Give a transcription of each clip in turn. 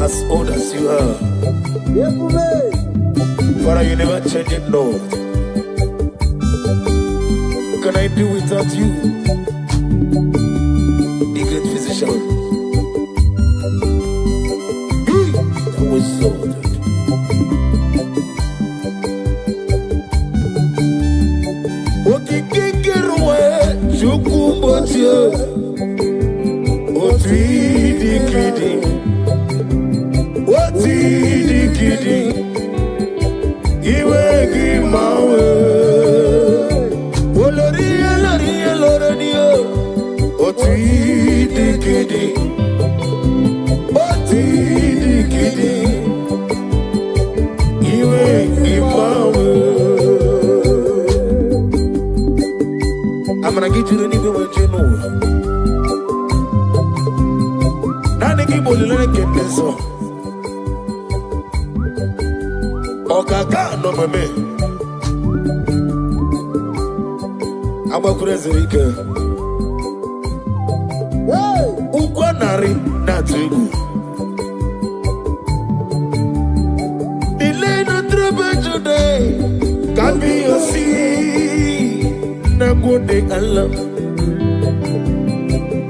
As old as you are, Father, you never change it, Lord. Can I do without you? A great physician. That was sorted. I'm gonna get you the nigga what you know. Now they keep on letting get this on. Okaka no me. I'm a crazy weekend. Ukwanari na tribu. Delay no trouble today. Can be your sea. Na go de Allah.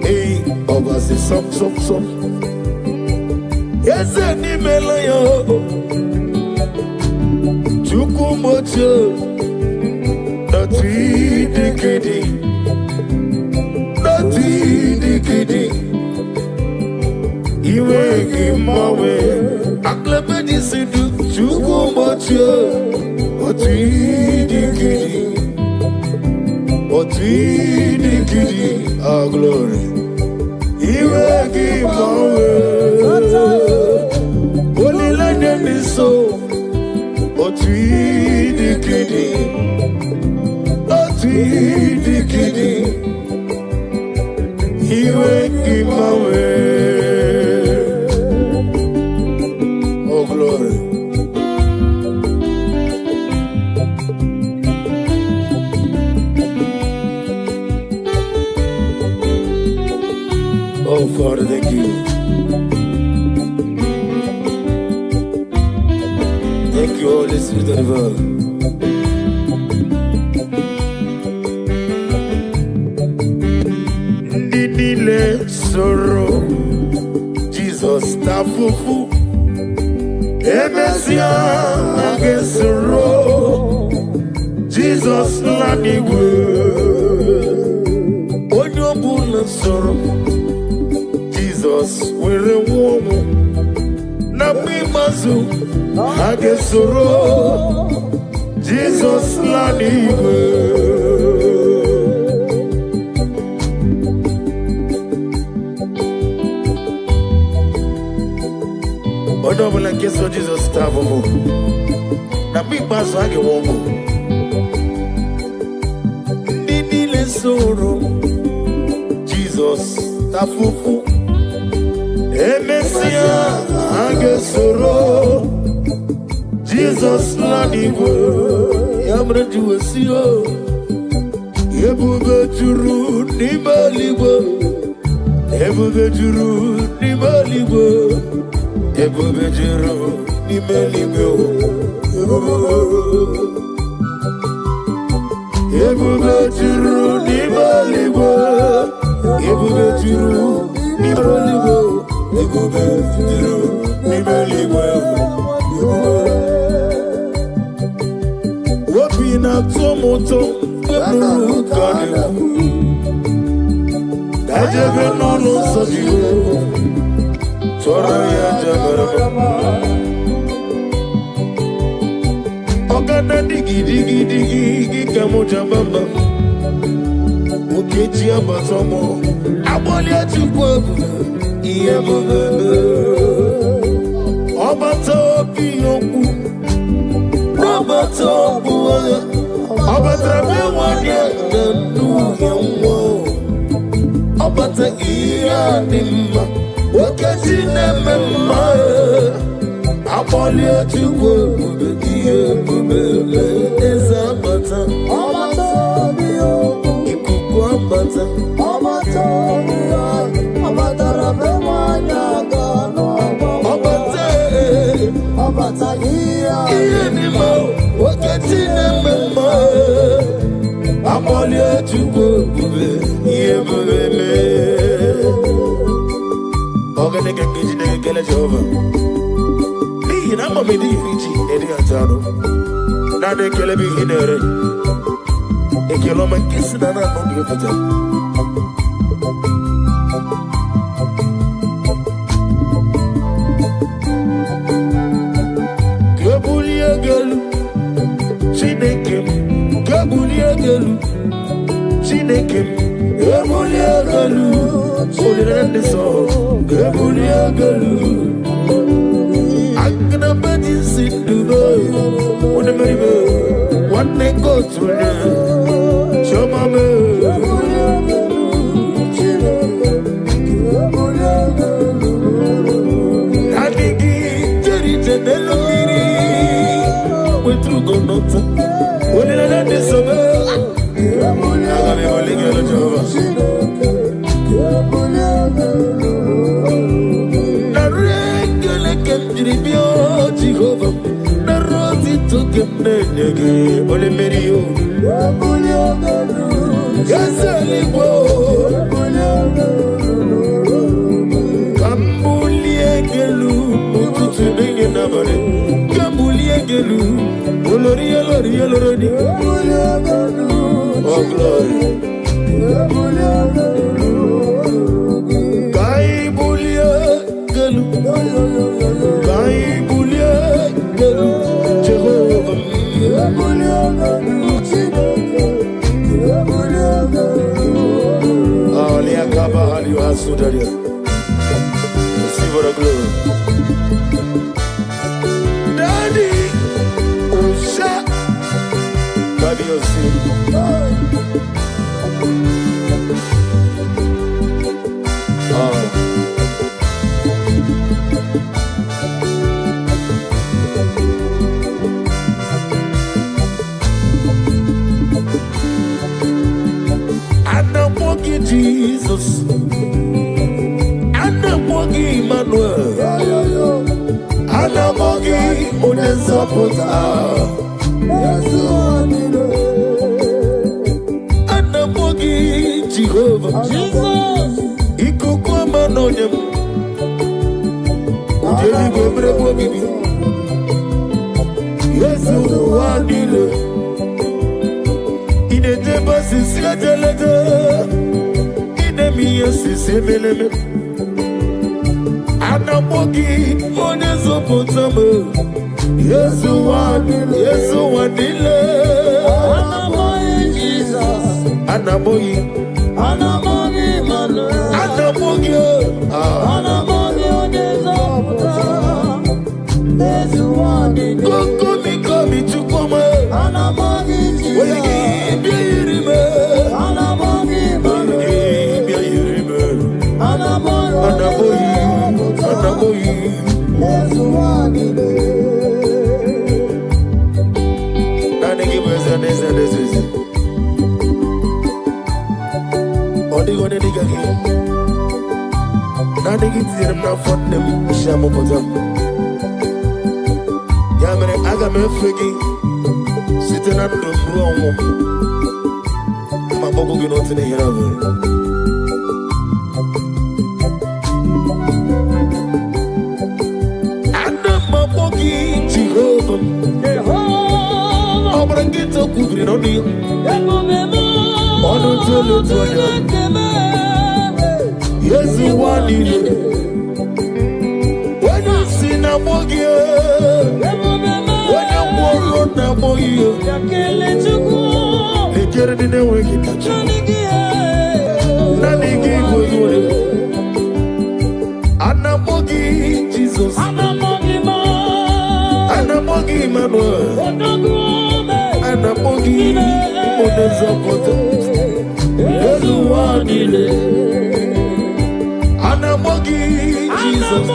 Hey, over the some. Yes, any melayo. Chukumocho. Not decade. Not decade. You ain't give my way. Aklebedi sidu. Chukumocho. Not decade. Our glory, He will give our way. Only let them be so. What we decree, He will give our way. Oh glory. Oh, Father, thank you. you, Holy Spirit of God. Didile sorrow, Jesus tafufu. Emesia agesoro, Jesus lanigwe. Onyobula sorrow, Jesus were womu. Nabimazu agesoro, Jesus lanigwe. Odo la keso Jesus tavo. Nabimazu age womu. Nini le soro, Jesus tafufu. Emesia agesoro, Jesus lanigo. Yamre juwesio, ebube juru ni maligo, ebube juru ni maligo, ebube juru ni maligo, ebube juru ni maligo, ebube juru ni maligo. Wapina tomoto eburu kane dajebe nono sadiyo tora ya jabara ogana digi kamo jabamba okeji abatomo aboli atukwo Obato biyoku, Robato buaya, Obata biwanya nanu yawo, Obata iya nimma, wakati nemema, Apoli atukwo bube iye bube ezabata, Obata biyoku, ikuku abata, Obata biyoku, Obata rabewanya gano, Obata iye nimo, wakati nemema, Apoli atukwo bube iye bube. Oganeke kijine kele Jehova. Na mama di fiti edi atano na de kele bi hinere e kelo ma kisi na no bi fata gabulia galu chineke gabulia galu chineke gabulia galu olirande so gabulia galu Agna badis in Dubai. When the baby, one day go to the show mama. Nadigi, Jerry, Janelli, went through go not. When it had this over, I'm only going to Jehovah, na roti toke mnege, ole merio. Gazali wo, kambulie gelu, mututu nenge nabare. Kambulie gelu, olori. Oh glory. Kai bulie gelu. Jehovah, Liakaba, you are so dear. Receive the glory. Daddy, Osha, Baby, you see. Jesus, Anamogi unezopota Anamogi Jehovah Jesus Ikukuma nonyem Ujeli gwemre kwa bibi Yesu wadile Ineteba sisi ajelete Inemi sisi meleme Anamogi onezopotame Yesu wadile Anamogi Jesus Anamogi Manu Anamogi Anamogi onezopotame Yesu wadile Komi chukome Anamogi Jesus Oyegi biayirime Anamogi Manu biayirime Anamogi Yesu wadile Nani kibweza neza neza Odigo ne digagi Nani kitire na fondem shamu potam Yamere aga mefegi Sitena ndomru omo Mabogo ginotine hirawe Jehovah Obrangito kubri no dio Ono tolo toya Yesu wadile Wanya sinamogi Wanya mworo na mogi Lekere dine weki tacho Nanigi kuyure Anamogi Jesus Anamogi Emmanuel Anamogi Onezopota Yesu wadile Anamogi Jesus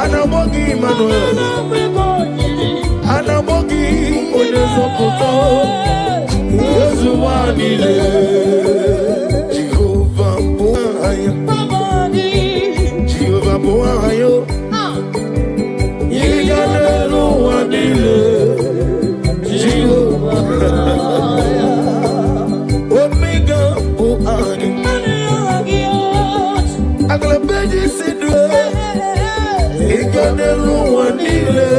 Anamogi Emmanuel Anamogi Onezopota Yesu wadile Jehovah Boahayo Jehovah Boahayo Omega Boani Aglabeji Sidre Iganelu Wanile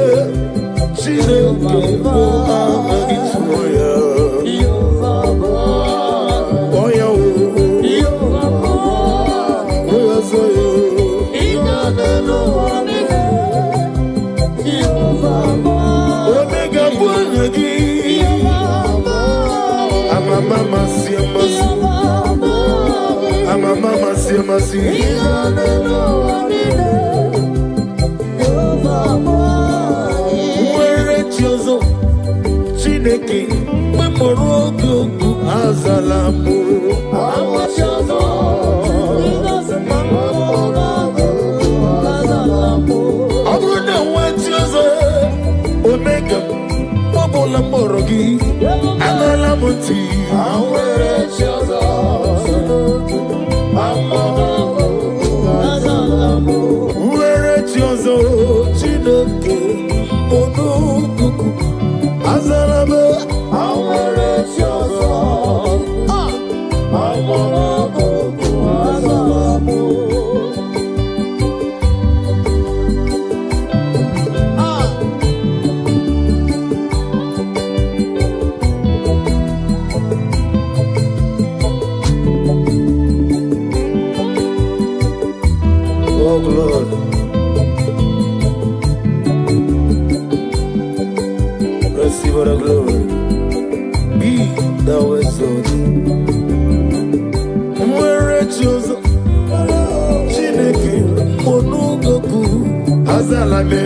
Chile Boani Tumoya Oya Oya Zoyo Iganelu Wanile Omega Boani Mama siamasi Ama mama siamasi Mwere chiozo Chineke Memorogo Azalamu Awa chiozo Abruna wa chiozo Omega Mobola morogi Agalamuti Awere chozo Uwere chozo Chineke Onukuku Azalame Awere chozo Onukuku Azalame Oh Lord, receive the glory. Be thou exalted. Mwere chozo, Chineke Onugoku Azalame.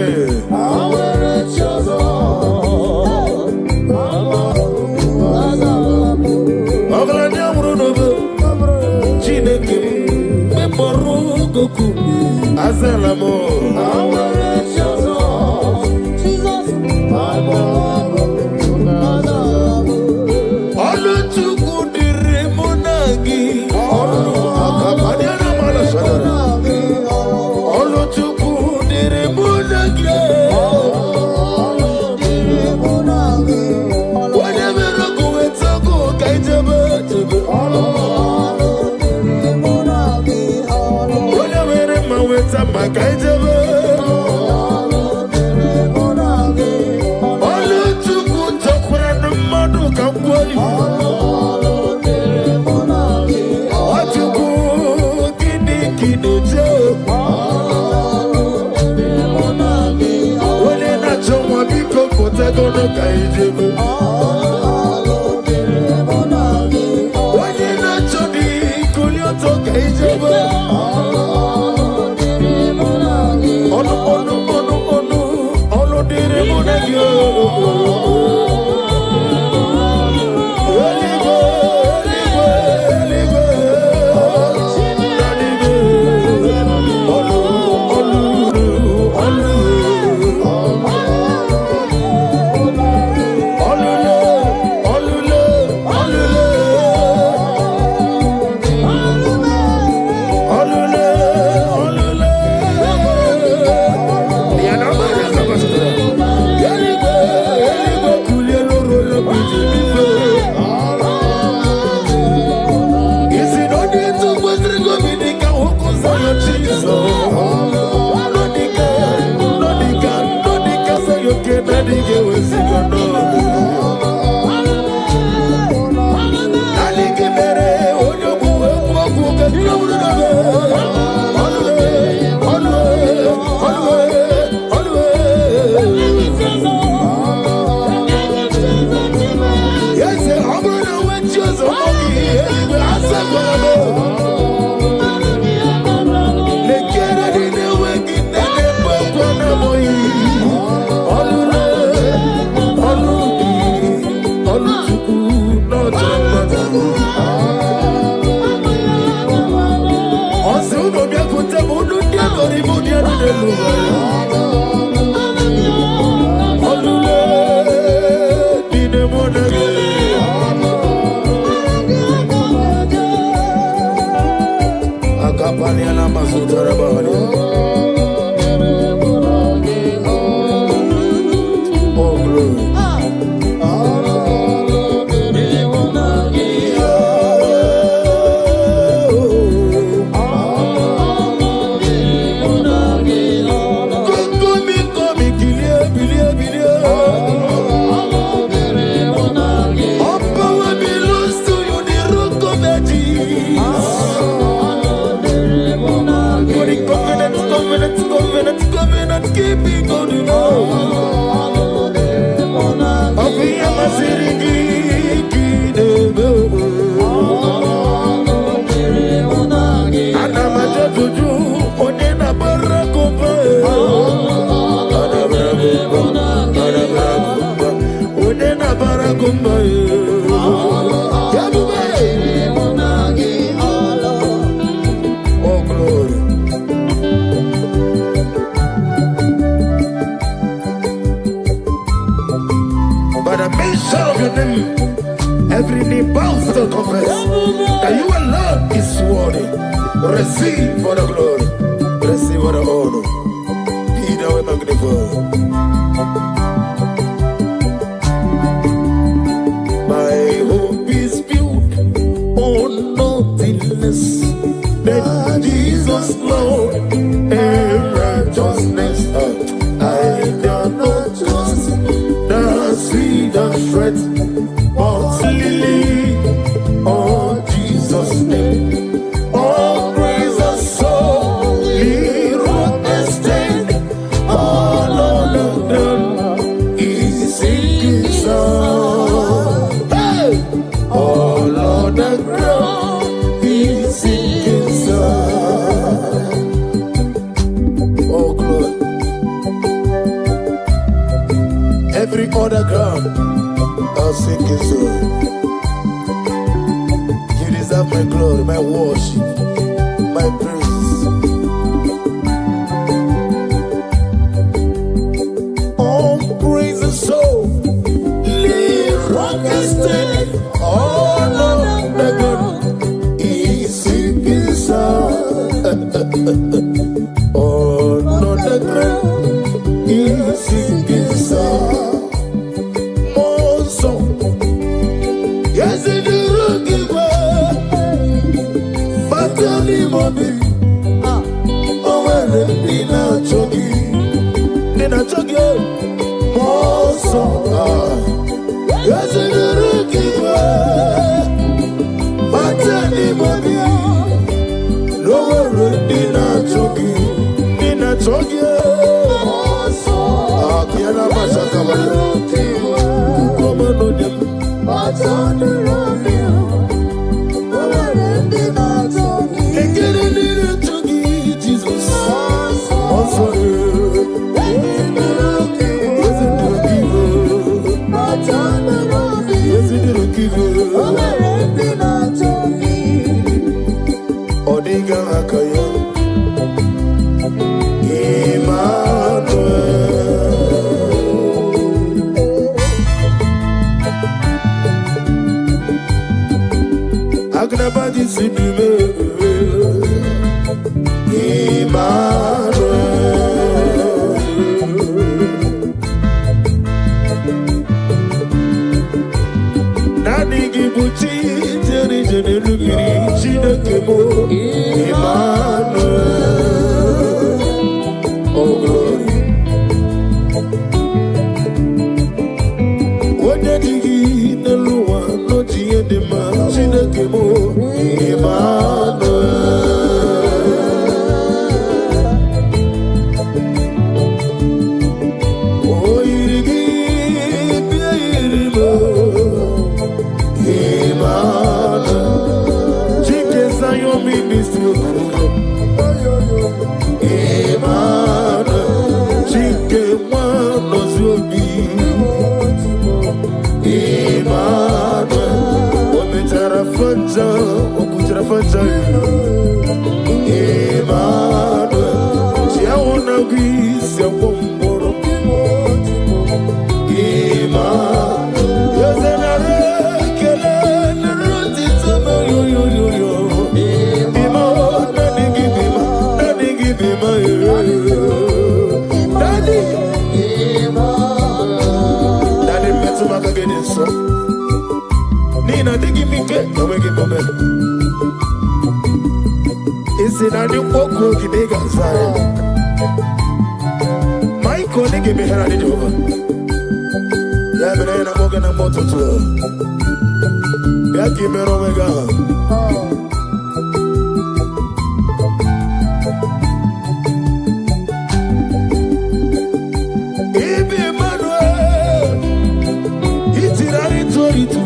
Mwere chozo, Azalame. Oglanya murunobe, Chineke Onugoku Azalamo. Awere chozo, Jesus, Azalamo. Oluchukwu diri munagi, akabanyana mala shadara. Oluchukwu diri munagi. Receive for the glory, receive for the honor. Be thou magnified. My hope is built on nothing less than Jesus' Lord and righteousness. I cannot trust the sweetest threat, but lily on Jesus' name. Every other ground, I'll sing his song. You deserve my glory, my worship, my praise. All praise and soul, live rock and stay. All of the ground, he's singing song. All of the ground, he's singing song. Jesus, Odiga akayo Emmanuel Agnabadi Sidume Emmanuel Nani Gibuchi Jeri Jeri Lugiri Chinakemo Emmanuel Oh glory Wanyadigi Neluwa Noji Edema Chinakemo Emmanuel Oh Irigi Bia Irimo Emmanuel Chike Zion Ministry Emmanuel Chike Mwano Zobi Emmanuel Ometara Fanja Okutara Fanja Emmanuel Chiawana Gwisi Awomboro Emmanuel Yozenare Kele Neruti Tama Yo Yo Yo Yo Emmanuel Nani Gibima Daddy Daddy Metumaka Gedinso Nina Digi Mike Nawegi Bobe Isi Nani Woko Gidega Zaya Maiko Nigi Mihara Nijova Yabere na Moga na Mototo Yaki Mero Mega Ibi Emmanuel Itirari Toritu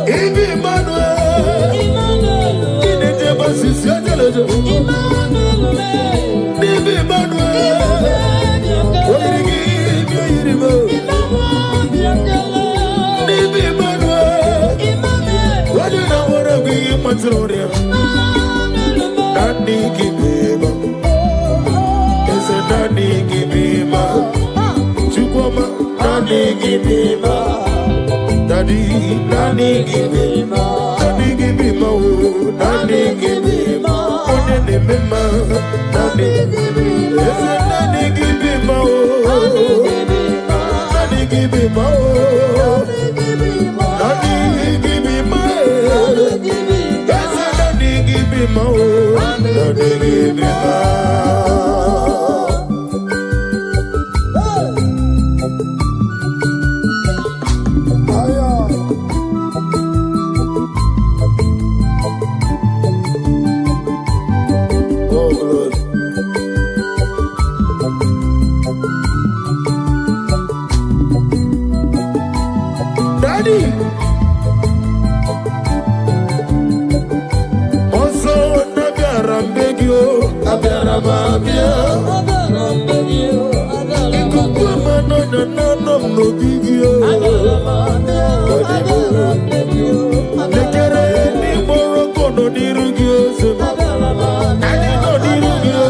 Ibi Emmanuel Inete Basisi Atelejo Ibi Emmanuel Oirigi Yoyiribo Ibi Emmanuel Waduna Wara Gui Matroria Nani Gibeba Ese Nani Gibeba Chukwama Nani Gibeba Daddy Nani Gibeba Nani Gibeba oh Nani Gibeba Onene Mema Nani Gibeba Ese Nani Gibeba oh Nani Gibeba oh Nani Gibeba Ese Nani Gibeba oh Nani Gibeba Oh Lord Daddy Oso Nabiara Mbegio Abiara Mabia Ikukwe Manona Nanom no Bigio Nekere Ni Moroko no Nirugio Ani no Nirugio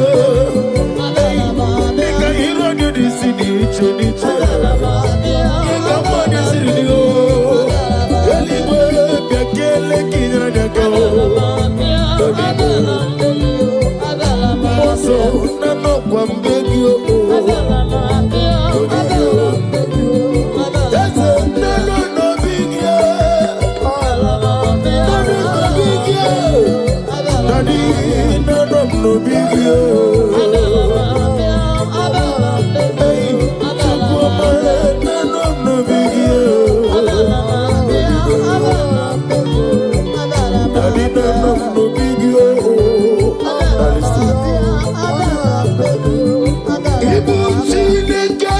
Nika Hiro Ni Disini Iche Niche Nika Mwani Sirio Eligwe Biakele Kinyana Nyakao Moso Nano Kwa Mbegio Ese Nano no Bigio Nano no Bigio Daddy Nano no Bigio Hey Chukwama Nano no Bigio Daddy Nano no Bigio Ibu Chineke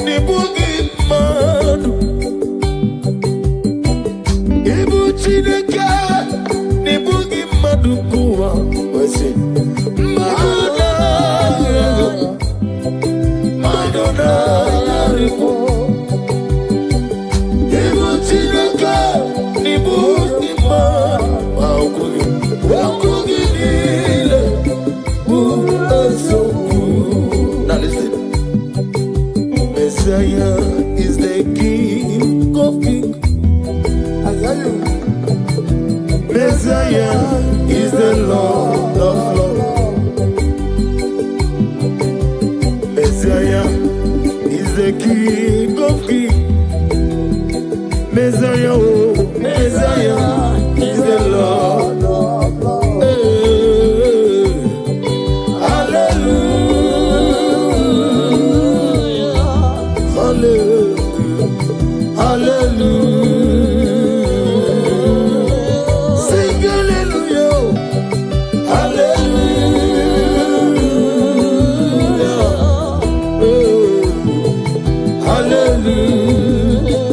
Nibugi Madu Ibu Chineke Nibugi Madu Kuwa Wese Madonna Ripo Ibu Chineke Now listen. Messiah is the King of Kings. Messiah is the Lord of Lords. Messiah is the King of Kings. Messiah, oh, Messiah is the Lord of Lords. Hallelujah, hallelujah, hallelujah. Sing hallelujah, hallelujah, hallelujah.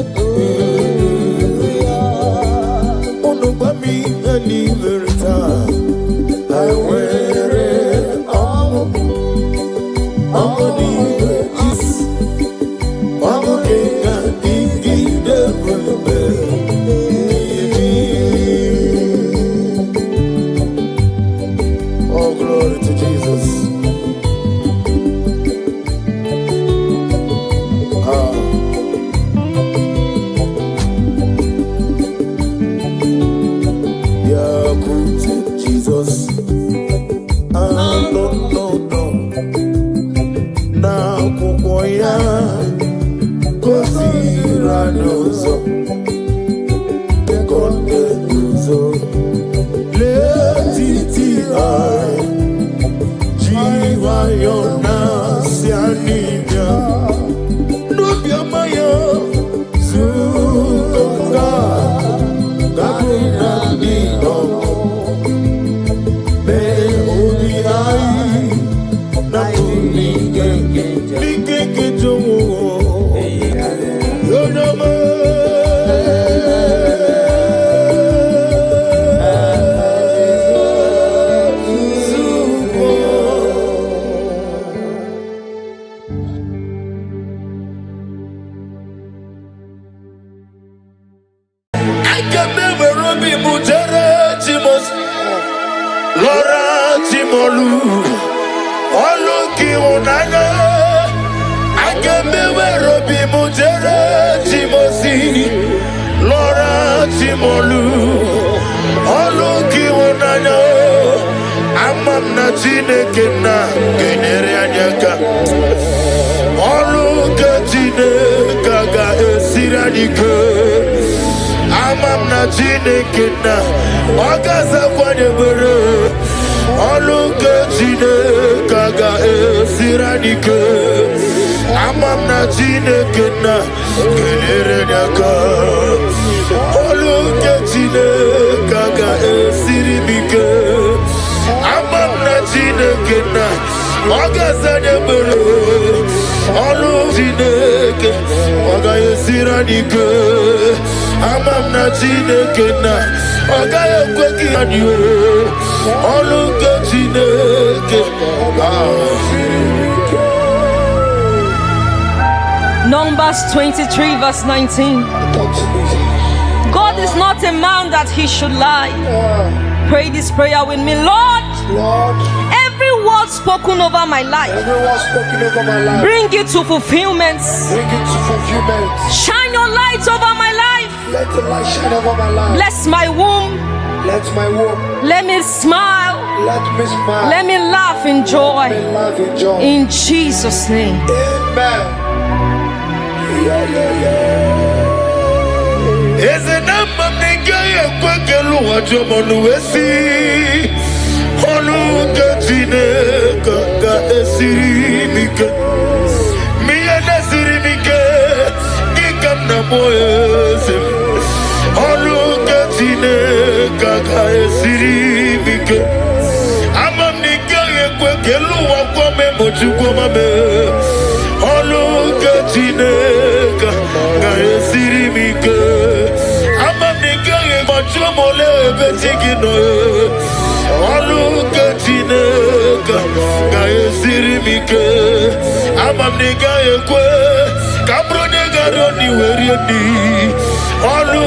Onubami ani verita, I wear it all. Amoni is, Amoni indi devil. Oh, glory to Jesus. Jesus. No. Now, Kokoya, Kosiranoso, Kondenuso, Letiti, Jiva Yona, Sianibia, Nubia Maya, Zuka, Gabina, Nino. Laura Timolu, Oluki Unana, I can be where Robi Mujere Timosi, Laura Timolu, Oluki Unana, Amam Natine Kena, Generianaka, Oluka Tine Gaga Siranika. Amam Natine Kena, Agaza Kwanebere. Oluke Tine Kaga Siranike Amam na Tine Kena Genere Nyaka Oluke Tine Kaga Siribike Amam na Tine Kena Agaza Nebere Oluke Tine Kaga Siranike Amam na Tine Kena Agaza Kweki Anyo Numbers 23 verse 19. God is not a man that he should lie. Pray this prayer with me. Lord, every word spoken over my life, bring it to fulfillment. Shine your light over my life. Let the light shine over my life. Bless my womb. Let my womb. Let me smile. Let me smile. Let me laugh in joy. Let me laugh in joy. In Jesus' name. Amen. Is a number of nigga kwekelu wajomonu wesi Honu katine kaka esirimike Miya nesirimike Gikam na moyese Honu katine kaka esirimike Amam nigga kwekelu wakome mochukwa mame Honu katine kaka esirimike Mole betigino Oluke Chineke Gaye sirimike Amam nega ekwe Kabro nega roni werieni Olu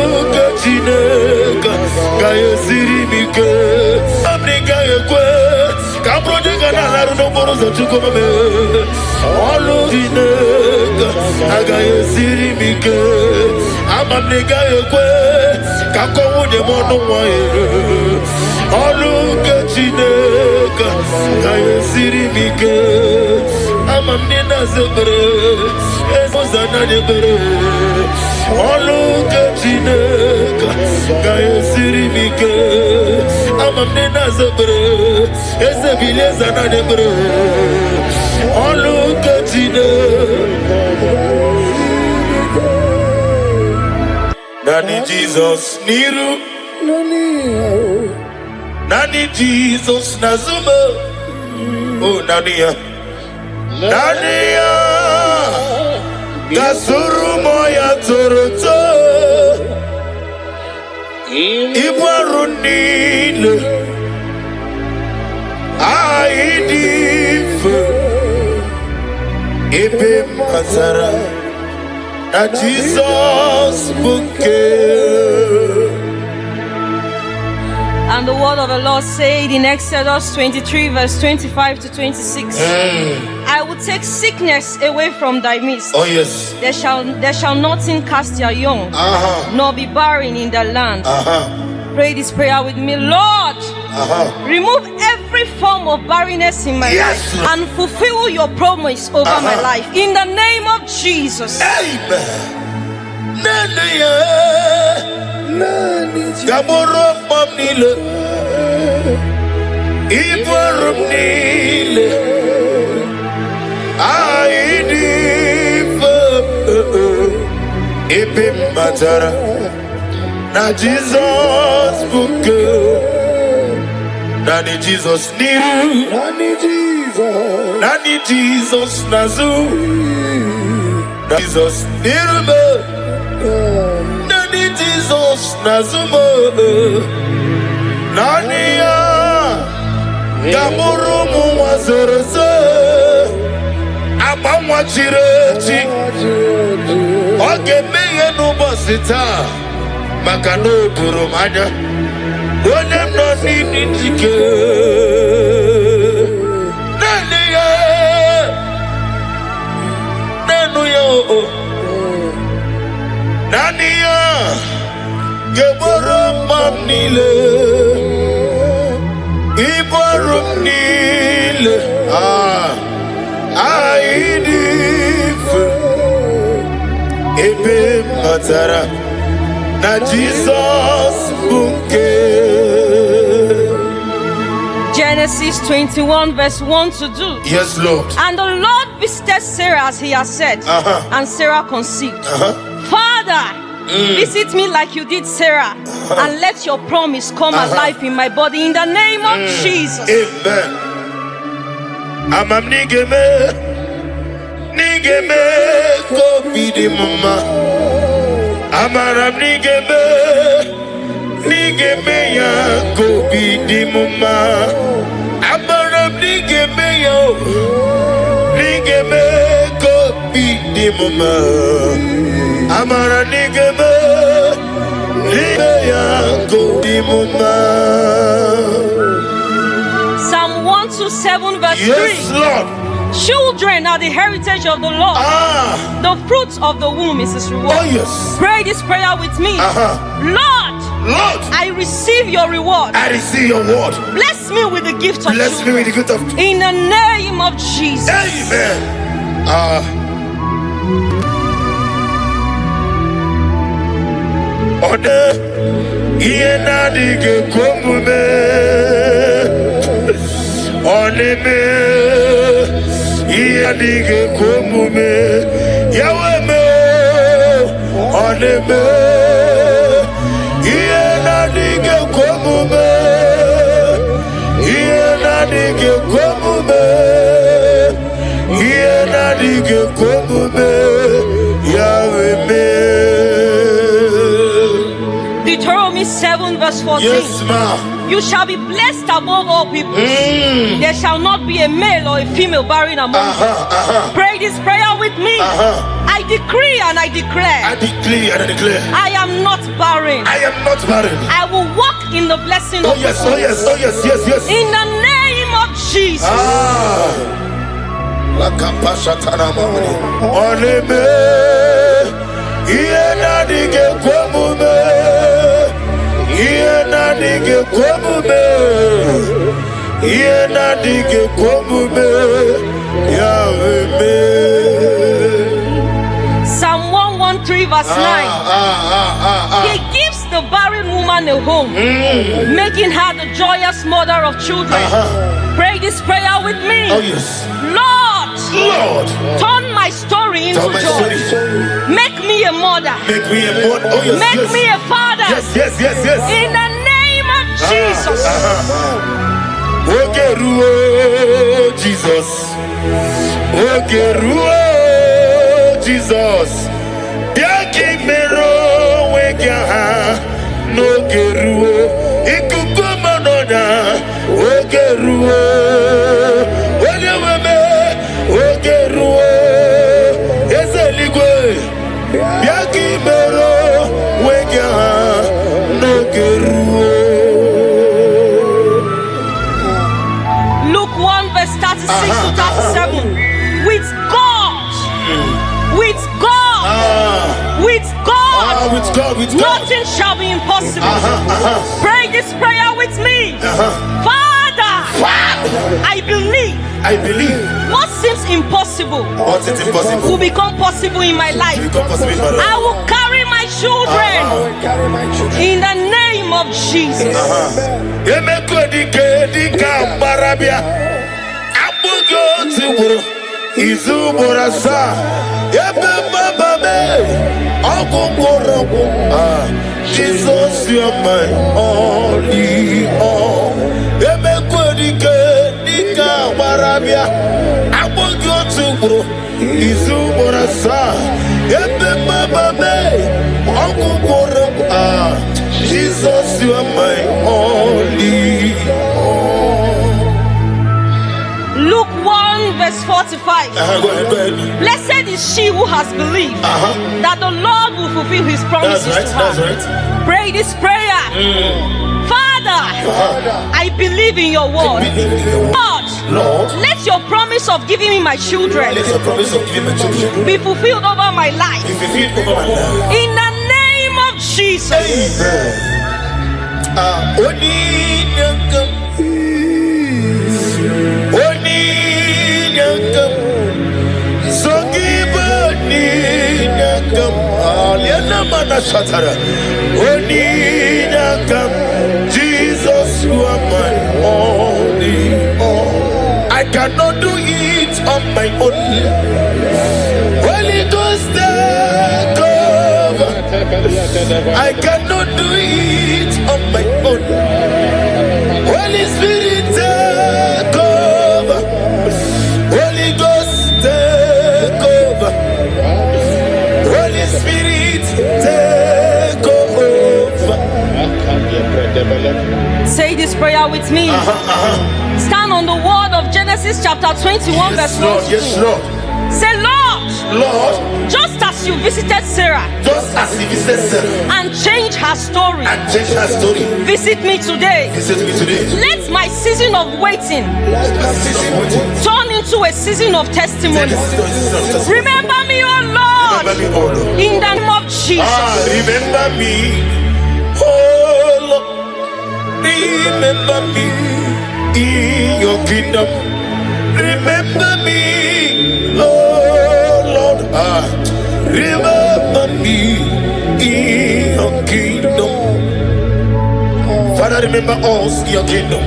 Chineke ga-esiri m ike. Amni ga-ekwe ka project na-arụ n'okporo ụzọ Chukwu mee. Olu Chineke ga-esiri m ike. Amni ga-ekwe ka nwunye m ọnụ nwa ya. Olu Chineke ga-esiri m ike. Amni na-azebere ụzọ na-ebere. Olu Chineke ga-esiri m ike. Amni na-azebere ezebili eze na-ebere. Olu Chineke Nani Jesus niru, Nani Jesus nazuma, oh Nania, Nania, Gasuru moya toroto, Ibarunile, Aidif, Ibe Mazara. That Jesus bouquet. And the word of the Lord said in Exodus 23 verse 25 to 26, I will take sickness away from thy midst. Oh yes. There shall nothing cast their young, nor be barren in the land. Pray this prayer with me. Lord, remove every form of barrenness in my life and fulfill your promise over my life. In the name of Jesus. Amen. Na Jesus bouquet, Nani Jesus niru, Nani Jesus nazu, Nani Jesus niru, Nani Jesus nazu, Nani ya gamuru muwazereze, abamwa chirechi, oge meye nubosita. Makano Burumanya, when I'm not needing to go. Nania, Nania, Geburum Mamnile, Iburum Nile, Aidif, Ebe Matara. Na Jesus bouquet. Genesis 21 verse 1 to 2. Yes, Lord. And the Lord visited Sarah as he has said, and Sarah conceived. Father, visit me like you did Sarah, and let your promise come alive in my body in the name of Jesus. Amen. Amam nigeme ko bidi mama. Amaram nigeme ya go bidi mama. Amaram nigeme go bidi mama. Amaram nigeme ya go bidi mama. Psalm 127 verse 3. Yes, Lord. Children are the heritage of the Lord. The fruit of the womb is his reward. Oh, yes. Pray this prayer with me. Lord, I receive your reward. I receive your word. Bless me with the gift of Bless me with the gift of in the name of Jesus. Amen. Ode iena dige komume oneme iena dige komume yaweme oneme iena dige komume iena dige komume iena dige komume yaweme. Deuteronomy 7 verse 14. Yes, ma'am. You shall be blessed above all people. There shall not be a male or a female barren among you. Pray this prayer with me. I decree and I declare, I decree and I declare, I am not barren. I am not barren. I will walk in the blessing Oh of yes, the oh yes, oh yes, yes, yes. in the name of Jesus. La kapashatana mamani. Oneme, iena dige kwamume, iena dige kwamume, iena dige kwamume, Yahweh. Psalm 113 verse 9. He gives the barren woman a home, making her the joyous mother of children. Pray this prayer with me. Oh yes. Lord, turn my story into joy. Make me a mother. Make me a mother. Oh yes. Make me a father. Yes, yes, yes, yes. In the name of Jesus. Ogeruo Jesus. Ogeruo Jesus. Biaki mero wegaha. No geruo. Ikukumanoda. Ogeruo. Onyeweme. Ogeruo. Ezeligwe. Biaki mero wegaha. No geruo. Luke 1 verse 36 to 37. With God, with God, with God, With God, with God. nothing shall be impossible. Pray this prayer with me. Father, I believe I believe what seems impossible what is impossible will become possible in my life. become possible in my life. I will carry my children Carry my children. in the name of Jesus. Emekodike dika barabia abugo tiburu izuburasa ebe babame ogugorogu Jesus you are my only all. Emekodike dika barabia abugo tiburu izuburasa ebe babame ogugorogu Jesus, you are my only all. Luke 1 verse 45. Go ahead. Blessed is she who has believed that the Lord will fulfill his promises That's right, to her. that's right. Pray this prayer. Father, I believe in your word. Lord, let your promise of giving me my children Let your promise of giving my children be fulfilled over my life. be fulfilled over my life. In the name of Jesus. Jesus, you are my only all. I cannot do it on my own. Holy Ghost, take over. I cannot do it on my own. Holy Spirit, take over. Holy Ghost, take over. Holy Spirit, take over. Say this prayer with me. Stand on the word of Genesis chapter 21 verse 1 to 2. Yes, Lord. Say, Lord, Lord, just as you visited Sarah just as he visited Sarah and changed her story, and changed her story, visit me today. visit me today. Let my season of waiting turn into a season of testimony. Remember me, oh Lord, Remember me, oh Lord. in the name of Jesus. Remember me, oh Lord. Remember me in your kingdom. Remember me, oh Lord. Remember me in your kingdom. Father, remember us in your kingdom.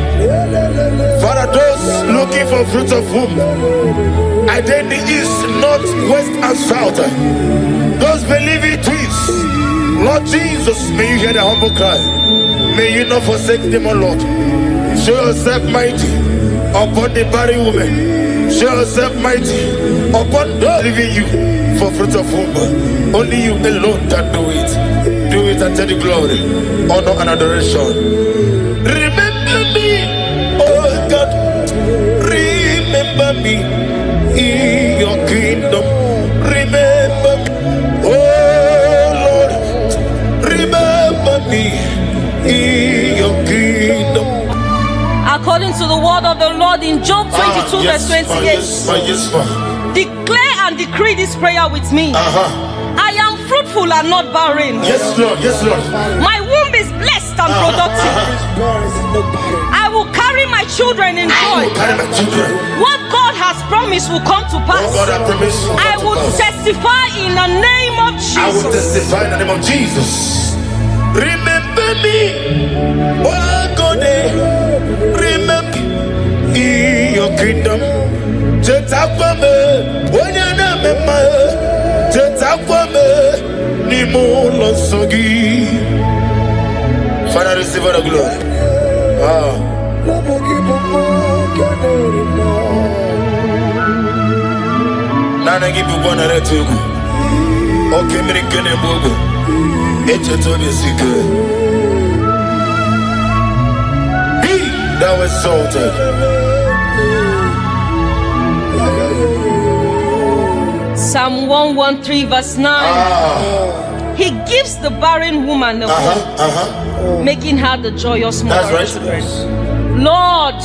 Father, those looking for fruit of womb, either in the east, north, west, and south, those believing twins, Lord Jesus, may you hear the humble cry. May you not forsake them, O Lord. Show yourself mighty upon the barren woman. Show yourself mighty upon those leaving you for fruit of womb. Only you alone can do it. Do it and take the glory, honor, and adoration. Remember me, oh God. Remember me in your kingdom. Remember me. in your kingdom. According to the word of the Lord in Job 22 verse 28. Yes, ma. Declare and decree this prayer with me. I am fruitful and not barren. Yes, Lord. Yes, Lord. My womb is blessed and productive. I will carry my children in joy. Carry my children. What God has promised will come to pass. God, I promise. I will testify in the name of I will Jesus. testify in the name of Jesus. Remember me, oh God, remember in your kingdom. Jetakwame, wanyana mema, Jetakwame, nimulo sogi. Father, receive all the glory. Nana give you one at you. Okay, me kene bogo. Eche tobi sike. Be thou exalted. Psalm 113 verse 9. He gives the barren woman a hope, making her the joyous mother. That's right. Lord,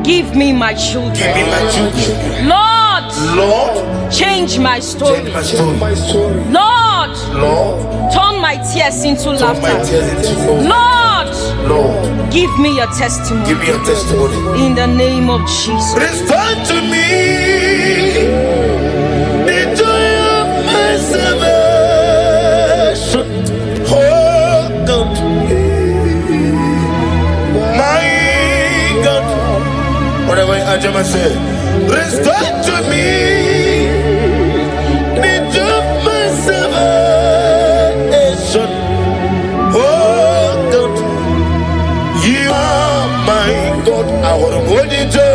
give me my children. Give me my children. Lord, change my story. Change my story. Lord, turn my tears into laughter. Lord, give me a testimony. Give me a testimony. In the name of Jesus. Restore to me the joy of my salvation. Oh God, my God. Whatever Ajama said, restore to me the joy of my salvation. Oh God, you are my God. I want to hold you to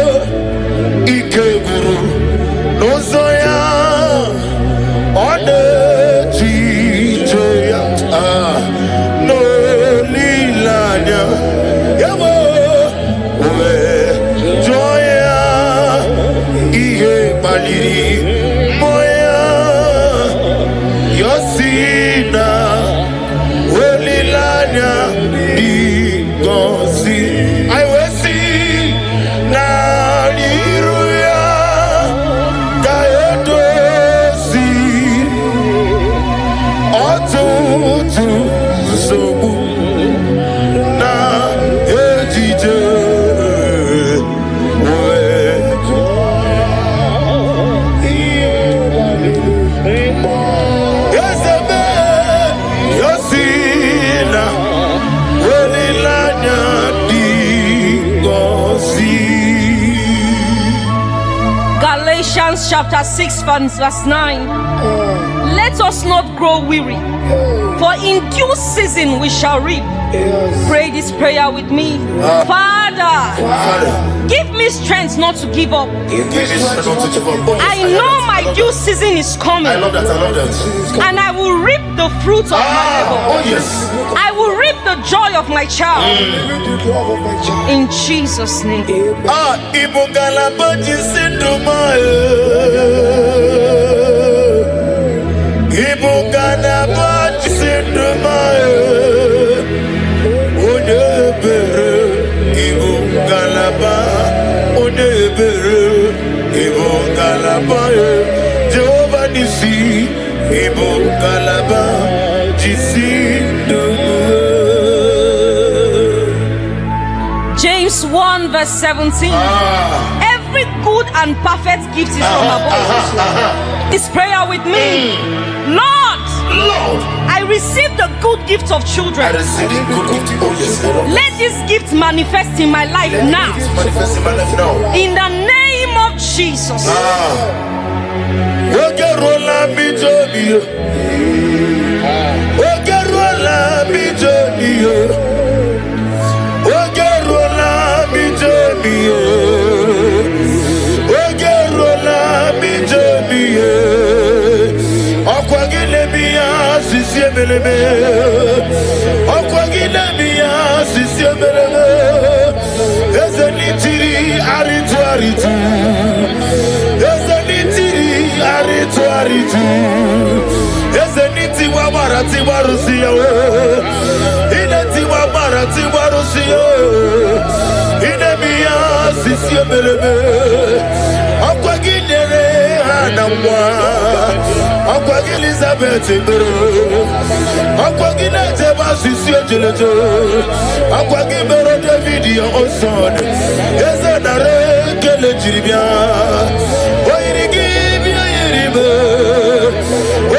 Ike Guru. No Zoya on the Chichoya. No Lilanya. Yabo. Joya. Ihe Baliri. Moya. Yosina. Lilanya. Igosi. I will see. Naliruya. Gaedosi. Otutu. Sobu. Na ejije. Yes, amen. Yosina. Lilanya. Igosi. Galatians chapter 6 verse 9. Let us not grow weary, for in due season we shall reap. Pray this prayer with me. Father, give me strength not to give up. I know my due season is coming. I love that. And I will reap the fruit of my labor. Oh yes. I will reap the joy of my child. In Jesus' name. Ibu Galabaji Sinduma. Ibu Galabaji Sinduma. Onebere. Ibu Galaba. Onebere. Ibu Galaba. Jehovah Nisi. Ibu Galaba. Jisinduma. James 1 verse 17. Every good and perfect gift is from above. This prayer with me. Lord, I receive the good gift of children. I receive the good gift. Oh yes. Let this gift manifest in my life now. Manifest in my life now. In the name of Jesus. Ogerola mi joni yo. Ogerola mi joni yo. Ogerola mi joni yo. Ogerola mi joni yo. Okwagile mi ya sisi emeleme. Okwagile mi ya sisi emeleme. Ezenitiri aritu aritu. Aritu. Ezeniti wa warati warusi yawe. Ineti wa marati warusiye inemiya sisiye belebe akwa gidere anamwa akwa Elizabeth bere akwa ginete basisiye jeleje akwa gibero David ya oson ezadare kele jiribia oyirigi bia yiribe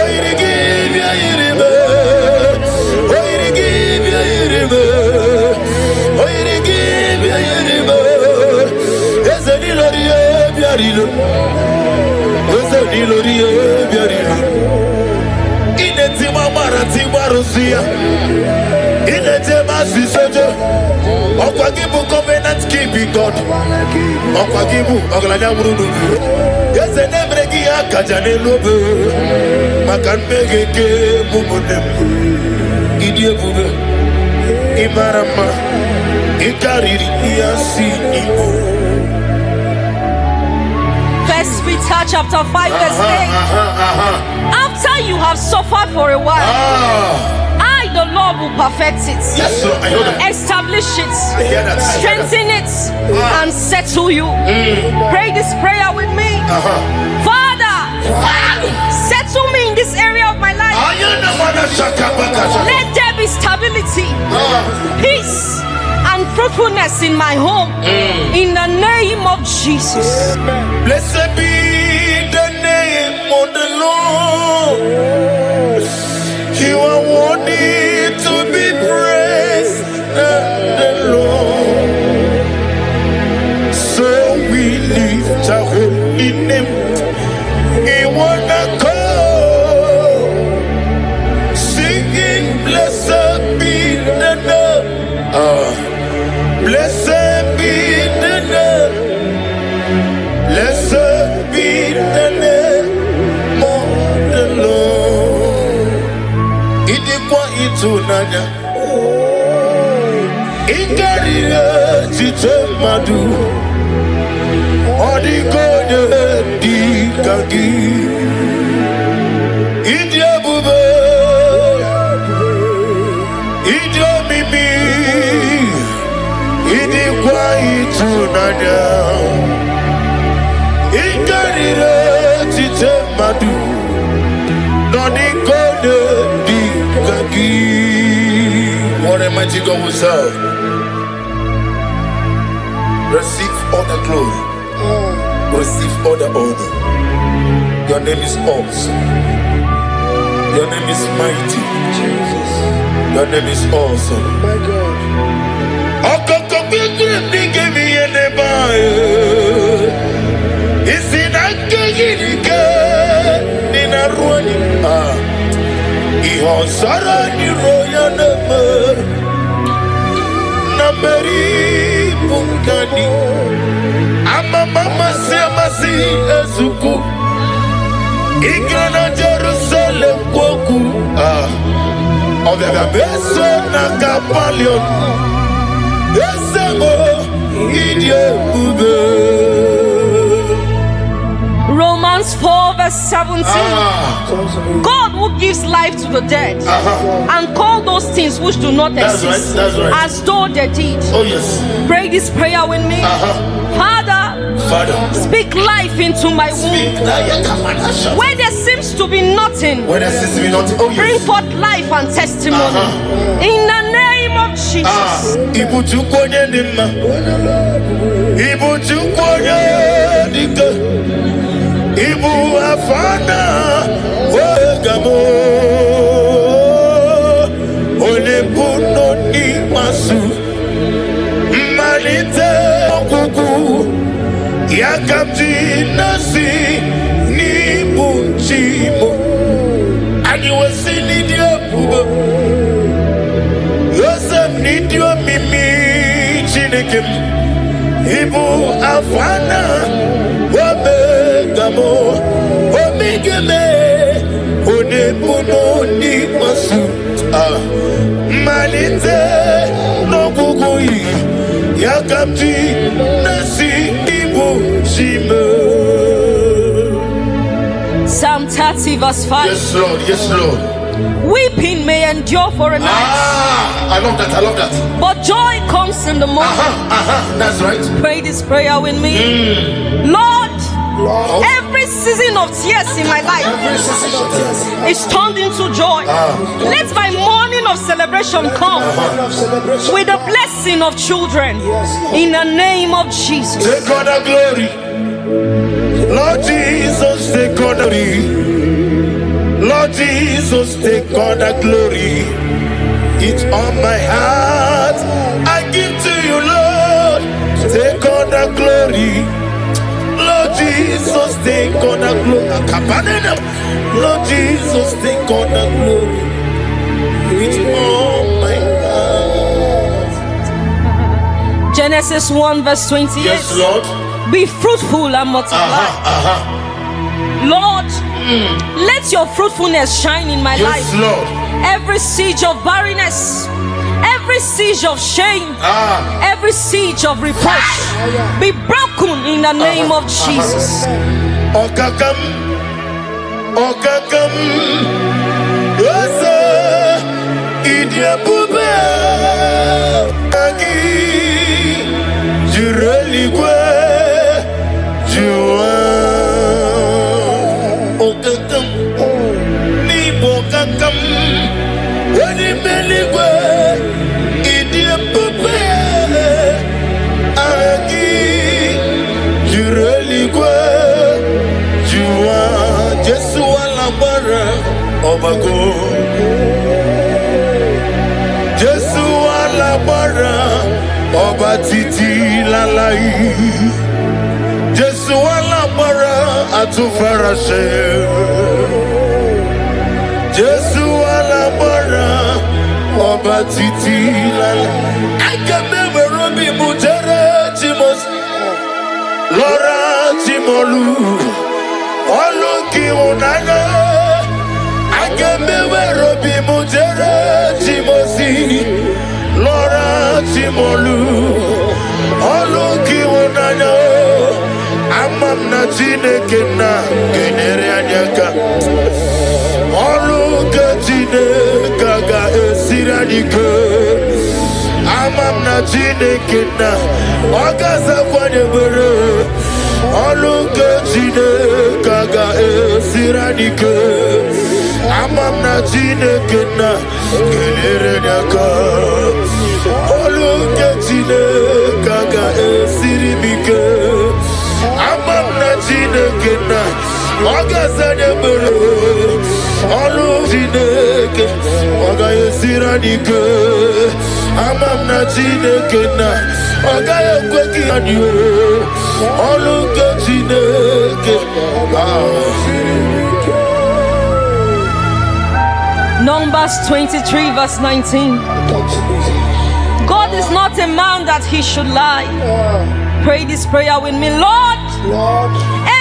oyirigi bia yiribe oyirigi bia yiribe oyirigi bia yiribe ezeni loriye bia rilo ezeni loriye bia rilo ineti mamara ti warusia ineti masisojo okwagibu covenant keeping God okwagibu oglanya murudu yeze nebregi akaja nelobe makan megeke mumonem idiebube imarama ikariri yasi Igbo. First Peter chapter 5 verse 8. After you have suffered for a while, the Lord will perfect it. Yes, sir. I heard that. Establish it. I hear that. Strengthen it and settle you. Pray this prayer with me. Father, settle me in this area of my life. Let there be stability, peace, and fruitfulness in my home. In the name of Jesus. Blessed be the name of the Lord. You are worthy to be praised, the Lord. So we lift our holy name. We wanna call, singing, blessed be the name. Blessed be the name. Blessed be the name of the Lord. Idikwa itunanya Ikarire chitemadu Odigode dikagi Idiabube Idiomimi Idikwa itunanya Ikarire chitemadu Odigode what a mighty God we serve. Receive all the glory. Receive all the honor. Your name is awesome. Your name is mighty. Jesus. Your name is awesome. My God. Ihosara ni roya nama Nameri bungani Ama mama semasi ezuku Igrana Jerusalem kwoku Ovega beso na kapalion Esego idye ube Romans 4 verse 17. God who gives life to the dead and call those things which do not exist that's right. as though they did. Oh yes. Pray this prayer with me. Father, speak life into my womb. Where there seems to be nothing, Oh yes. bring forth life and testimony. In the name of Jesus. Ibu chukwoye nima Ibu chukwoye dike Ibu afana Wegamo Olebuno ni masu Malite okuku Yakamti nasi Ni bunchimo Aniwasi nidio bubo Yosem nidio mimi Chinekem Ibu afana Wabegamo Omigeme Onebuno ni masu Malite no kukui Yakamti nasi ibu shime. Psalm 30 verse 5. Yes Lord, yes Lord. Weeping may endure for a night. I love that. I love that. But joy comes in the morning. That's right. Pray this prayer with me. Lord, every season of tears in my life is turned into joy. Let my morning of celebration come with the blessing of children. In the name of Jesus. Take all the glory. Lord Jesus, take all the glory. Lord Jesus, take all the glory. It's on my heart. I give to you, Lord. Take all the glory. Lord Jesus, take all the glory. Lord Jesus, take all the glory. It's on my heart. Genesis 1 verse 28. Yes, Lord. Be fruitful and multiply. Lord, let your fruitfulness shine in my life. Yes, Lord. Every siege of barrenness, every siege of shame, every siege of reproach be broken in the name of Jesus. Okakam, Okakam, Osa, Idiabube, Agi, Jureligwe, Jua, Okakam, Nibokakam, Wanimeligwe, Idiabube, Agi, Jureligwe, Jua, Jesu alabara, Obago. Jesu alabara, Oba titi lalai. Jesu alabara, atufarashe. Jesu alabara, Oba titi lalai. I can never robi mujere chimos. Lora chimolu, oluki unana. I can never robi mujere chimosi. Lora chimolu, oluki unana. Amam na chineke na genere anyaka. Oluka chineke ga esiradike. Amam na chineke na ogasa kwanye bere. Oluka chineke ga esiradike. Amam na chineke na genere anyaka. Oluka chineke ga esiribike. Amam na chineke na ogasa bere. Oluka chineke ga esiradike. Amam na chineke na ogaya kweki adio. Oluka chineke. Numbers 23 verse 19. God is not a man that he should lie. Pray this prayer with me. Lord,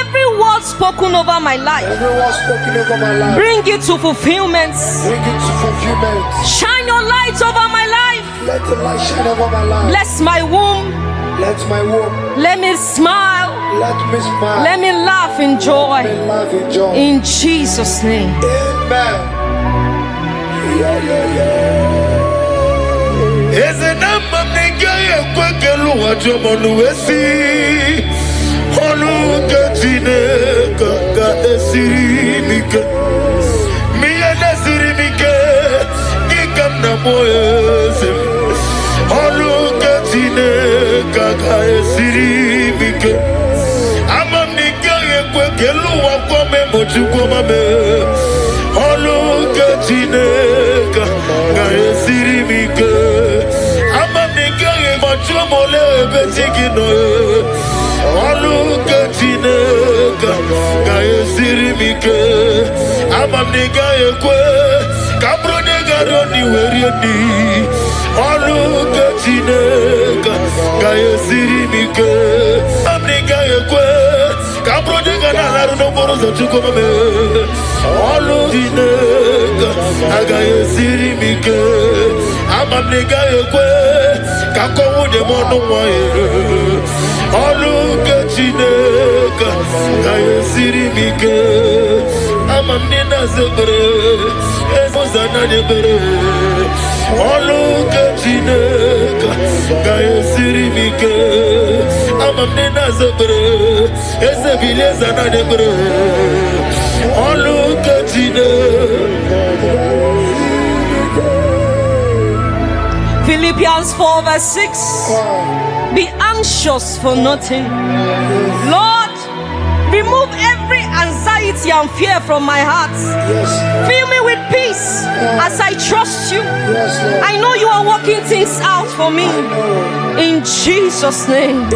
every word spoken over my life, bring it to fulfillment. Shine your light over my life. Let the light shine over my life. Bless my womb. Let my womb. Let me smile. Let me smile. Let me laugh in joy. Let me laugh in joy. In Jesus' name. Amen. Eze namba mnengaye kwekelu wajomonu wesi. Oluka chineke ga esirimike. Miye nesirimike, ikam na moyezim. Oluka chineke ga esirimike. Ama mnengaye kwekelu wakome mochukwamame. Oluka chineke ga esirimike. Ama mnengaye mochumole betigino. Oluka chineke ga esirimike. Ama mnengaye kwe kabro negaro ni werieni. Oluka chineke ga esirimike. Ama mnengaye kwe kabro negana laru no borozo chukwamame. Oluka chineke ga esirimike. Ama mnengaye kwe kakowu de mono moye. Oluka chineke ga esirimike. Amamnina Zebere, Ezozana Debere, Oluka Chineka, Gaya Sirimike, Amamnina Zebere, Ezebilezana Debere, Oluka Chineka. Philippians 4 verse 6. Be anxious for nothing. Lord, remove every anxiety and fear from my heart. Fill me with peace as I trust you. I know you are working things out for me. In Jesus' name.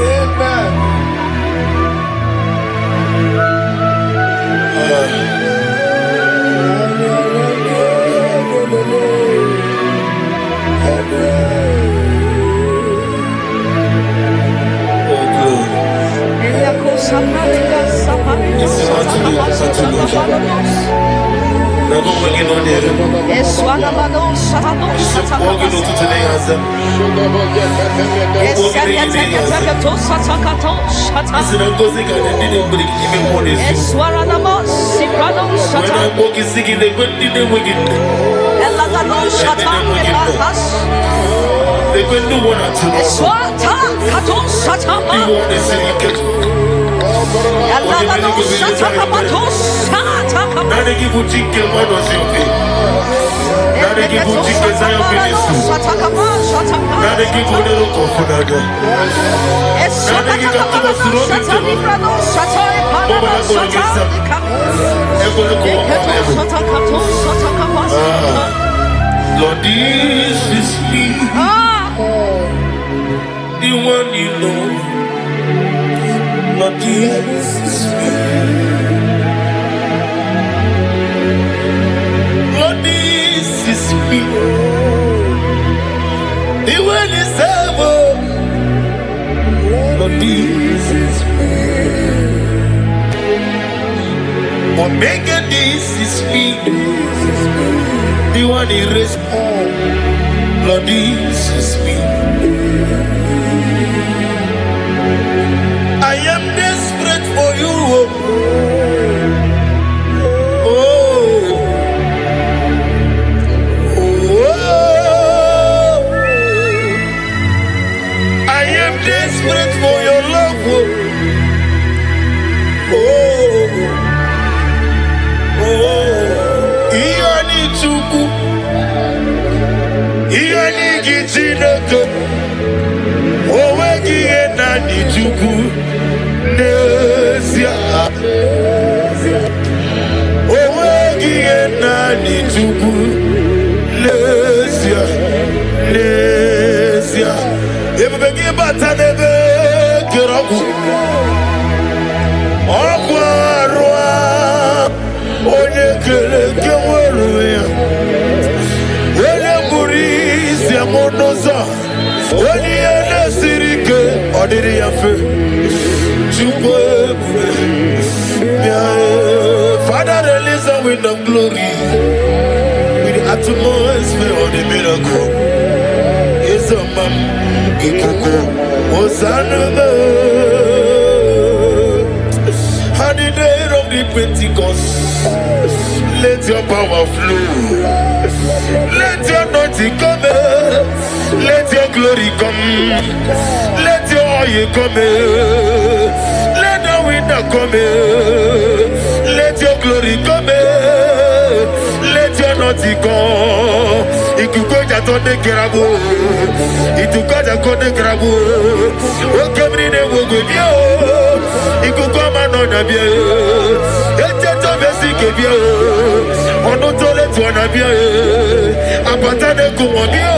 Lord, this is me, the one you know. Lord, this is me. Lord, this is me, the one you serve. Lord, this is me. Omega, this is me, the one you raised. Lord, this is me. I am desperate for you. Oh, oh, I am desperate for your love. Oh, oh, Iani Chuku, Iani Gichinako, Owegi Enani Chuku. Owegi enani tuku lesia lesia ebegi batanebe kiraku okwarwa onye kele keweruya onye burisi amonoza onye nesirike odiri yafe. Father, release a wind of glory with the atmosphere of the miracle. It's a man, Ikoko, Hosanna. On the day of the Pentecost, let your power flow. Let your anointing come. Let your glory come. Let your oil come. Come, let your glory come, let your naughty come. Ikukoja tonde kerabu, itukoja konde kerabu. Okemri ne wogobio, ikukoma nona bia. Echeto besi kebia, onotole tuana bia. Apatane kumobia,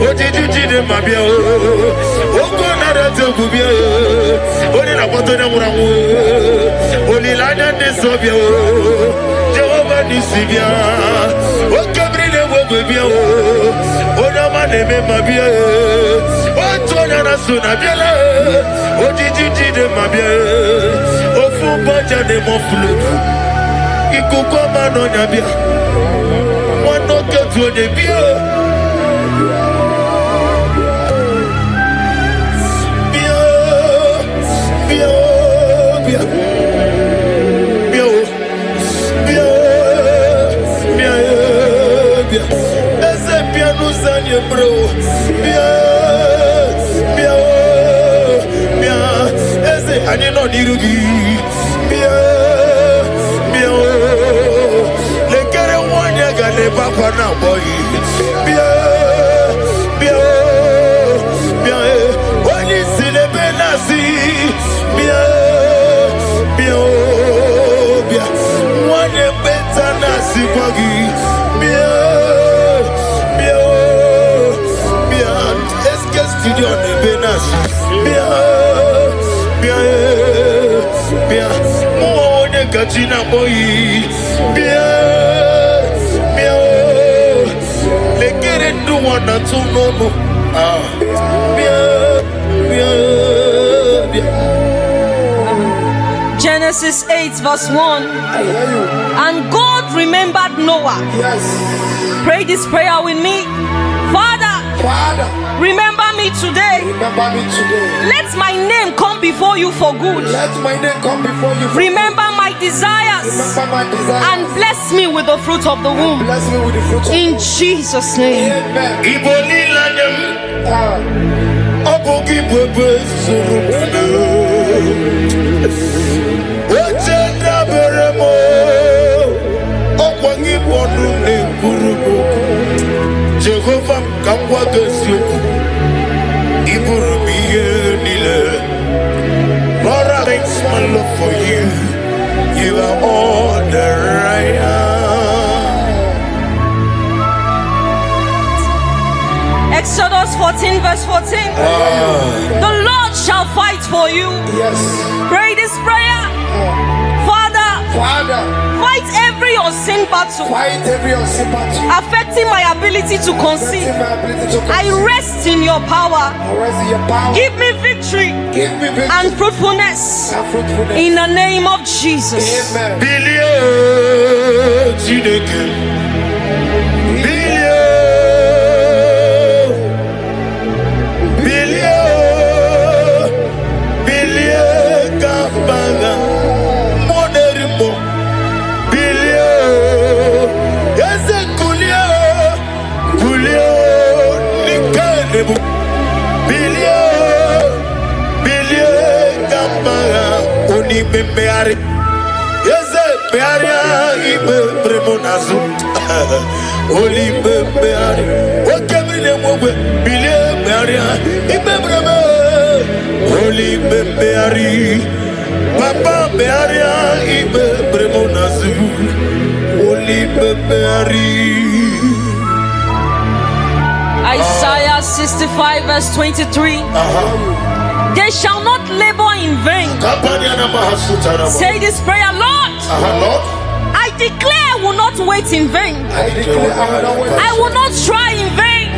ojiji ne mabia. Okona rete kubia. Only la bottom muramu, only la de sobia, Jehovah Nisibia, O Gabriel Wobia, O Namane Mabia, O Tonana Sunabia, O Gigi de Mabia, O Fubaja de Moflu, Ikukoma no Nabia, one no get to the beer. Bio, bro. I did not need to be. Let get a one year got a papa now, boy. When you see the Benassi, one year better Nasi Buggy. Let's get studio on the Benassi. Gachina boy, le quiere do one or two no. Genesis 8 verse 1. And God remembered Noah. Yes. Pray this prayer with me. Father, remember me today. Remember me today. Let my name come before you for good. Let my name come before you. Remember my desires. Remember my desires. And bless me with the fruit of the womb. Bless me with the fruit of the womb. In Jesus' name. Amen. Iboli lanyam, abogi bebe surumana. Oche daberemo, okwangi bonu ne kurubo. Jehovah kamwa gesyoku, iburubiye nile. Lord, I thank my love for you. You are all that I am. Exodus 14 verse 14. The Lord shall fight for you. Yes. Pray this prayer. Father, fight every unseen battle affecting my ability to conceive. I rest in your power. Give me victory and fruitfulness in the name of Jesus. Beari, yes, Bearia, Ibe Premonazo, Holy Beari, what can we name over Billy Bearia, Ibe Bremo, Holy Beari, Papa Bearia, Ibe Premonazo, Holy Beari. Isaiah 65 verse 23. They shall not labor in vain. Say this prayer, Lord. I declare I will not wait in vain. I will not try in vain.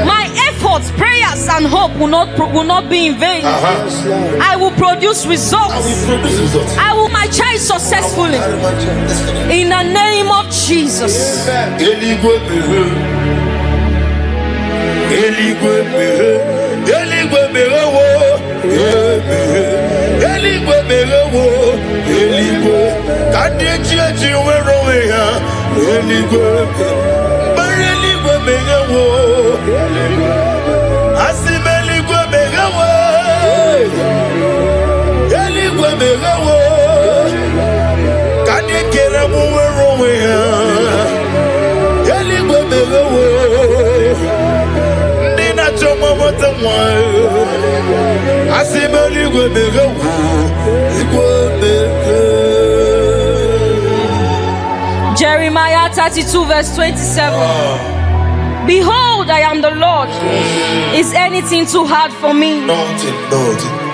My efforts, prayers, and hope will not be in vain. I will produce results. I will my child successfully. In the name of Jesus. Jeremiah 32 verse 27. Behold, I am the Lord. Is anything too hard for me? Nothing.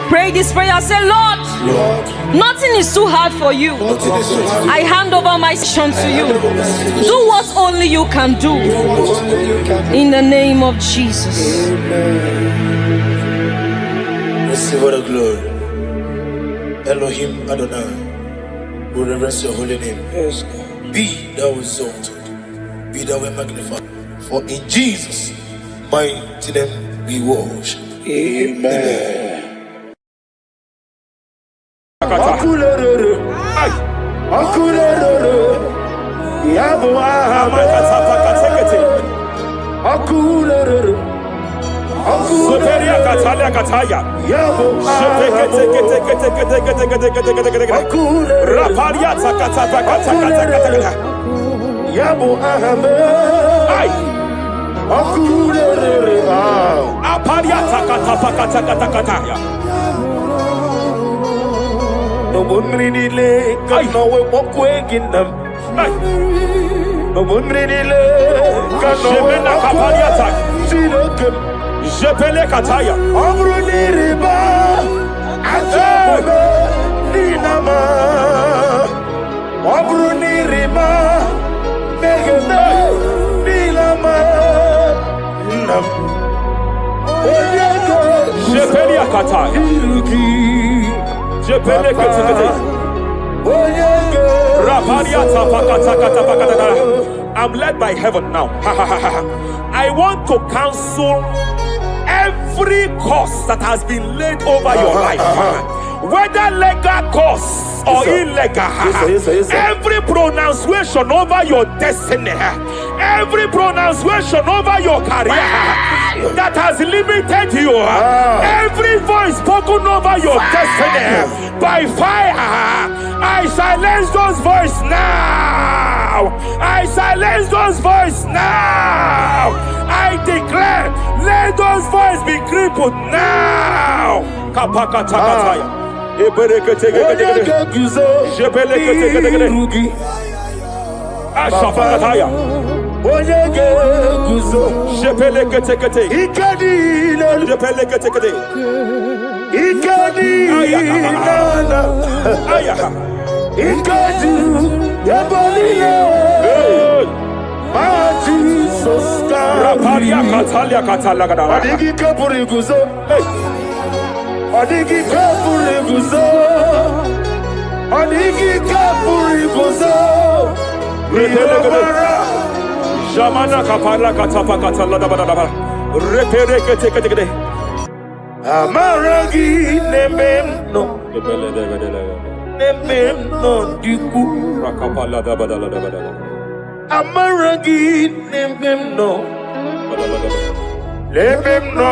Pray this prayer. Say, Lord, nothing is too hard for you. I hand over my mission to you. Do what only you can do. In the name of Jesus. Receive all the glory. Elohim Adonai, we reverence your holy name. Yes. Be thou exalted, be thou magnified. For in Jesus' mighty name we worship. Amen. Akulere. Soveria Katalia Kataya. Yabo. Raparia Takata. Yabo ahame. Ay. Akulere. Aparia Takata. No bunridile kano we mokweginam. No bunridile kano we mokweginam. Silokem. Jepele Kataya. Abruniriba. Ajabe. Ninama. Abruniriba. Megene. Ninama. Nam. Jepele Kataya. Jepele Kataya. I'm led by heaven now. I want to cancel every curse that has been laid over your life, whether legal curse or illegal. Every pronunciation over your destiny, every pronunciation over your career that has limited you, every voice spoken over your destiny by fire, I silence those voices now. I silence those voices now. I declare, let those voices be crippled now. Kapakatakataya. Ashafakataya. Shepelekete. Raparia Katalia Katalaga. Adigi kapuri guzo. Adigi kapuri guzo. Adigi kapuri guzo. Jamana kapara katapa katalada badaba. Repere. Amaragi nememno. Nememno diku. Rakapalada badala. Amaragi nememno. Nememno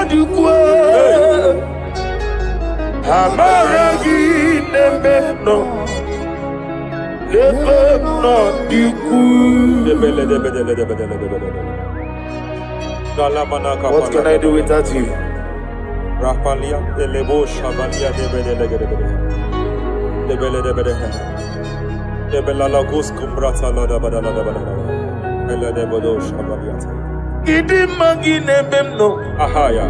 diku. Amaragi nememno. Nememno diku. What can I do without you? Rapalia, the Lebo Shavalia, the Belalagus Cumbrata Lada Ella de Bodo Shavaliata. Idi magi nebemno. Ahaya.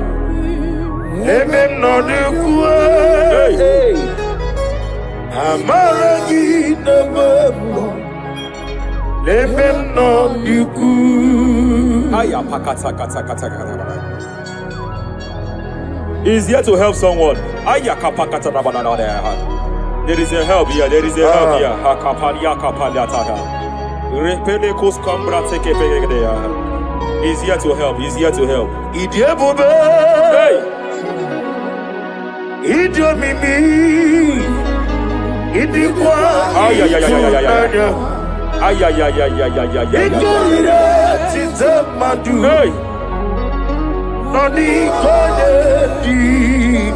Nebemno de kue. Amaragi nebemno. Nebemno de kue. Aya pakata kata. He's here to help someone. Aya kapakata rabana. There is a help here. There is a help here. Hakapalia kapaliata. Repele kus kambra teke pegedea. He's here to help. He's here to help. Idiebobe. Hey. Idiomimi. Idikwa. Ay. Idiomire titemadu. Hey. Noni kone di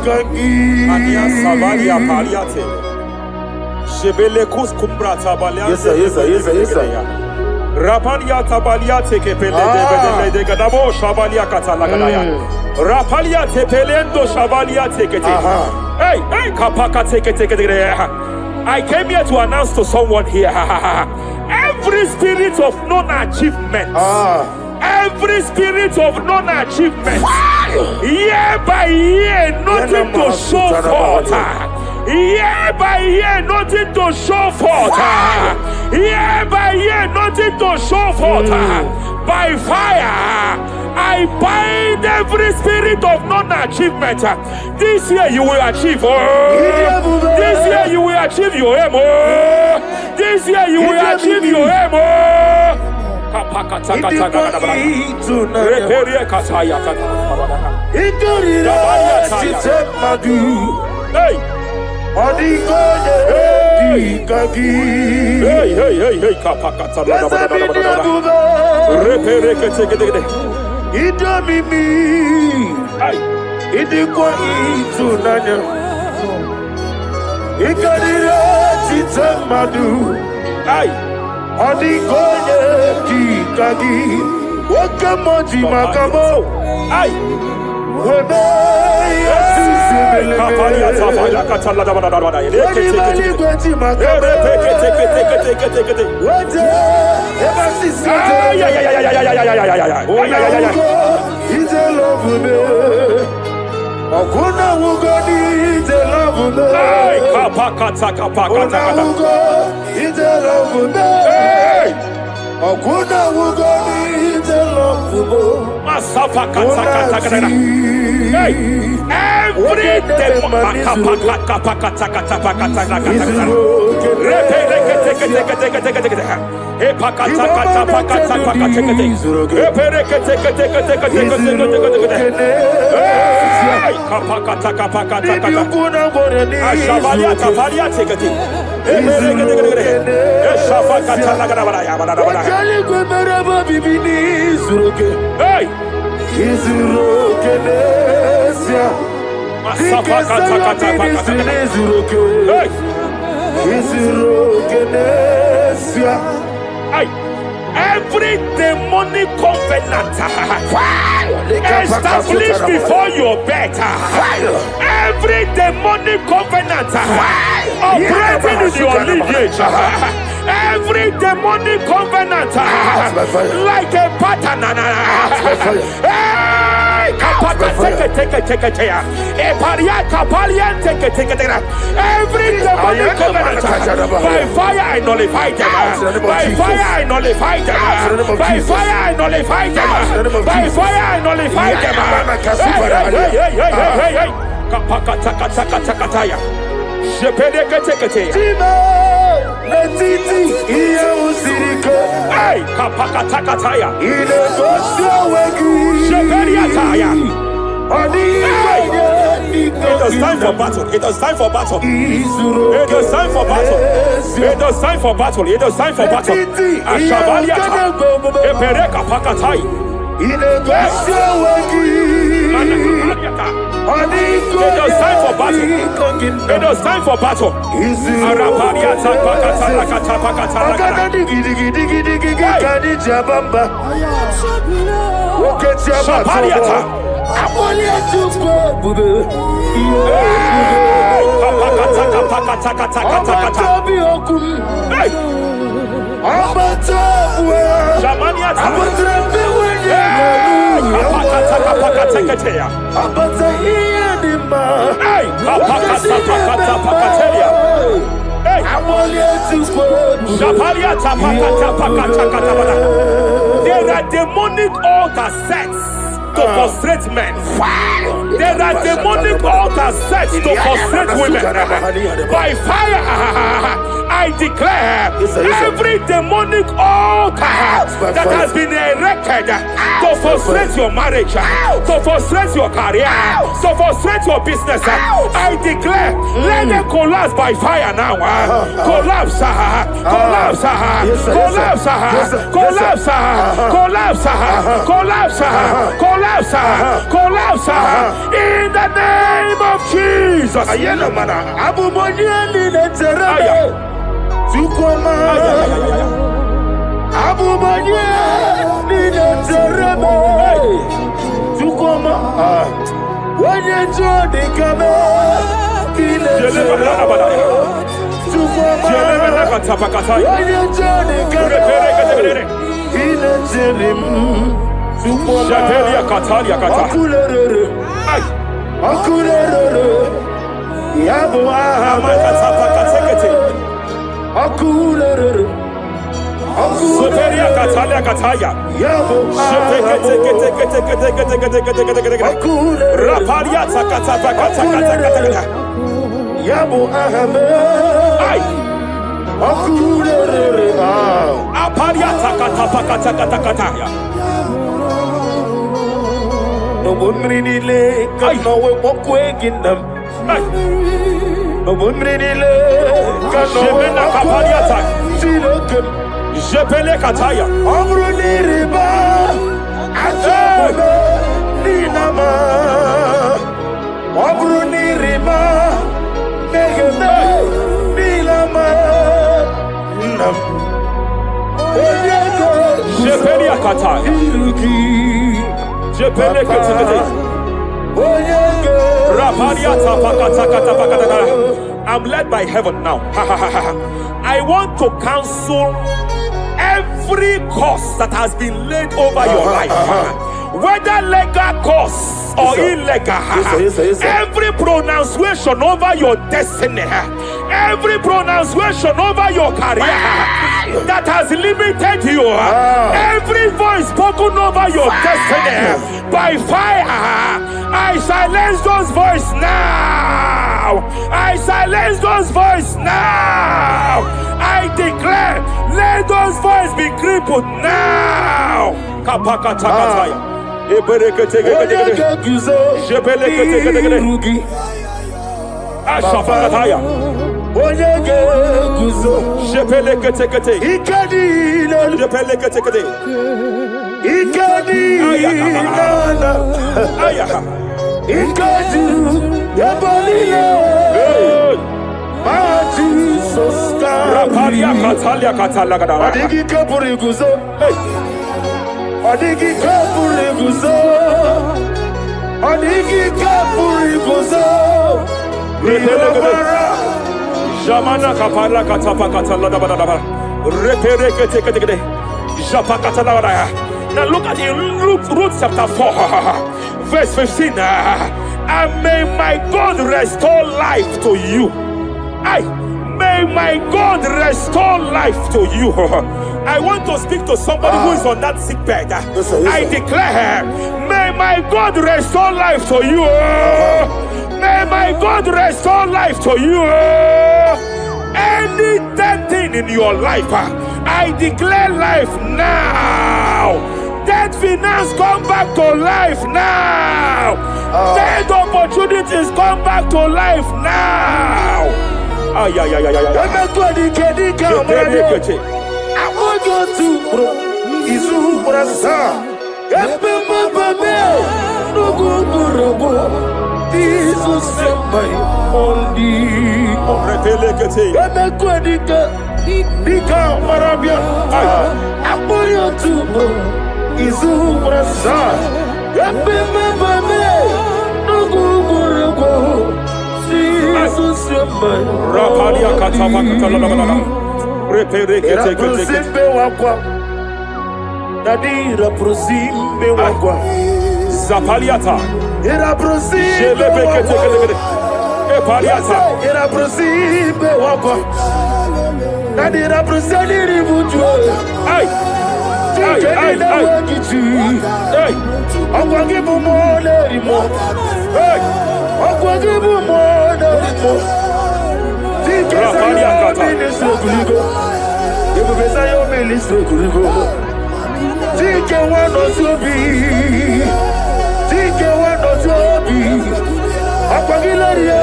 kangi. Ania sabalia paliate. Shebele kus kumbra tabalia. Yes sir. Rapalia tabalia teke pele de gadabo shabalia katalagadaya. Rapalia tepelendo shabalia teke. Hey, kapaka teke. I came here to announce to someone here. Every spirit of non-achievement. Every spirit of non-achievement. Year by year, nothing to show forth. Year by year, nothing to show forth. Year by year, nothing to show forth. By fire, I bind every spirit of non-achievement. This year you will achieve. This year you will achieve your aim. This year you will achieve your aim. Hey. Hey, kapakata. Ida mimi. Idi kwa itu nanya. Ikadira titamadu. Adi konye di kagi. Wakamoji makamo. Webe yasisi meleme. Kapalia tafaya katala da da da da. Wadi mali kweti makamo. Wete eba sisi He's a love me. Akuna wugoni he's a love me. Kapakata He's a love me. Akuna wugoni he's a love me. Masafa kata. Every day every demonic covenant established before your bed, every demonic covenant operating in your lineage, every demonic covenant like a pattern. Every demonic covenant by fire I nullify them. By fire I nullify them. By fire I nullify them. By fire I nullify them. It is time for battle. It is time for battle. It is time for battle. It is time for battle. It is time for battle. Ashabaliata. Epereka pakatai. It is time for battle. It is time for battle. Arabaliata pakata pakata. Shabaliata. There are demonic altar sets to frustrate men. There are demonic altars set to frustrate women. By fire, I declare every demonic altar that has been erected to frustrate your marriage, to frustrate your career, to frustrate your business, I declare, let them collapse by fire now. Collapse, collapse, collapse, collapse, collapse, collapse, collapse, collapse, in the name of Jesus. Achọbụbe n'inama ọ bụrụ n'ịrịba megide n'ilama nna m onye ego Jepelia kata. iru gị Jepele ketekete. onye ego Rapalia tapakata kata pakata. I'm led by heaven now. I want to cancel every curse that has been laid over your life, whether legal curse or illegal. Yes, sir. Every pronunciation over your destiny, every pronunciation over your career that has limited you, every voice spoken over your destiny by fire, I silence those voices now. I silence those voices now. I declare, let those voices be crippled now. Kapakatakataya. onye ga-eguzo iru gị Ashafakataya. onye ga-eguzo Jepeleketekete. ike niile Jepeleketekete. ike niile Ayaha. ike juru ebe niile ma Jizọs Rapalia karịrị katalia ọ katalagadara. dịghị ike pụrụ iguzo ọ dịghị ike pụrụ iguzo ọ dịghị ike pụrụ iguzo ihe ọbara Jamana kapala katapa kataladabadabara. Repereketekete. Japakatalabadaya. Now look at it, Ruth chapter 4, verse 15. And may my God restore life to you. May my God restore life to you. I want to speak to somebody who is on that sick bed. sir. I declare, may my God restore life to you. May my God restore life to you. Any dead thing in your life, I declare life now. Dead finance come back to life now. Dead opportunities come back to life now. emekwa dike dike ọmara akpọghị otu ugboro izu ugboro asaa ebe mmababe n'oge ogologo izu sembai ondi emekwa dike dike ọmara bịa akpọghị otu ugboro izu ugboro asaa ebe mmababe n'oge ogologo izu sembai Rapalia katapa katalabadabara. Repereketekete. Raprosimbe wakwa Nadi raprosimbe wakwa Zapaliata. Raprosimbe Jelebeketekete. Epaliata. Raprosimbe wakwa Nadi raprosani ributu Ay. Tikeni na wakichi Okwa gibu mwone rimo Okwa gibu mwone rimo Rapalia kata. Ministre kuligo Ebubesa yo ministre kuligo Tike wano sobi Tike wano sobi Akwagilari ya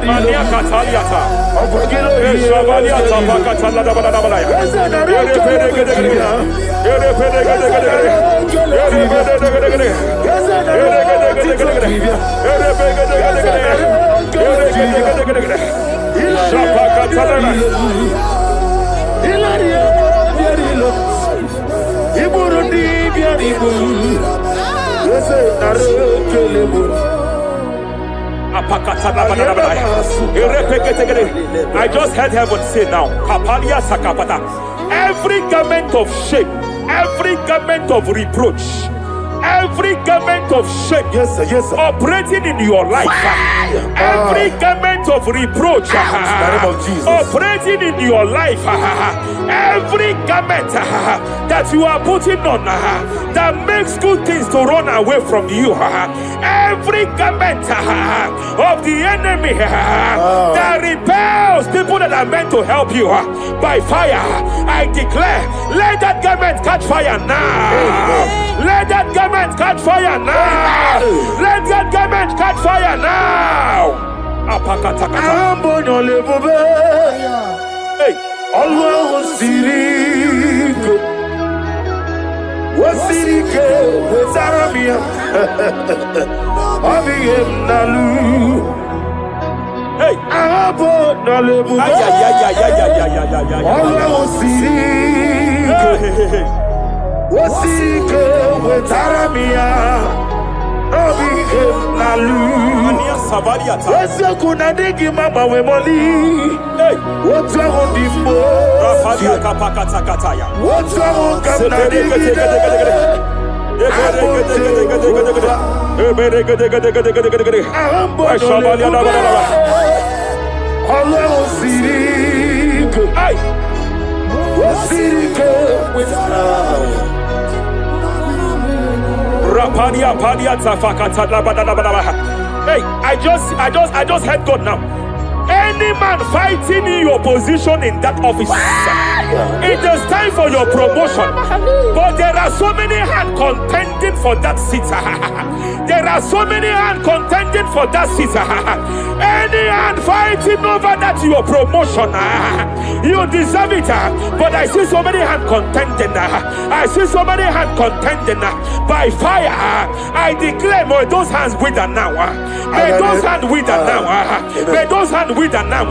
Mania kataliata. Akwagilari Eshabaliata pakataladabadabadaya. Erepereketekete. Erepereketekete. Erepereketekete. Erepereketekete. Shapakatalana. Ilaria biarilo Iburundi biaribo Yese narekelebo I just heard heaven say now, Kapalia Sakapata. Every garment of shame, every garment of reproach, every garment of shame, Yes sir operating in your life, every garment of reproach, the name of Jesus. operating in your life, every garment that you are putting on that makes good things to run away from you, every garment of the enemy that repels people that are meant to help you by fire, I declare, let that garment catch fire now. Let that garment catch fire now. Let that garment catch fire now. Apakatakata. Ambonyo lebobe Hey. Alwa wasirike Wasirike Wezaramia Abiyem Nalu. Hey, Abo Nalebu. ay. Ola Wasirike Wasirike Wezaramia Abiyem Nalu. Ania Savaliata. Wese kuna digi mama we moli. Hey, What's wrong with the Rafalia Kapakata Kataya. What's wrong with the Hey, I just heard God now. Any man fighting in your position in that office, it is time for your promotion. But there are so many hands contending for that seat. There are so many hands contending for that seat. Any hand fighting over that your promotion, you deserve it. But I see so many hands contending. I see so many hands contending by fire. I declare, may those hands wither now. May those hands wither now. May those hands wither now.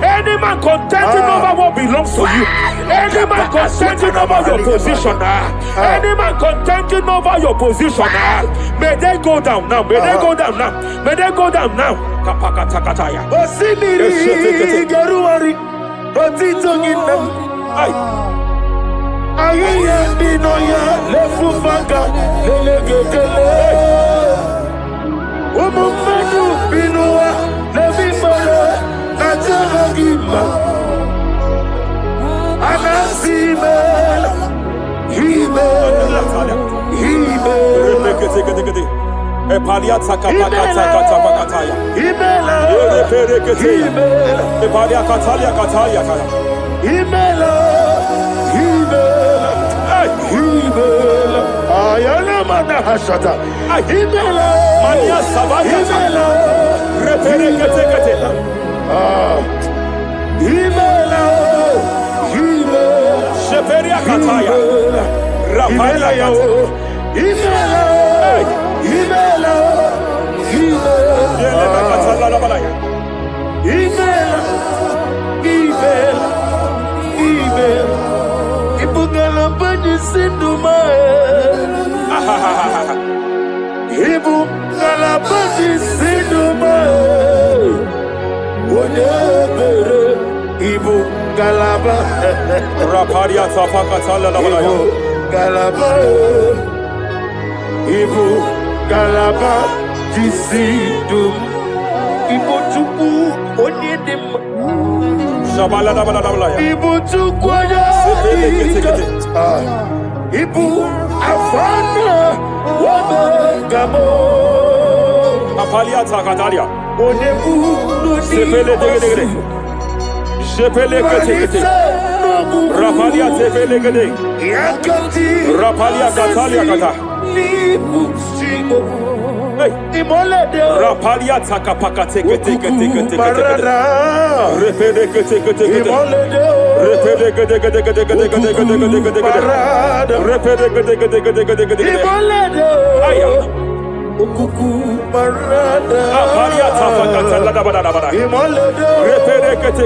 Any man contending over what belongs to you. Any man contending over your position. Any man contending over your position. May they go down now. May they go down now. May they go down now. Kapakatakataya. Osimiri Garuari Rotito Ginam Ayaya Binoya Lefufaka Lelegele Umumenu Binoa Levimala Najaragima Anasimel Himel Epaliata kapakatakataya. Himela Epalia katalia katalia kaya. Himela Himela Ayana Mana Hashata Himela Mania Savaya Himela Reperekete. Himela Sheperia kataya. Rapalia kata. Himela Himela Yele katala la balaya. Himela Ibugala Bani Sinduma Ibugala Bani Sinduma Wonebere Ibugala Rapalia tapakatala la balaya. Galaba Galaba Disidum Ibotuku Onyedim Shabala la balaya. Ibotuku Ibu Afana Wabagamo Apalia takatalia. Onebu Sepele degede. Sepele kete. Rapalia tepele gede. Yakati Rapalia katalia kata. Hey, Rapalia takapakate kete. Repede kete. Repede kete. Aya. Apalia tapakatala da bada. Repede kete.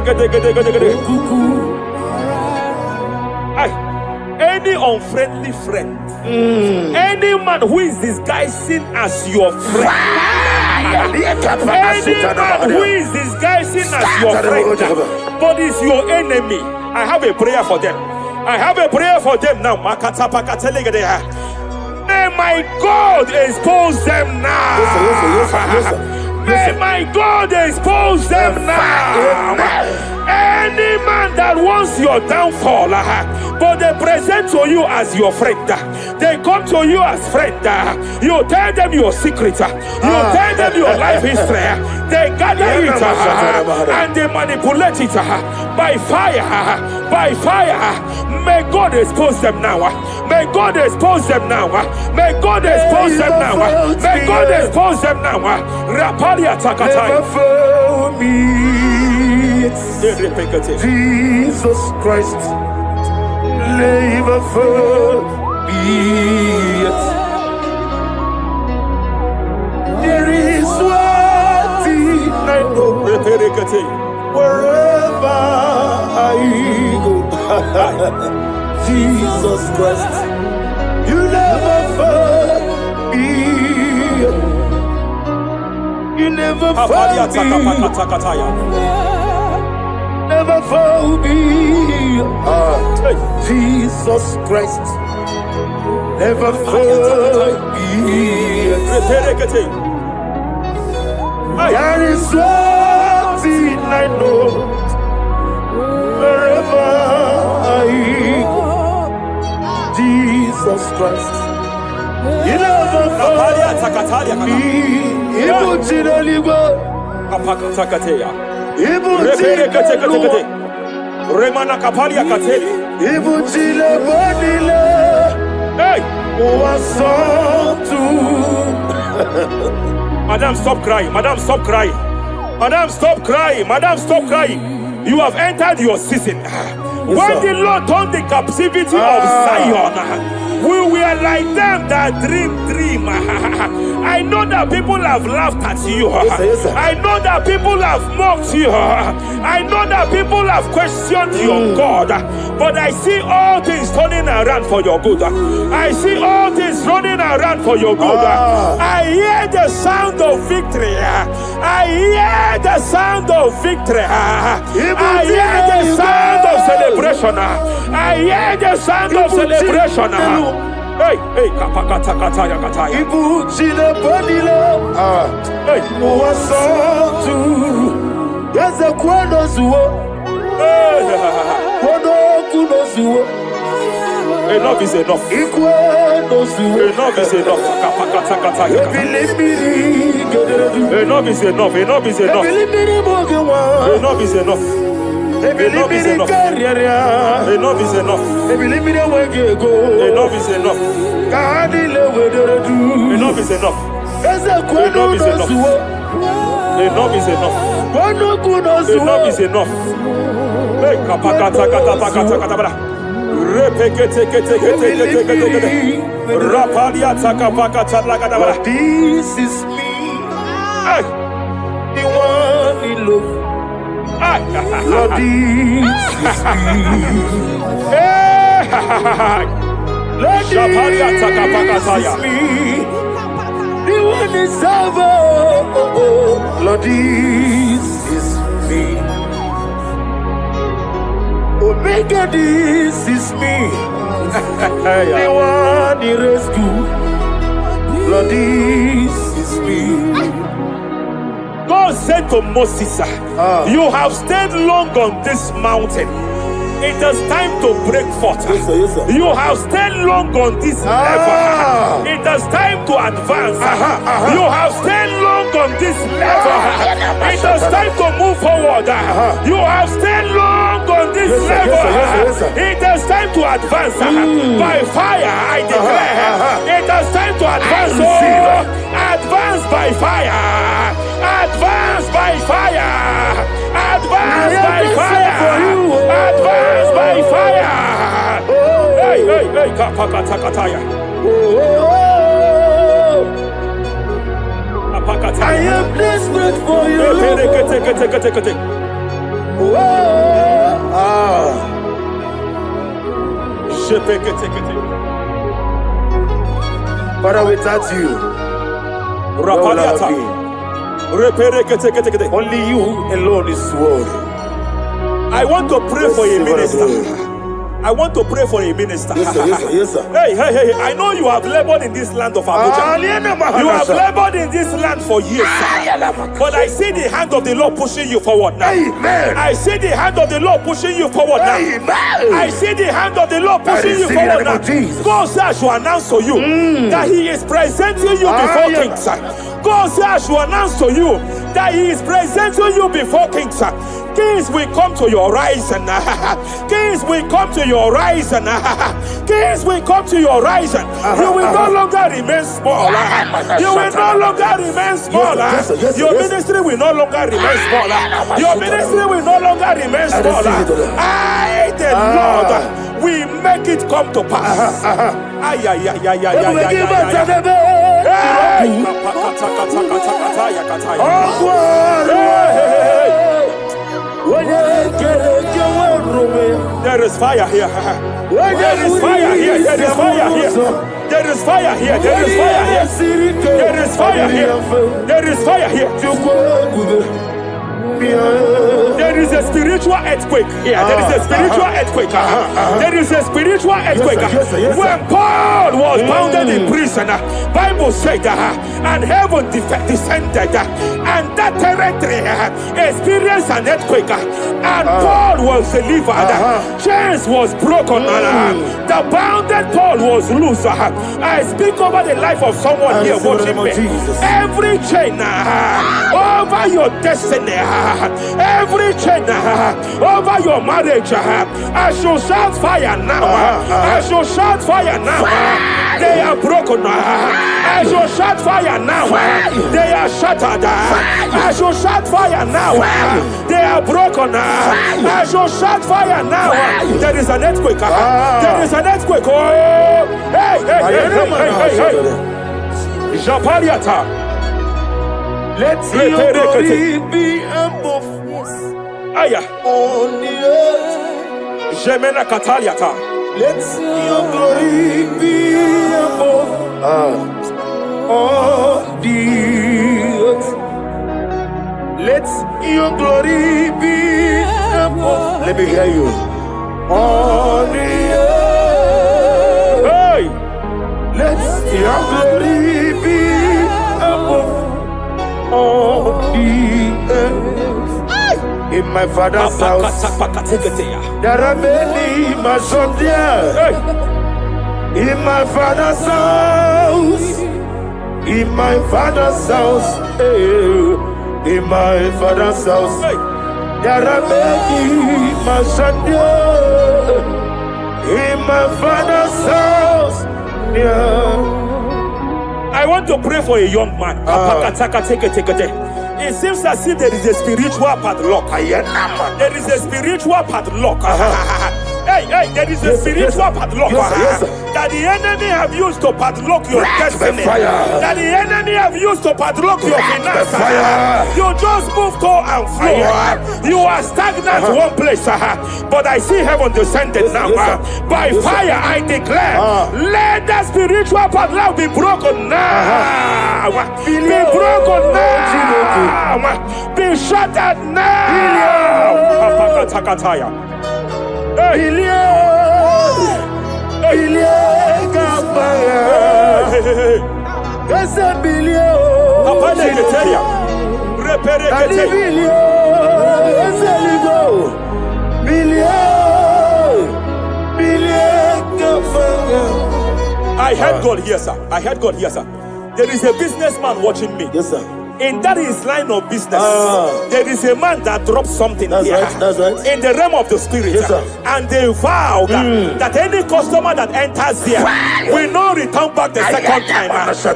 Any unfriendly friend, any man who is disguising as your friend, any man who is disguising as your friend, but is your enemy, I have a prayer for them. I have a prayer for them now. May my God expose them now. May my God expose them now. Any man that wants your downfall, but they present to you as your friend, they come to you as friend, you tell them your secret, you tell them your life history, they gather it and they manipulate it by fire. May God expose them now. May God expose them now. May God expose them now. May God expose them now. Rapalia Takatai. Jesus Christ, never for me. Jesus Christ, you never fail me. You never fail me. Never fail me. Jesus Christ, never fail me. There is one thing I know. Wherever I go, Jesus Christ, you never fail me. Ibu chidaligo, Ibu chidaligo, Remana kapalia kateli. Ibu chidaligo, hey, Madam, stop crying. Madam, stop crying. Madam, stop crying. Madam, stop crying. You have entered your season. When the Lord turned the captivity of Zion, we were like them that dream. I know that people have laughed at you. Yes, sir. I know that people have mocked you. I know that people have questioned your God. But I see all things turning around for your good. I see all things running around for your good. I hear the sound of victory. I hear the sound of victory. I hear the sound of celebration. I hear the sound of celebration. Hey, kapakatakataya kataya. Ibu chile bonilo. Hey, Uwasotu. Yeze kwendo zuo. Kwendo kuno zuo. enough is enough. Ikwendo zuo. Enough is enough. Kapakatakataya. Ebilibili gederedu. Enough is enough. Enough is enough. Ebilibili mogewa. Enough is enough. Ebilibili kariaria. Enough is enough. Ebilibili wegego. Enough is enough. Kadile wederedu. Enough is enough. Eze kwendo zuo. Enough is enough. Kwendo kuno zuo. Enough is enough. Hey, kapakatakatakatakata. This is me, the one in love. Lord, this is me. Lord, this is me, the one in Savo. Lord, this is me. Omega, this is me. The one in rescue. Lord, this is me. God said to Moses, you have stayed long on this mountain. It is time to break forth. Yes, sir. You have stayed long on this level. It is time to advance. You have stayed long on this level. It is time to move forward. You have stayed long on this level. Yes, sir. It is time to advance. By fire, I declare. It is time to advance. Advance by fire. Advance by fire. Advance by fire. Advance by fire. Hey, kapakatakataya. I am desperate for you. Father, without you, where will I be? Only you alone is worthy. I want to pray for a minister. I want to pray for a minister. Yes, sir. Hey. I know you have labored in this land of Abuja. You have labored in this land for years. But I see the hand of the Lord pushing you forward now. Amen. I see the hand of the Lord pushing you forward now. Amen. I see the hand of the Lord pushing you forward now. God says I should announce to you that He is presenting you before kings. God says I should announce to you that He is presenting you before kings. Kings will come to your rising. Kings will come to your rising. Kings will come to your rising. You will no longer remain small. You will no longer remain small. Your ministry will no longer remain small. Your ministry will no longer remain small. I, the Lord, will make it come to pass. There is fire here. There is fire here. There is fire here. There is fire here. There is fire here. There is fire here. There is fire here. There is a spiritual earthquake here. There is a spiritual earthquake. There is a spiritual earthquake. When Paul was bounded in prison, Bible said, and heaven descended, and that territory experienced an earthquake, and Paul was delivered. Chains was broken. The bounded Paul was loose. I speak over the life of someone here watching me. Every chain over your destiny, every chain over your marriage, I shall shout fire now. I shall shout fire now. They are broken. I shall shout fire now. They are shattered. I shall shout fire now. They are broken. I shall shout fire now. There is an earthquake. There is an earthquake. Oh, hey, hey, hey, hey, hey, hey. Japariata. Let your glory be above Aya. on the earth. Jemena Kataliata. Let your glory be above on the earth. Let your glory be above. Let me hear you. On the earth. Hey. Let your glory be above on the earth. In my father's house, there are many mansions there. In my father's house, in my father's house, in my father's house, there are many mansions there. In my father's house, I want to pray for a young man. It seems as if there is a spiritual padlock. There is a spiritual padlock. Hey, there is a spiritual padlock that the enemy have used to padlock your destiny. That the enemy have used to padlock your finances. You just move to and fro. You are stagnant one place, but I see heaven descended now. By fire, I declare, let the spiritual padlock be broken now. Be broken now. Be shattered now. I heard God here, sir. I heard God here, sir. There is a businessman watching me. Yes, sir. In that his line of business, there is a man that dropped something here. That's right. In the realm of the spirit, yes, sir. And they vow that any customer that enters here will not return back the second time.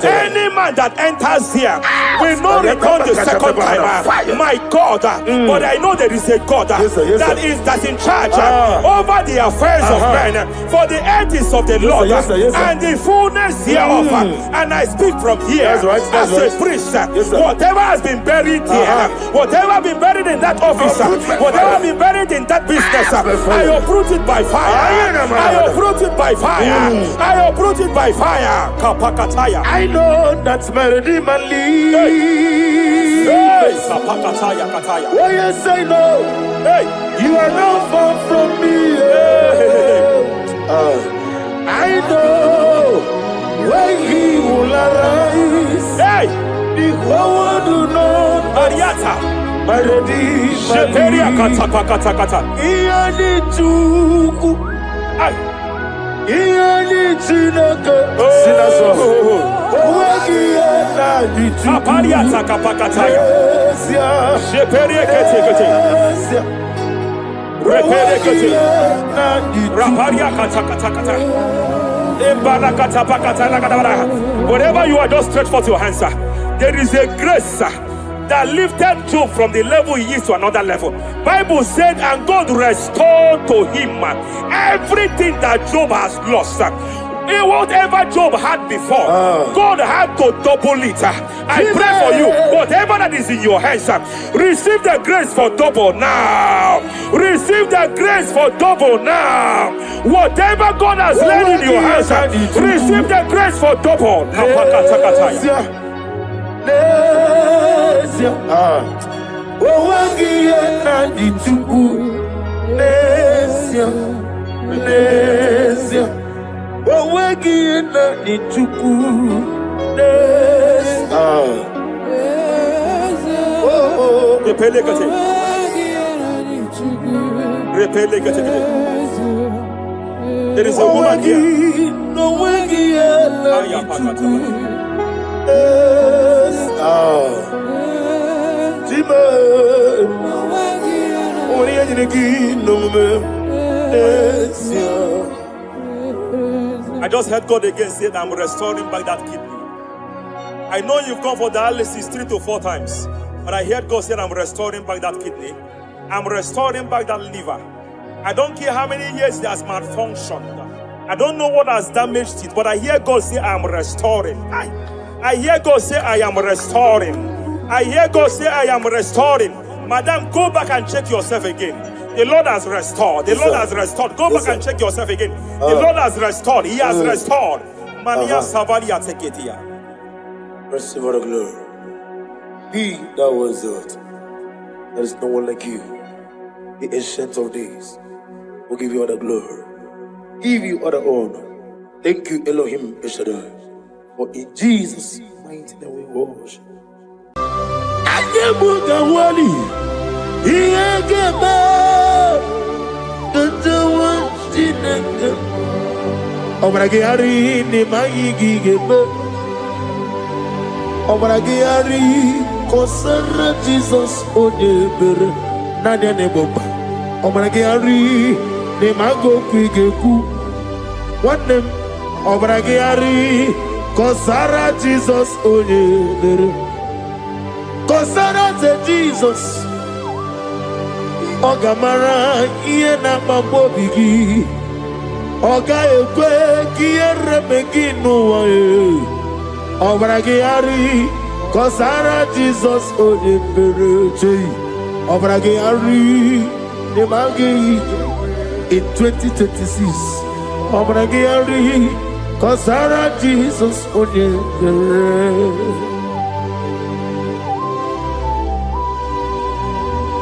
Any man that enters here will not return the second time. My God, but I know there is a God that's in charge over the affairs of men, for the earth is of the Lord and the fullness hereof. And I speak from here as a priest. Whatever has been buried here, whatever been buried in that office, whatever been buried in that business, I uproot it by fire. I uproot it by fire. I uproot it by fire. Kapakataya. I know that's melody man leaves. Kapakataya kataya. Oh yes, I know. Hey, you are not far from me. I know when he will arise. Hey. The whole world do not Ariata. melody. Sheperia kata. Iyani chuku. Ay. Iyani chinaka. Sinaso. Owagi ena di chuku. Apariata kapakataya. Sheperia kete. Repere kete. Raparia kata. Whatever you are, just stretch forth your hands, sir. There is a grace that lifted Job from the level he is to another level. Bible said, and God restored to him everything that Job has lost. Whatever Job had before, God had to double it. I pray for you, whatever that is in your hands, receive the grace for double now. Receive the grace for double now. Whatever God has laid in your hands, receive the grace for double. There is a woman here. I just heard God again say that I'm restoring back that kidney. I know you've gone for dialysis 3 to 4 times, but I heard God say I'm restoring back that kidney. I'm restoring back that liver. I don't care how many years it has malfunctioned. I don't know what has damaged it, but I hear God say I'm restoring. I hear God say I am restoring. I hear God say I am restoring. Madam, go back and check yourself again. The Lord has restored. The Lord has restored. Go back and check yourself again. The Lord has restored. He has restored. Mania Savaria Teketia. Receive all the glory. He that was it. There is no one like you. The ancient of days will give you all the glory. Give you all the honor. Thank you, Elohim Eshadai. For in Jesus' mighty name we worship. Obragari ni magigi gebe. Obragari kosara Jesus odebere. Nadia ne bomba. Obragari ni mago kwigeku. Wanem obragari kosara Jesus odebere. Kosara te Jesus. Ogamara iye na mabobigi. Oga ekwe kiere meginu wae. Obragari kosara Jesus odebere. Obragari ne magi in 2026. Obragari kosara Jesus odebere.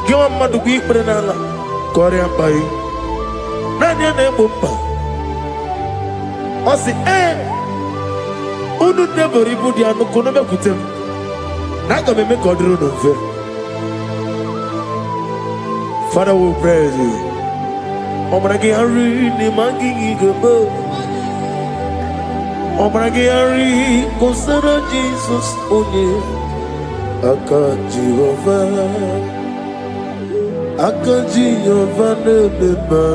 Give me the week, Brenala. Korean by Nadia Nebumba. I say, Unu never reboot ya no konobe kutem. Naga me make order no fair. Father will praise you. Obragi Ari ni mangi gebo. Obragi Ari kosara Jesus onye. Aka Jehovah. Akaji Yovane Beba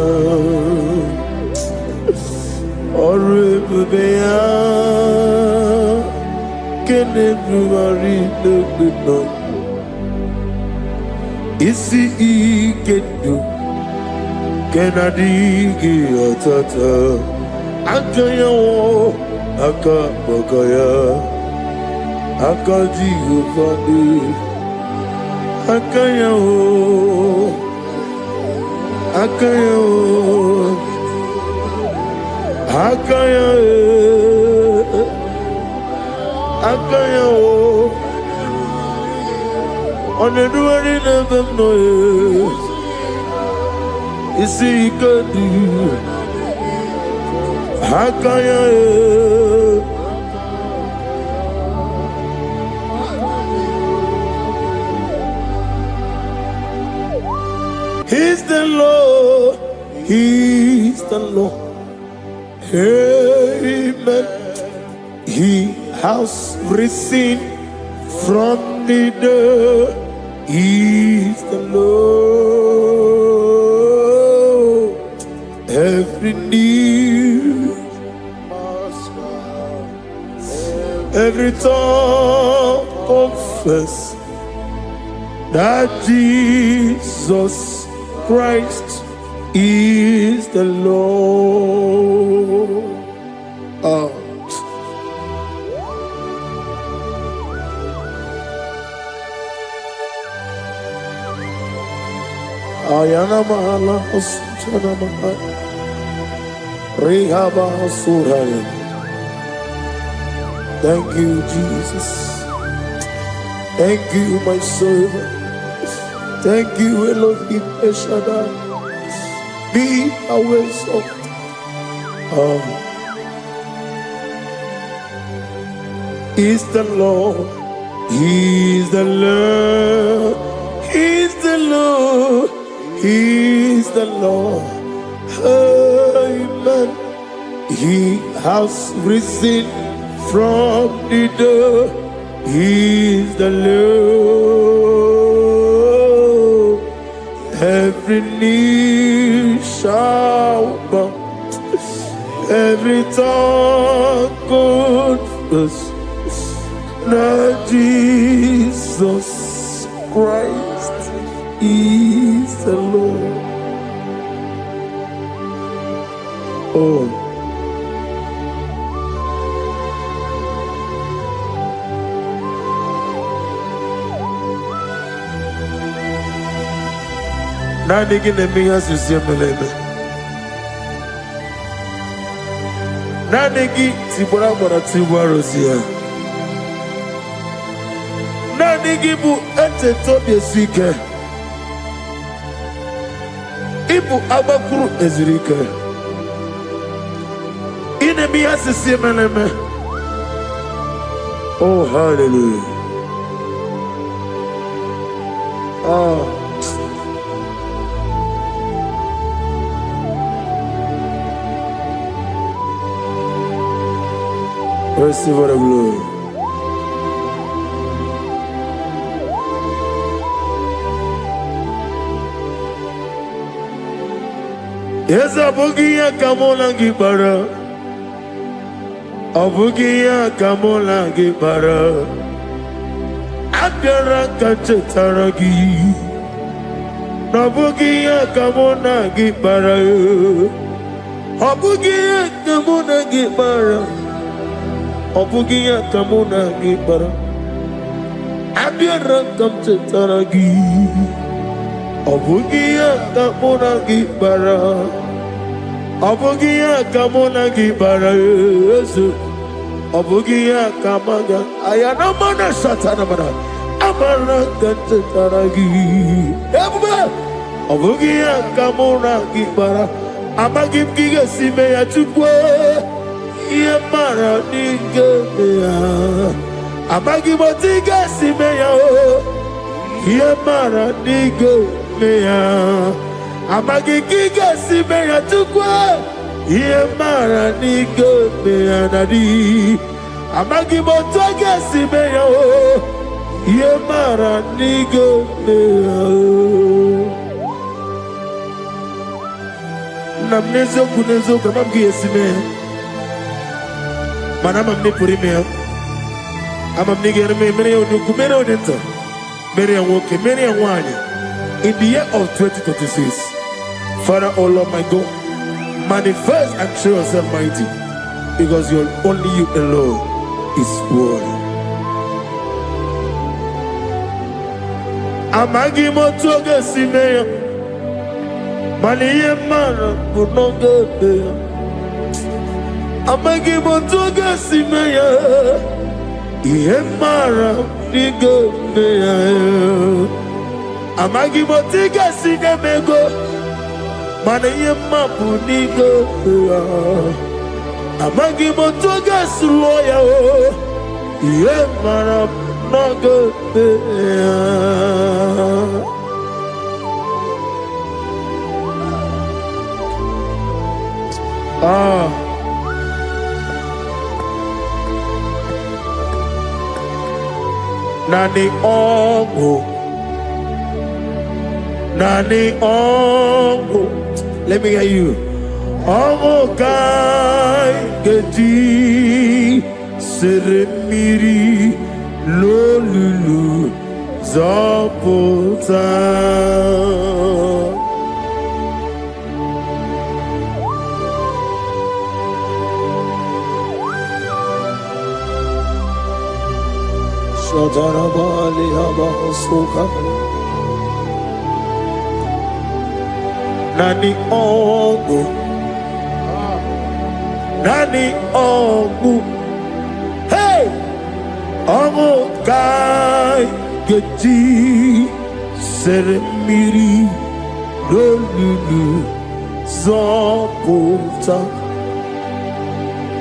Orebea Kenebruari Nebeba Isi Ikendu Kenadigi Atata Akayawo Akabakaya Akaji Yovane Akayawo Akayo On the duty never knows. Is he good? Akayo He's the Lord, He's the Lord. Amen. He has risen from the dead. He's the Lord. Every knee, every tongue confess that Jesus Christ is the Lord. Ayana mahala osana mahala Rehaba suraya. Thank you, Jesus. Thank you, my servant. Thank you, Elohim Eshadai. Be our exalted. Is the Lord. He is the Lord. He is the Lord. He is the Lord. Amen. He has risen from the dead. He is the Lord. Every knee shall bow. Every tongue confess that Jesus Christ is the Lord. Oh. Nani gine miya sisemeleme. Nani gi tibora bora tibora rozia. Nani gi bu ete tobi esike. Ibu abakuru ezirike. Ine miya sisemeleme. Oh, hallelujah. Oh. Receive the glory. Yes, Abugia Kamola Gibara. Abugia Kamola Gibara. Abdara Kachetaragi. Nabugia Kamona Gibara. Abugia Kamona Gibara. Obugia kamuna gibara Abiara kamche taragi Obugia kamuna gibara Obugia kamuna gibara Yesu Obugia kamaga Ayana mana satana mana Amara kamche taragi Ebuba Obugia kamuna gibara Amagim giga sime ya chukwe Yemara nigeya Amagi motiga simeya Yemara nigeya Amagi giga simeya tukwa Yemara nigeya nadi Amagi motiga simeya Yemara nigeya Namnezo kunezo kamamgi yesimeya Manama mne purimea Ama mnigere mere onuku mere onenta Mere anwoke mere anwanya. In the year of 2026, Father, oh Lord my God, manifest and show yourself mighty, because only you alone is worthy. Amagi motoge simeya Maniye mara kunoge beya Amagi motoge simeya Iye mara nige beya Amagi motoge sinemego Maniye mapu nige beya Amagi motoge suloya Iye mara nige beya Nani ongo, Nani ongo. Let me hear you. Ongo kai gedi seremiri lolulu zapota. Shatarabali Abasuka Nani Ogu Nani Ogu Hey Ogu Kai Geti Seremiri Lulu Zoputa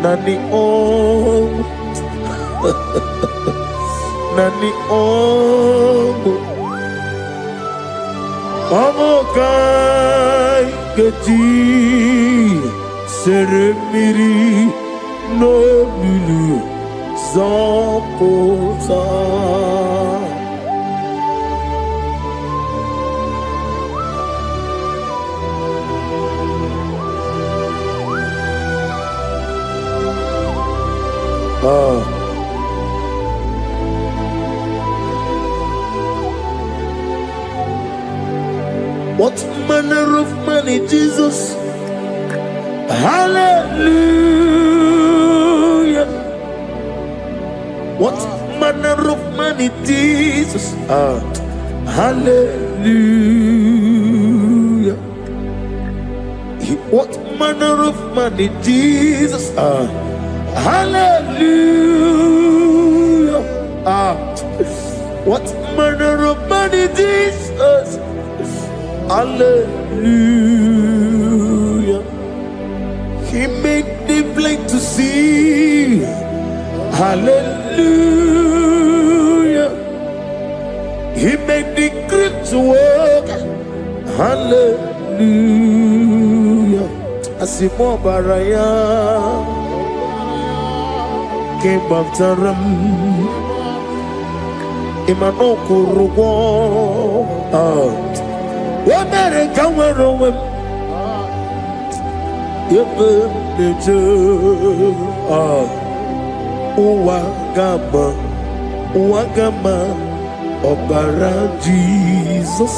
Nani Ogu Nani Ogu Ogu Kai Geti Seremiri Lulu Zoputa What manner of money, Jesus? Hallelujah. What manner of money, Jesus? Hallelujah. What manner of money, Jesus? Hallelujah. What manner of money, Jesus? Hallelujah. He made the blind to see. Hallelujah. He made the crippled to walk. Hallelujah. Asimo baraya came after him. Imano kurugo. America were away. Uwagama, Obara Jesus.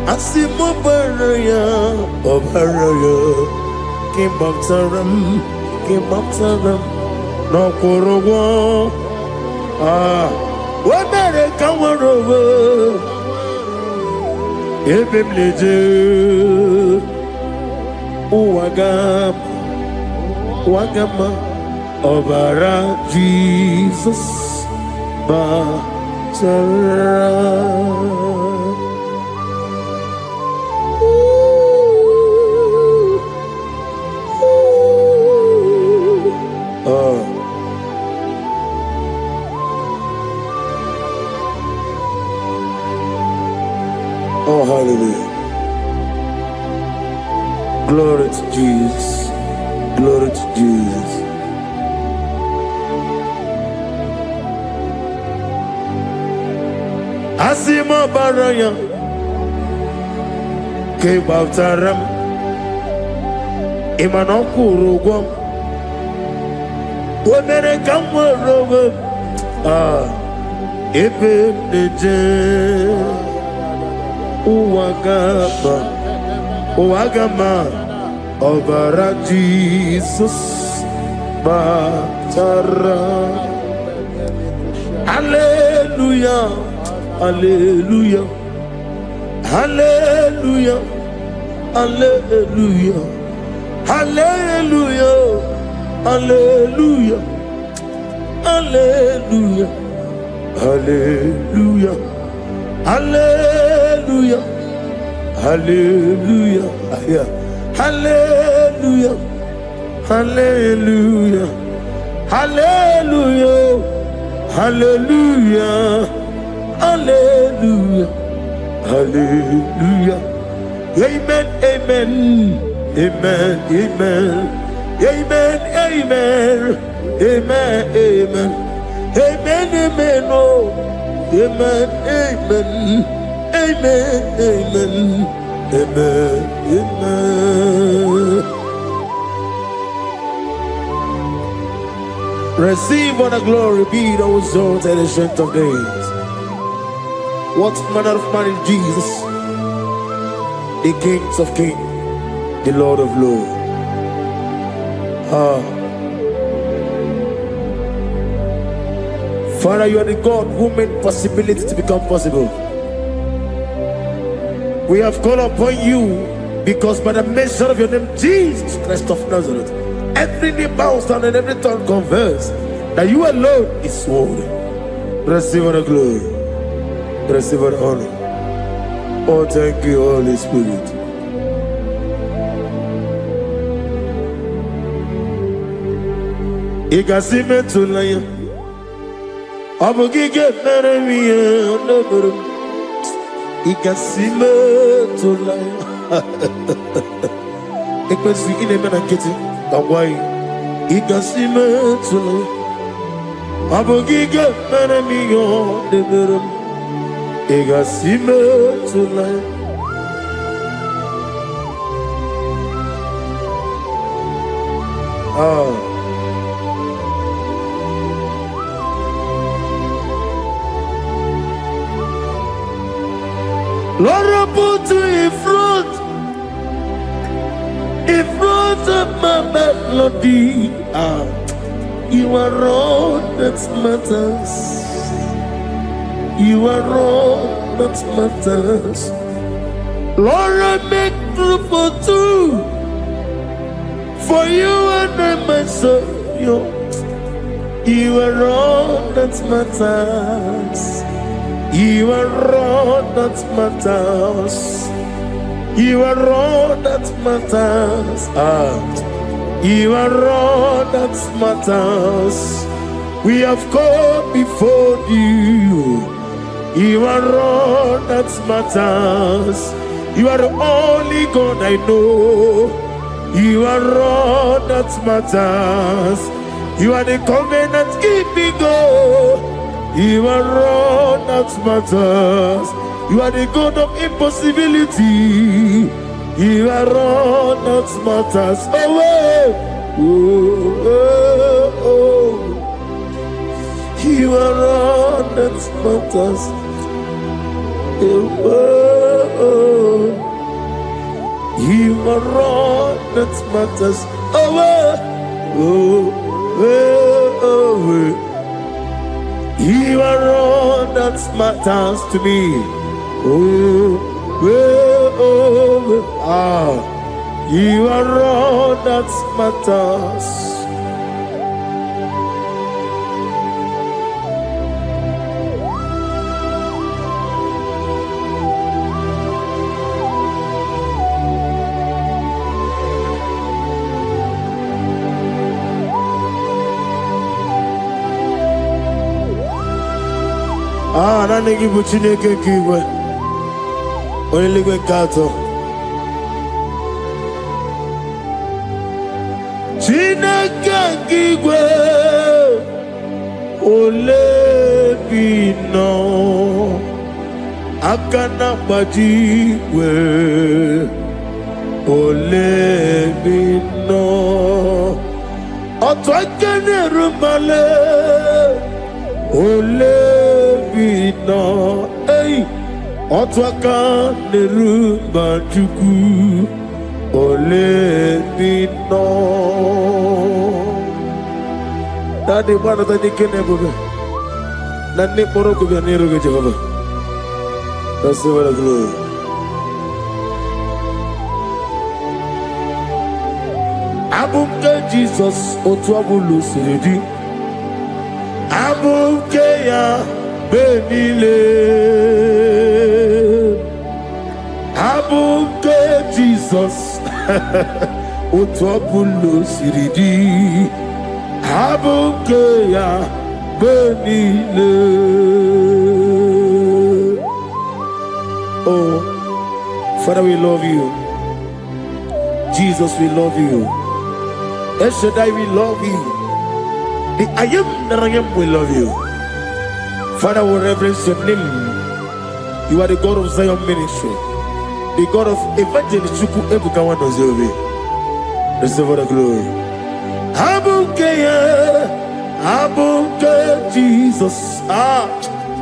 Asimo baraya, Obaraya, came up to them, no kurugo. America were over. Ebimleje Uwagama Obara Jesus Batara. Oh, hallelujah. Glory to Jesus. Glory to Jesus. Asima baraya ke baftaram imanokuru womere kamworo ebe neje Uwagama Obara Jesus Batara. Hallelujah, hallelujah, hallelujah, hallelujah, hallelujah, hallelujah, hallelujah, hallelujah. Hallelujah, hallelujah, hallelujah, hallelujah, hallelujah, hallelujah, hallelujah, hallelujah. Amen, amen, amen, amen, amen, amen, amen, amen, amen, amen, oh. Amen, amen, amen, amen, amen, amen. Receive all the glory, be thou exalted in the strength of days. What manner of man is Jesus? The Kings of Kings, the Lord of Lords. Father, you are the God who made possibility to become possible. We have called upon you because by the measure of your name, Jesus Christ of Nazareth, every knee bows down and every tongue confesses that you alone is worthy. Receive the glory. Receive the honor. Oh, thank you, Holy Spirit. Igasime tulaya, abugige meremiya naburu. Igasime tulaya. Ekwensu ineme na kiti kawai. Igasime tulaya, abugige meremiya naburu. Igasime tulaya. Lord, I put you in front of my melody. You are all that matters. You are all that matters. Lord, I make room for two, for you and I myself. You are all that matters. You are all that matters. You are all that matters. You are all that matters. We have come before you. You are all that matters. You are the only God I know. You are all that matters. You are the covenant keeping God. You are all that matters. You are the God of impossibility. You are all that matters. You are all that matters. You are all that matters. You are all that matters to me. You are all that matters. Nani Igbo Chineke nke igwe onye eluigwe nke atọ. Chineke nke igwe ole bi nọ aka na-agbaji igwe ole bi nọ otu aka na-erubale ole no, hey, otwaka nerumba chuku, ole bino. Tadi mana tadi kene bobe, nani poro kubya niru ke Jehova. Receive the glory. Abumke Jesus otwabulu siridi. Abumke ya Benile Abuke Jesus Utwabulu siridi Abuke ya Benile. Oh, Father, we love you. Jesus, we love you. El Shaddai, we love you. The I am that I am, we love you. Father, we reverence your name. You are the God of Zion ministry, the God of Evangelist Chuku Ebukawa Nozobe. Receive the glory. Abuke Jesus.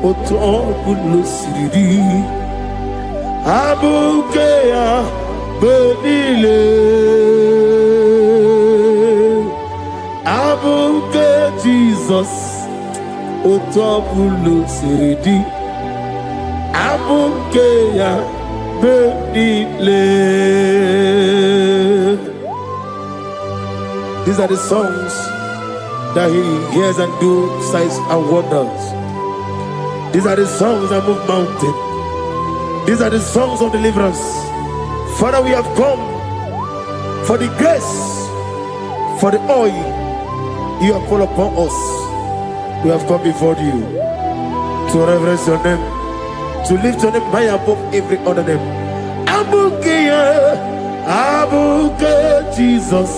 Otobulu siridi. Abuke Benile. Abuke Jesus. Otobulu Siridi Abukeya Benile. These are the songs that he hears and do signs and wonders. These are the songs that move mountain. These are the songs of deliverance. Father, we have come for the grace, for the oil you have poured upon us. We have come before you to reverence your name, to lift your name high above every other name. Abuke Jesus,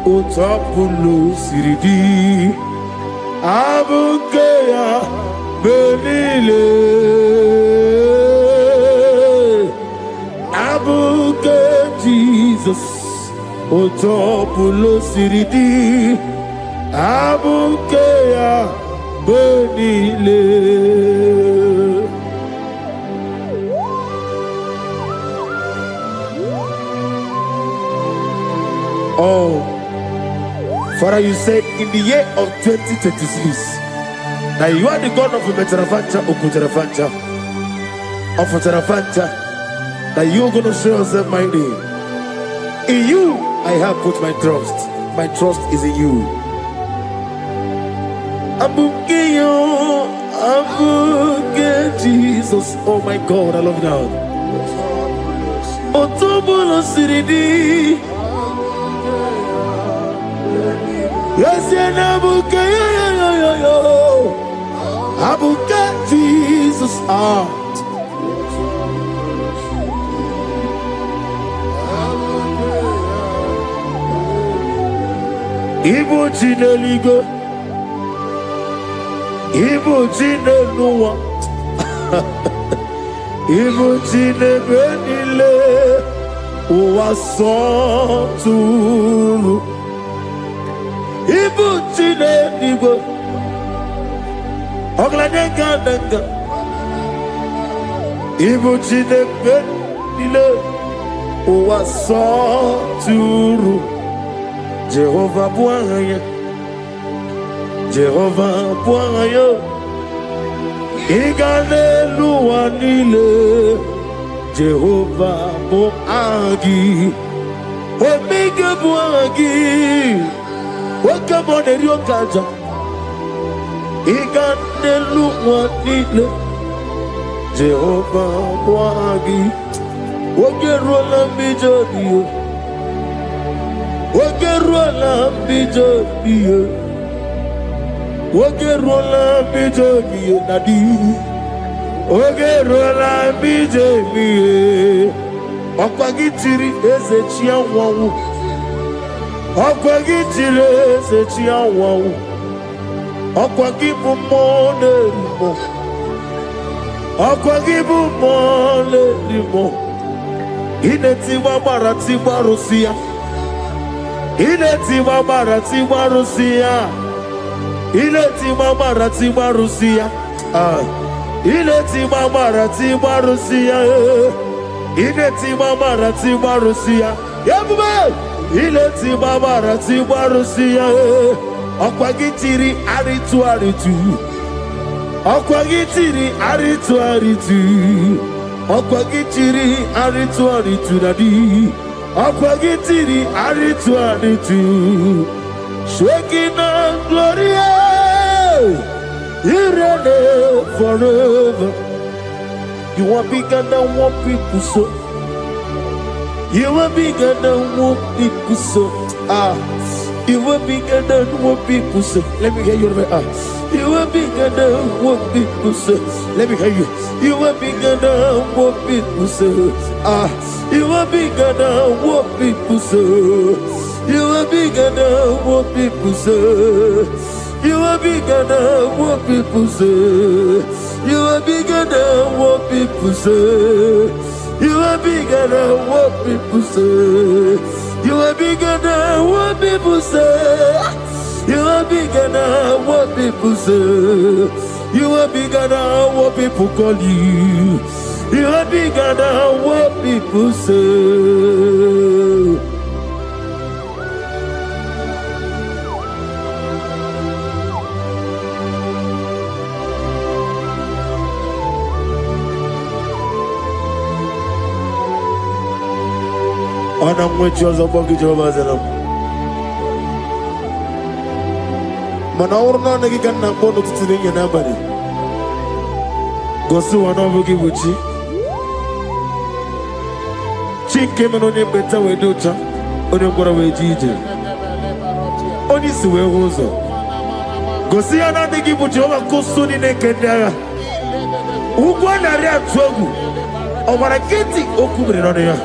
Otapulu Siridi, Abuke ya Benile, Abuke Jesus, Otapulu Siridi, Abuke ya Benile. Oh, Father, you said in the year of 2026 that you are the God of Metarafancha, Okutarafancha, of Tarafancha, that you are going to show yourself mighty. In you, I have put my trust. My trust is in you. Abukeyo, Abuke Jesus. Oh my God, I love you now. Otobulo Siridi. Yes, Abuke, Abuke Jesus. Igbo Chineligo, Igbo Chineluwa, Igbo Chinebenile, Uwasotulu. Igbo Chineligo, Oglanenga, Igbo Chinebenile, Uwasotulu. Jehovah Bwanya, Jehovah Bwanya, Igane Luanile, Jehovah Boagi, Omega Boagi, Wakamone Ryokaja, Igane Luanile, Jehovah Boagi, Wakerola Mijodio. Wakerola Mijodio, Wakerola Mijodio, Nadi, Wakerola Mijodio, Okwagitiri Ezechia Wawu, Okwagitiri Ezechia Wawu, Okwagibu Mone Rimo, Okwagibu Mone Rimo, Inetiwa Maratiwa Rusia. Iletiwa Maratiwa Rusia, Iletiwa Maratiwa Rusia, Iletiwa Maratiwa Rusia, Iletiwa Maratiwa Rusia, Yabuba, Iletiwa Maratiwa Rusia, Okwagitiri Aritu Aritu, Okwagitiri Aritu Aritu, Okwagitiri Aritu Aritu Nadi. Akwagitiri aritu aritu, Shekinah Gloria, you reign forever. You are bigger than what people say. You are bigger than what people say. You are bigger than what people say. Let me hear you. You are bigger than what people say. Let me hear you. You are bigger than what people say. You are bigger than what people say. You are bigger than what people say. You are bigger than what people say. You are bigger than what people say. You are bigger than what people say. You are bigger than what people say. You are bigger than what people say. You are bigger than what people call you. You are bigger than what people say. na mwechi ọzọ bọgị Jehova zara m. Mana ọ bụrụ na ọ naghị ka nna mkpọ n'ụtụtụ n'ehihie n'abalị, gosi ụwa na ọ bụ gị bụ chi. Chi nke mere onye ekpenta wee dị ụcha, onye ngwọrọ wee ji ije, onye isi wee hụ ụzọ. Gosi ya na adịghị bụ Jehova nke usu niile nke ndị agha. Ugwu a narị atụ egwu, ọbara nkịtị okwu mere n'ọnụ ya.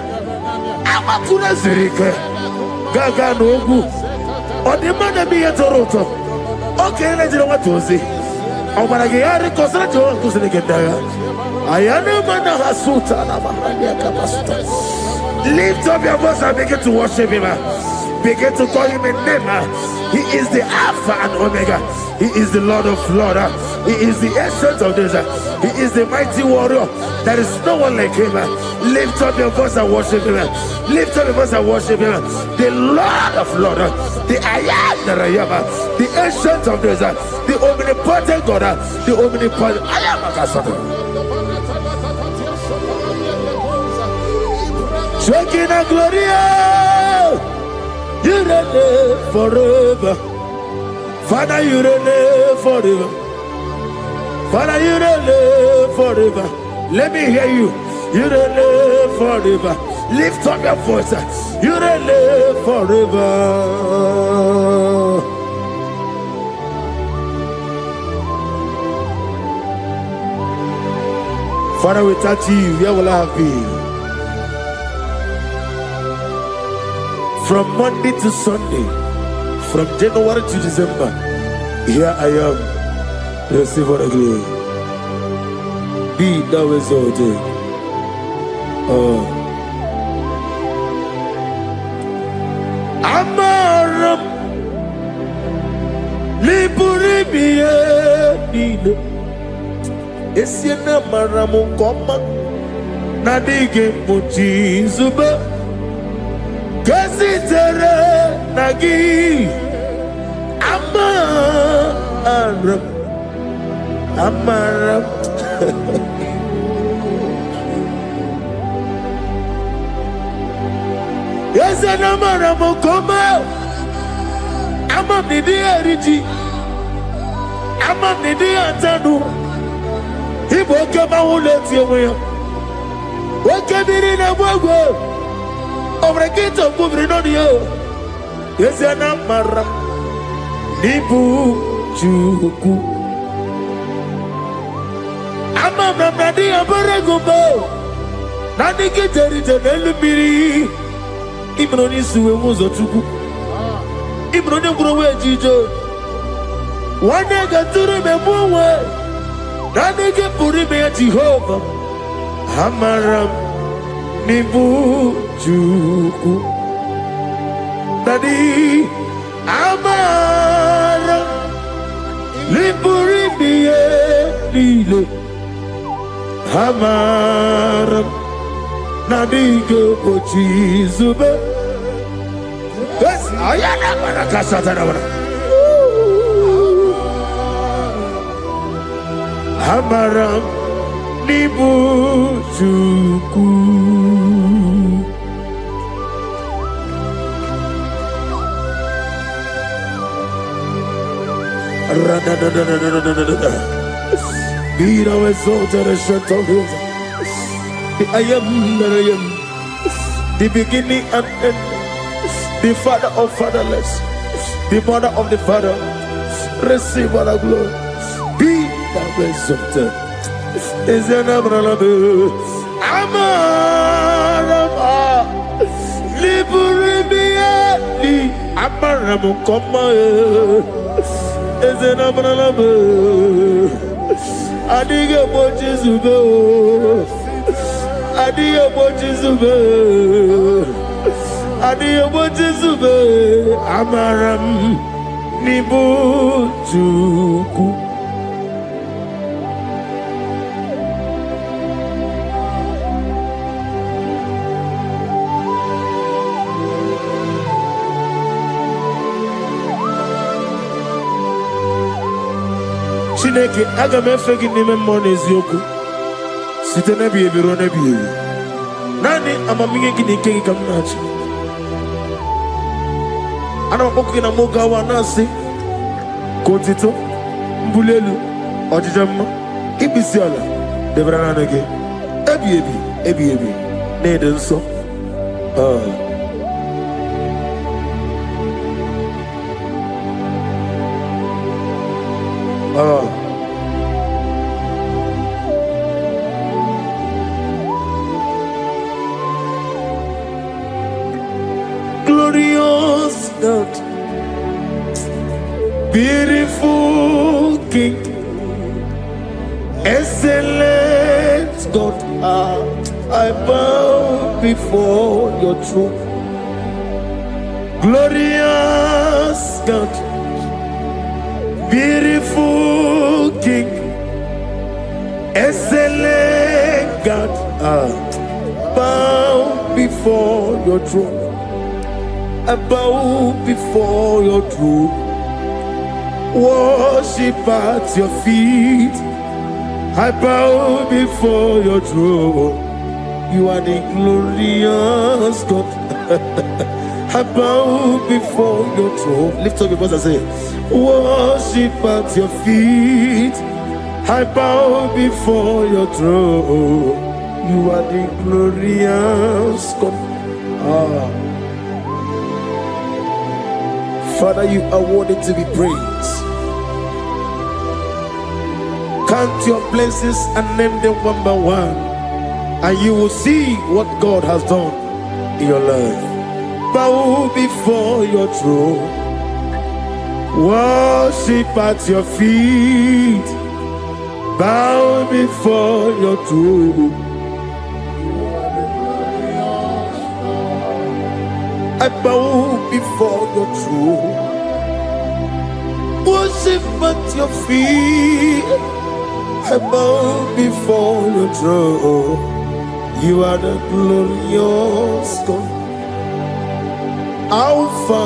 Agbakụna ziri ike, gaa n'ogwu. Ọ dị mma na-eme ihe tọrọ ụtọ. Okenye na-ejere nwata ozi. Ọbara gị ya rịkọsara Jehova nke usu niile nke ndị agha. Lift up your voice and begin to worship him. Begin to call him a name. He is the Alpha and Omega. He is the Lord of Lords. He is the Ancient of Days. He is the mighty warrior. There is no one like him. Lift up your voice and worship him. Lift up your voice and worship him. The Lord of Lords, the I am that I am, the Ancient of Days, the omnipotent God, the omnipotent I am. Shekinah Gloria, you reign forever. Father, you reign forever. Father, you reign forever. Let me hear you. You reign forever. Lift up your voice. You reign forever. Father, without you, where will I have been? From Monday to Sunday, from January to December, here I am. Receive all the glory. Be thou exalted. Amaram Liburibie Nino Esiena Maramu Koma Nadige Mujizuba Kasitere Nagi Amaram Yes, and Amaram Koma Amam Nidi Eriji Amam Nidi Antanu He woke up and let you away. What can be in a world? Over a gate of moving on you. Yes, and Amaram Nibu Chuku Amam Nadi Abarago Nadi get it and Elubiri Ibroni Sue was a Chuku Ibroni Growe Jijo. One day got to remember Nadi get put him at Jehovah Amaram Nibu Chuku Nadi Amaram Liburibie Lile Amaram Nadige Pochizube. Yes, I am Barakasatana. Amaram Nibu Chuku. Be thou exalted and shut of his. The I am that I am, the beginning and end, the father of fatherless, the mother of the father. Receive all the glory. Be thou exalted. Is an Abraham Amarama Liburibi Amaram Koma is an Abraham Adiga Bochizube Adiga Bochizube Amaram Nibu Chuku. Chineke aga m efe gị n'ime mmụọ na eziokwu site n'ebi ebiro n'ebi ebi. Naanị amamihe gị na ike gị ka m na-achị. Ana mpoku na moga wa nasi. Kontito mbulelu ojijamma ibisiala debrana nage. Ebi. Nede nso. Glorious God, beautiful King, excellent God, I bow before your throne. Glorious God, beautiful King, excellent God, I bow before your throne. I bow before your throne, worship at your feet. I bow before your throne. You are the glorious God. I bow before your throne. Lift up your voice and say, worship at your feet. I bow before your throne. You are the glorious God. Father, you are worthy to be praised. Count your blessings and name them one by one, and you will see what God has done in your life. Bow before your throne, worship at your feet. Bow before your throne. I bow before your throne, worship at your feet. I bow before your throne. You are the glorious God, Alpha.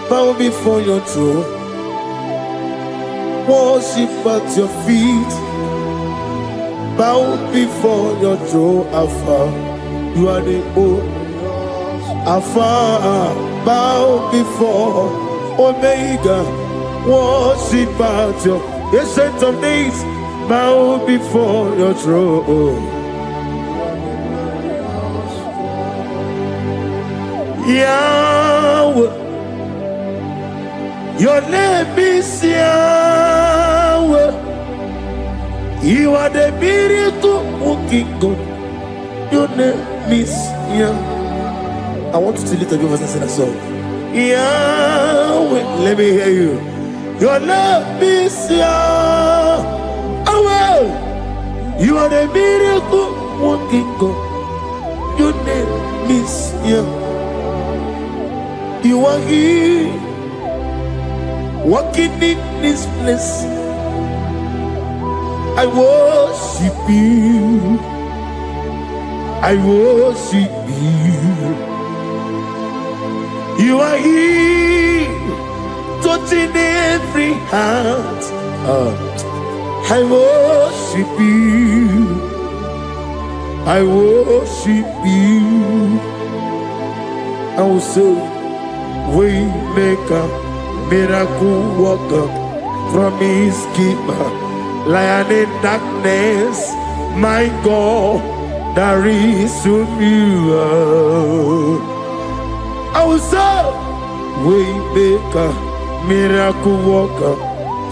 Bow before your throne, worship at your feet. Bow before your throne, Alpha. You are the old Alpha. Bow before Omega, worship at your ancient of days. Bow before your throne. Yahweh, your name is Yahweh. You are the miracle working God. Your name is Yahweh. I want you to lift up your voice and sing a song. Yahweh, let me hear you. Your name is Yahweh. You are the miracle working God. Your name is Yahweh. You are here, walking in this place. I worship you. I worship you. You are here, touching every heart. I worship you. I worship you. I will say, Waymaker, miracle worker, promise keeper, lion in darkness, my God, there is you. I will say, Waymaker, miracle worker,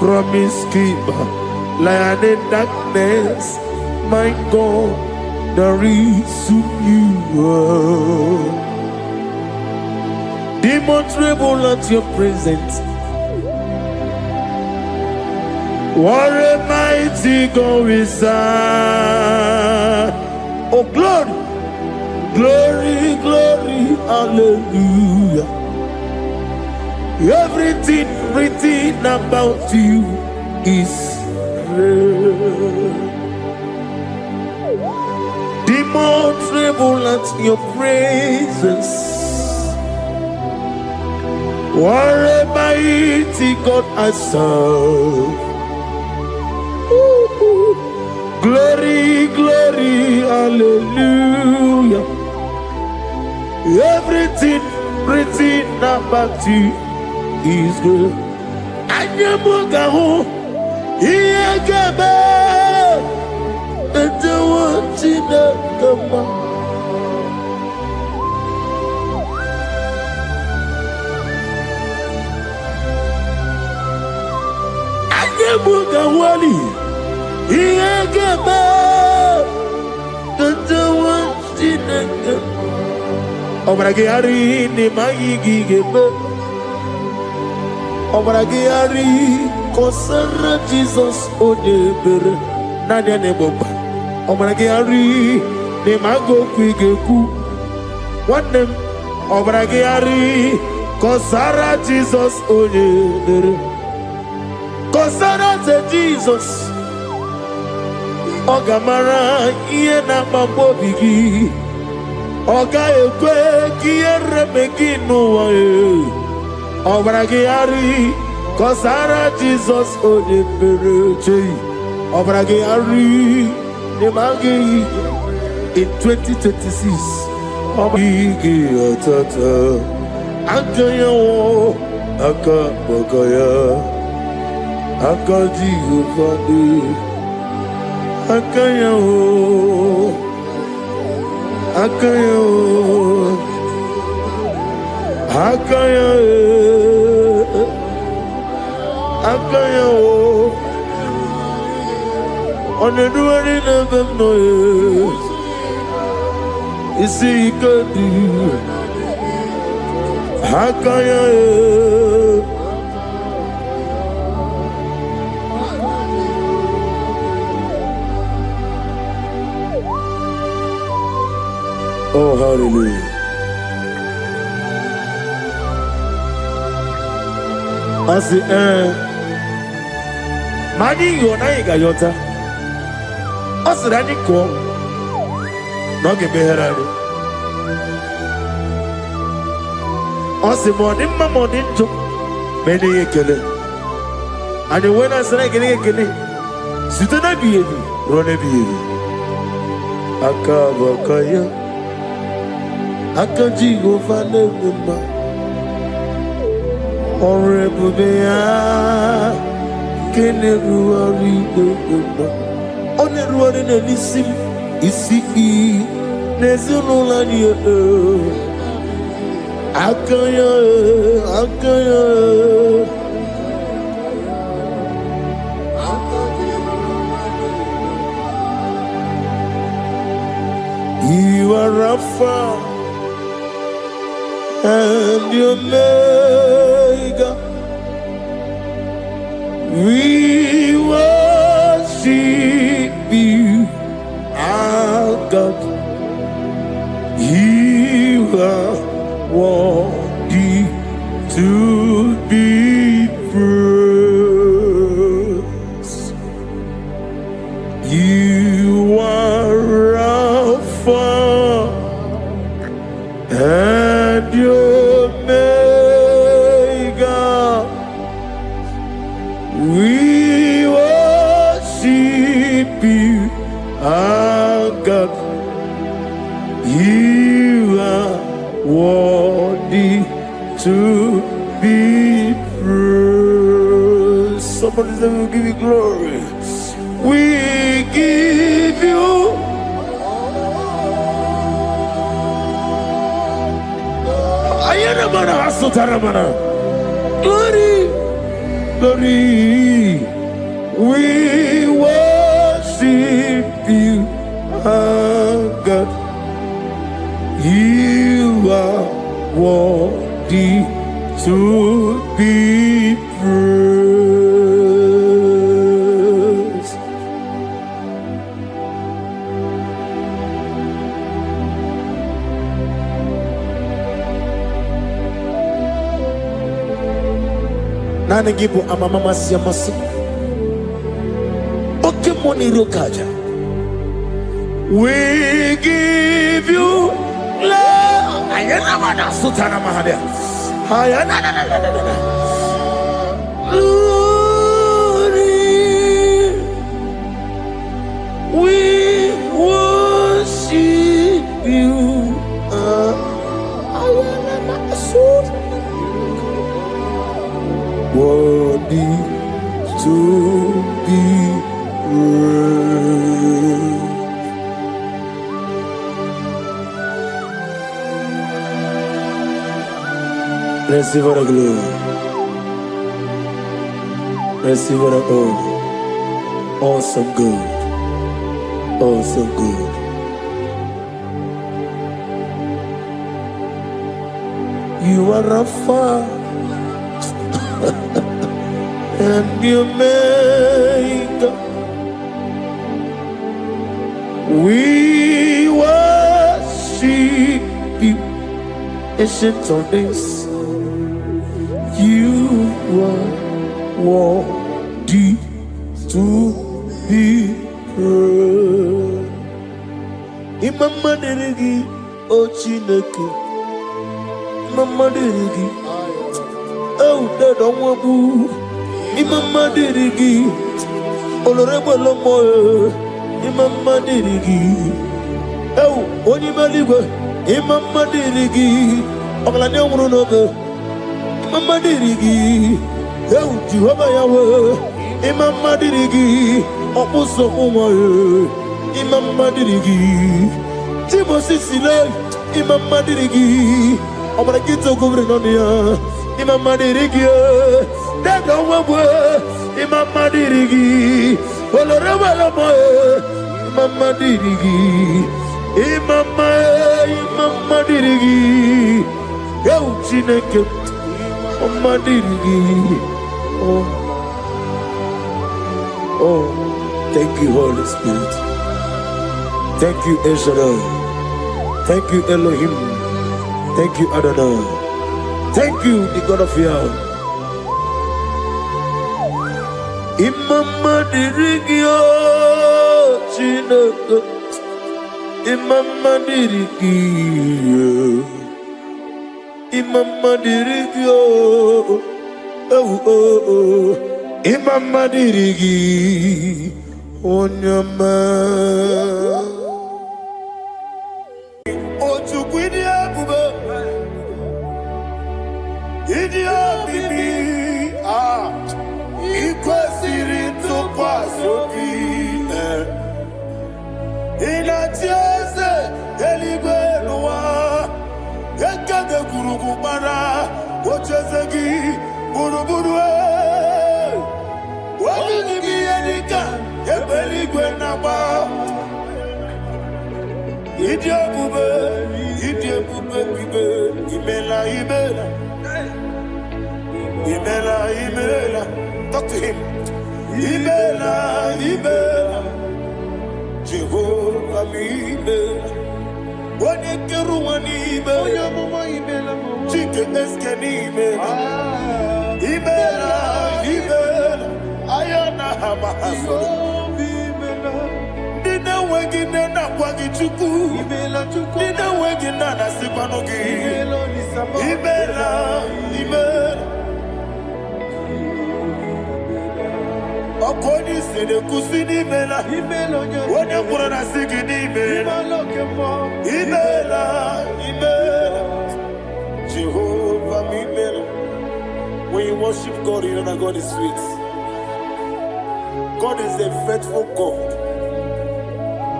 promise keeper, lion in darkness, my God, there is you. Demons tremble at your presence. What a mighty God we serve. Oh, glory, glory, glory, hallelujah. Everything written about you is real. Demons tremble at your presence. What a mighty God I serve. Glory, glory, hallelujah. Everything written Bapti is good. Anyamugaho, Iagaba, and the one in the Gama. Anyamugawali, Iagaba, and the one in the Gama. Obragari ni magigi gebe. Obragari kosara Jesus odebere nadia neboba. Obragari ni mago kwigeku. Wanem obragari kosara Jesus odebere. Kosara te Jesus. Ogamara iye na mabobigi. Oga ekwe kiyere meginu wae. Obragari kosara Jesus odebere. Obragari ni magi in 2026. Obragi atata akaya wo akabakaya akadi ufade akaya wo. Akayo, Akayo, Akayo. On the doing of them noise, you see, you could do Akayo. Oh, hallelujah. I say, Mani Yona Yota. I said, I didn't call. Not give me her. I said, morning, my morning, to many a killer. And when I said, I get a killer, sit on a baby, run a baby. Akabakaya. Akaji go fale mama, horrible bea, kene ruari mama, one ruari ne lisim, isi nezuno lani akaya, akaya. You are Rapha. And your Omega, we worship you, our God. You are worthy to be praised. You are Alpha and your Omega, we worship you, our God. You are worthy to be praised. Somebody say, we'll give you glory. We give you glory, glory. We worship you, our God. You are worthy to be praised. Nani gibu amamama siyamasi. Oke moni rokaja. We give you love. Ayana mana sutana mahadia. Ayana na. Glory. We worship you. Ayana mana sutana. worthy to be praised. Receive the glory. Receive the honor. Awesome God. Awesome God. You are Alpha and you make. We worship you, ancient of days. You are worthy to be praised. Imama deregi o Chineke. Imama deregi o Dadonwabu. Imama deregi Olorewolomo. Imama deregi o Onimaligwe. Imama deregi Oglane Omurunobe. Imama dirigi, eu Jehovah Yahweh. Imama dirigi, opuso umoye. Imama dirigi, Timosi Sile. Imama dirigi, Obarakito Gubrinonia. Imama dirigi, Dega Wabwe. Imama dirigi, Olorewala Moye. Imama dirigi, Imama dirigi, eu Chineke. Oh, thank you, Holy Spirit. Thank you, El Shaddai. Thank you, Elohim. Thank you, Adonai. Thank you, the God of Yahweh. Imama dirigi o Chineke. Imama dirigi. Imama dirigi oh Imama dirigi onyama otukwidi abube idia bibi ikwesiri ntụkwasị obi inatieze eligwe n'ụwa ekege gurugu bara ochezegi buruburu wabini biyedika ebeligwe naba idi ebube bibe imela talk to him imela Jehovah imela Wani keru wani ibela, chike eske ni ibela, ayana hama haso. Nina wengi nena kwagi chuku, nina wengi nana sipanogi. Ibela. Okoni sede kusini ibela, wani kura na sigi ni ibela. Ibela, Jehovah Ibela. When you worship God, you know that God is sweet. God is a faithful God.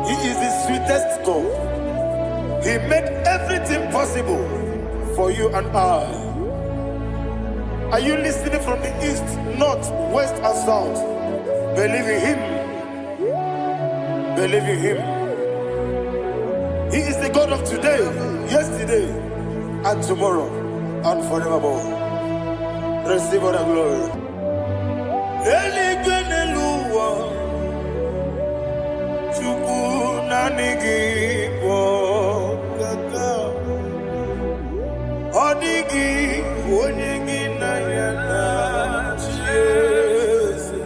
He is the sweetest God. He made everything possible for you and I. Are you listening from the east, north, west, and south? Believe in Him. Believe in Him. He is the God of today, yesterday, and tomorrow, and forevermore. Receive all the glory. Eligeneluwa, Chukwu nanigi bokaka, Odigi onyengi na yana Jesu.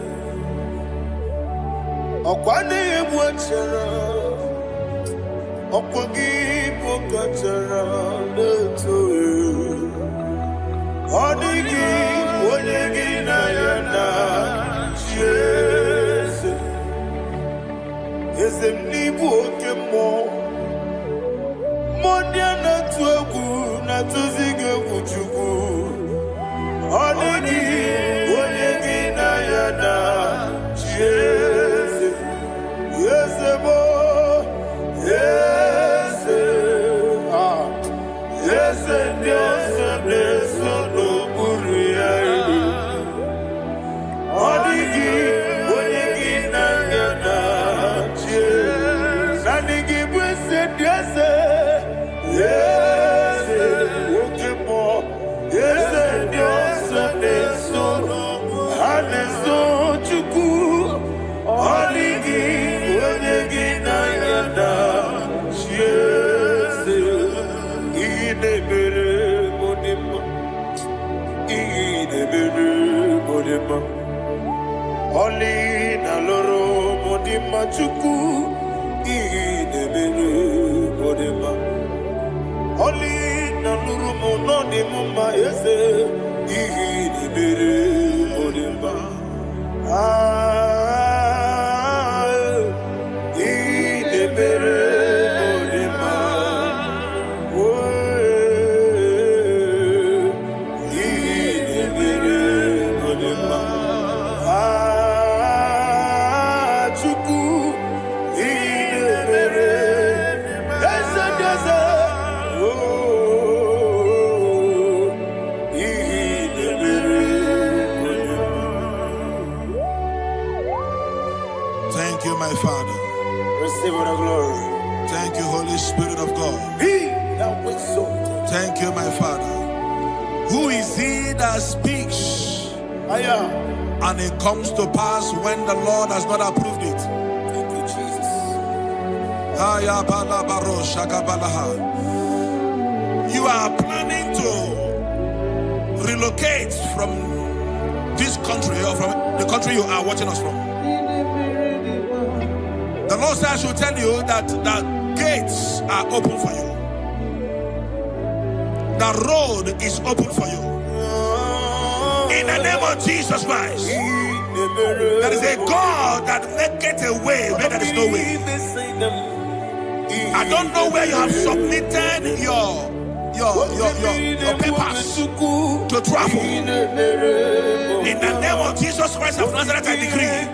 Okwane ebwachara. Okwagi pokachara letoe Odigi onyegi na yana Jesu Ezemnibu okemo Mondia na tuegu na tuzige kuchugu Odigi onyegi Oli na loro modima chuku idebere modima. Oli na luru mono di mumma yese idebere modima. Idebere modima. Idebere modima. Thank you, my Father. Receive all the glory. Thank you, Holy Spirit of God. Thank you, my Father. Who is he that speaks and it comes to pass when the Lord has not approved it? Thank you, Jesus. You are planning to relocate from this country or from the country you are watching us from. The Lord says I should tell you that the gates are open for you. The road is open for you. In the name of Jesus Christ. There is a God that maketh a way where there is no way. I don't know where you have submitted your papers to travel. In the name of Jesus Christ of Nazareth, I decree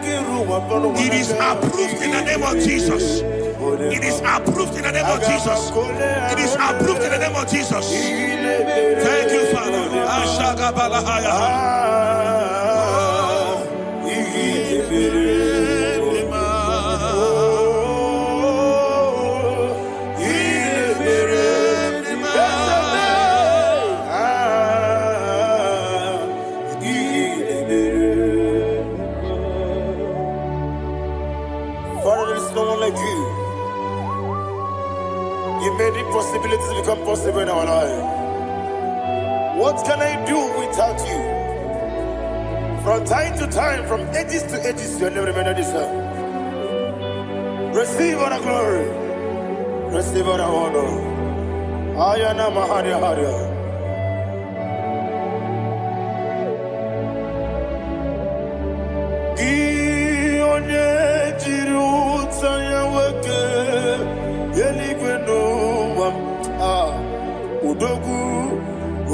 it is approved in the name of Jesus. It is approved in the name of Jesus. It is approved in the name of Jesus. Thank you, Father. Father, there is no one like you. You made impossibilities become possible in our life. What can I do without you? From time to time, from ages to ages, you never remain the same. Receive all the glory. Receive all the honor. Ayana Maharia Haria. Udogu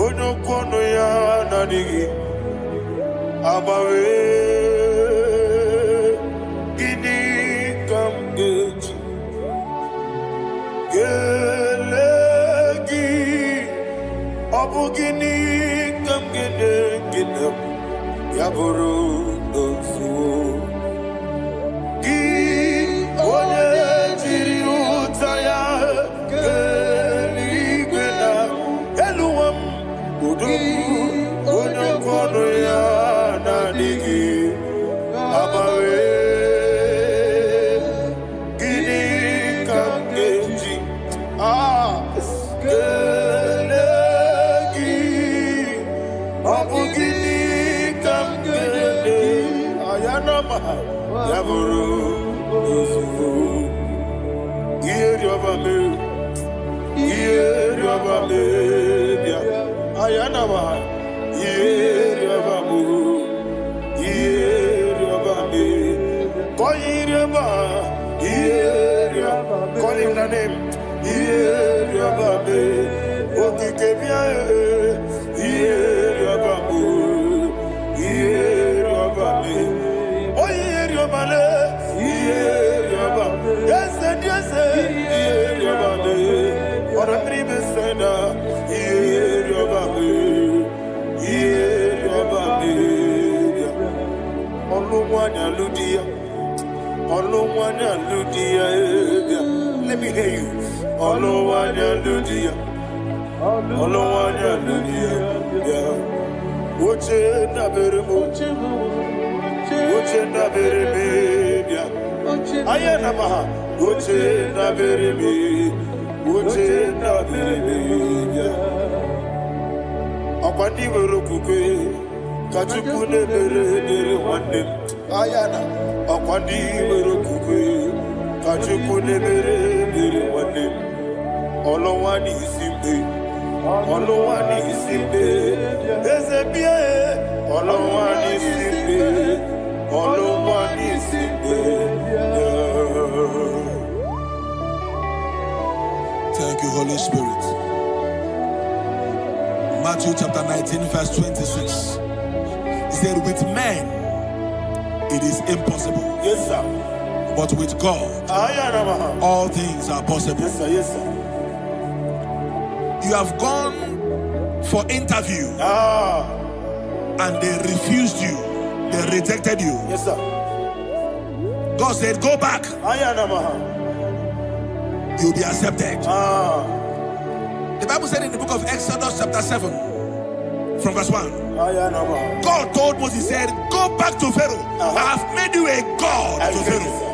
onokono ya nadigi abawe gini kamgeji gelegi abu gini kamgene ginam yaburu dosuo gi onye jiri utaya onokono ya nadigi abawe gini kamgeji gelegi abu gini kamgene ayanama yaburu usufu iyeriobame bia ayanama iyeriobame koyiriba call him the name iyeriobame okikebia iyeriobame oyiriobale yes iyeriobame ora tribe senda iyeriobame Olowanya Ludia, Olowanya Ludia, Uche na beremo, Uche na beremia, Ayana Maha, Uche na beremi, Uche na beremia. Akwandi werokukwe, Kachukune bere wande, Ayana, Akwandi werokukwe, Kachukune bere wande. Olowani Simbe, Olowani Simbe, Ezebie, Olowani Simbe, Olowani Simbe. Thank you, Holy Spirit. Matthew chapter 19, verse 26. He said, with men it is impossible. Yes, sir. But with God, all things are possible. Yes, sir. Yes, sir. You have gone for interview and they refused you. They rejected you. Yes, sir. God said, go back. You'll be accepted. The Bible said in the book of Exodus chapter 7 from verse 1. God told Moses, he said, go back to Pharaoh. I have made you a God to Pharaoh.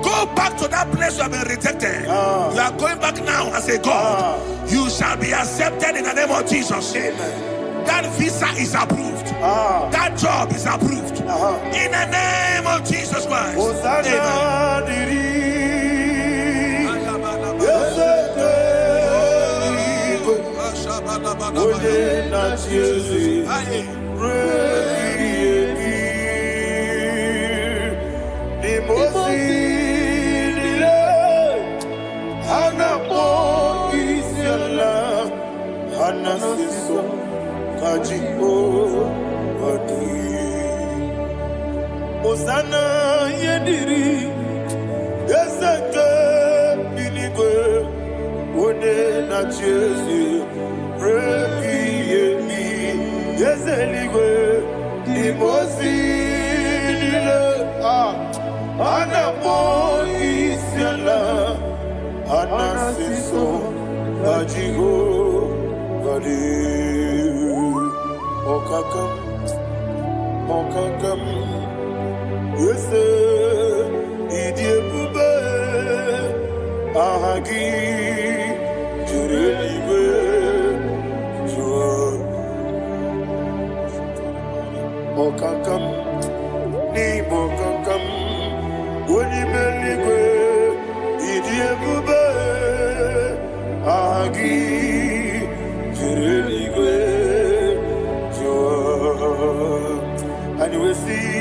Go back to that place you have been rejected. You are going back now as a God. You shall be accepted in the name of Jesus. Amen. That visa is approved. That job is approved. In the name of Jesus Christ. Osana yediri Ezeke binigwe One na chezi Repi yemi Yezeligwe Imozi nile Anapo isyala Anasiso Ajigo Gadi Okakam Okakam Yes, Idiabube, Ahagi, Jurelibe, Jua, Okakam, Nibokakam, Unimelique, Idiabube, Ahagi, Jurelibe, Jua, and you will see.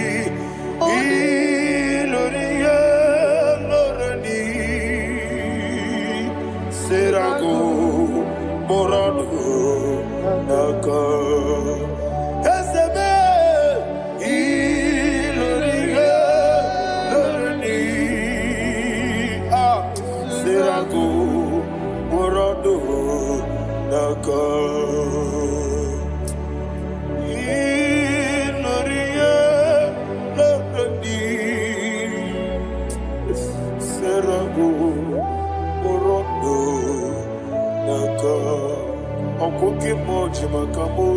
Iloria Lorani Serago Morado Naka Ezebe Iloria Lorani Serago Morado Naka Okoke moji makamo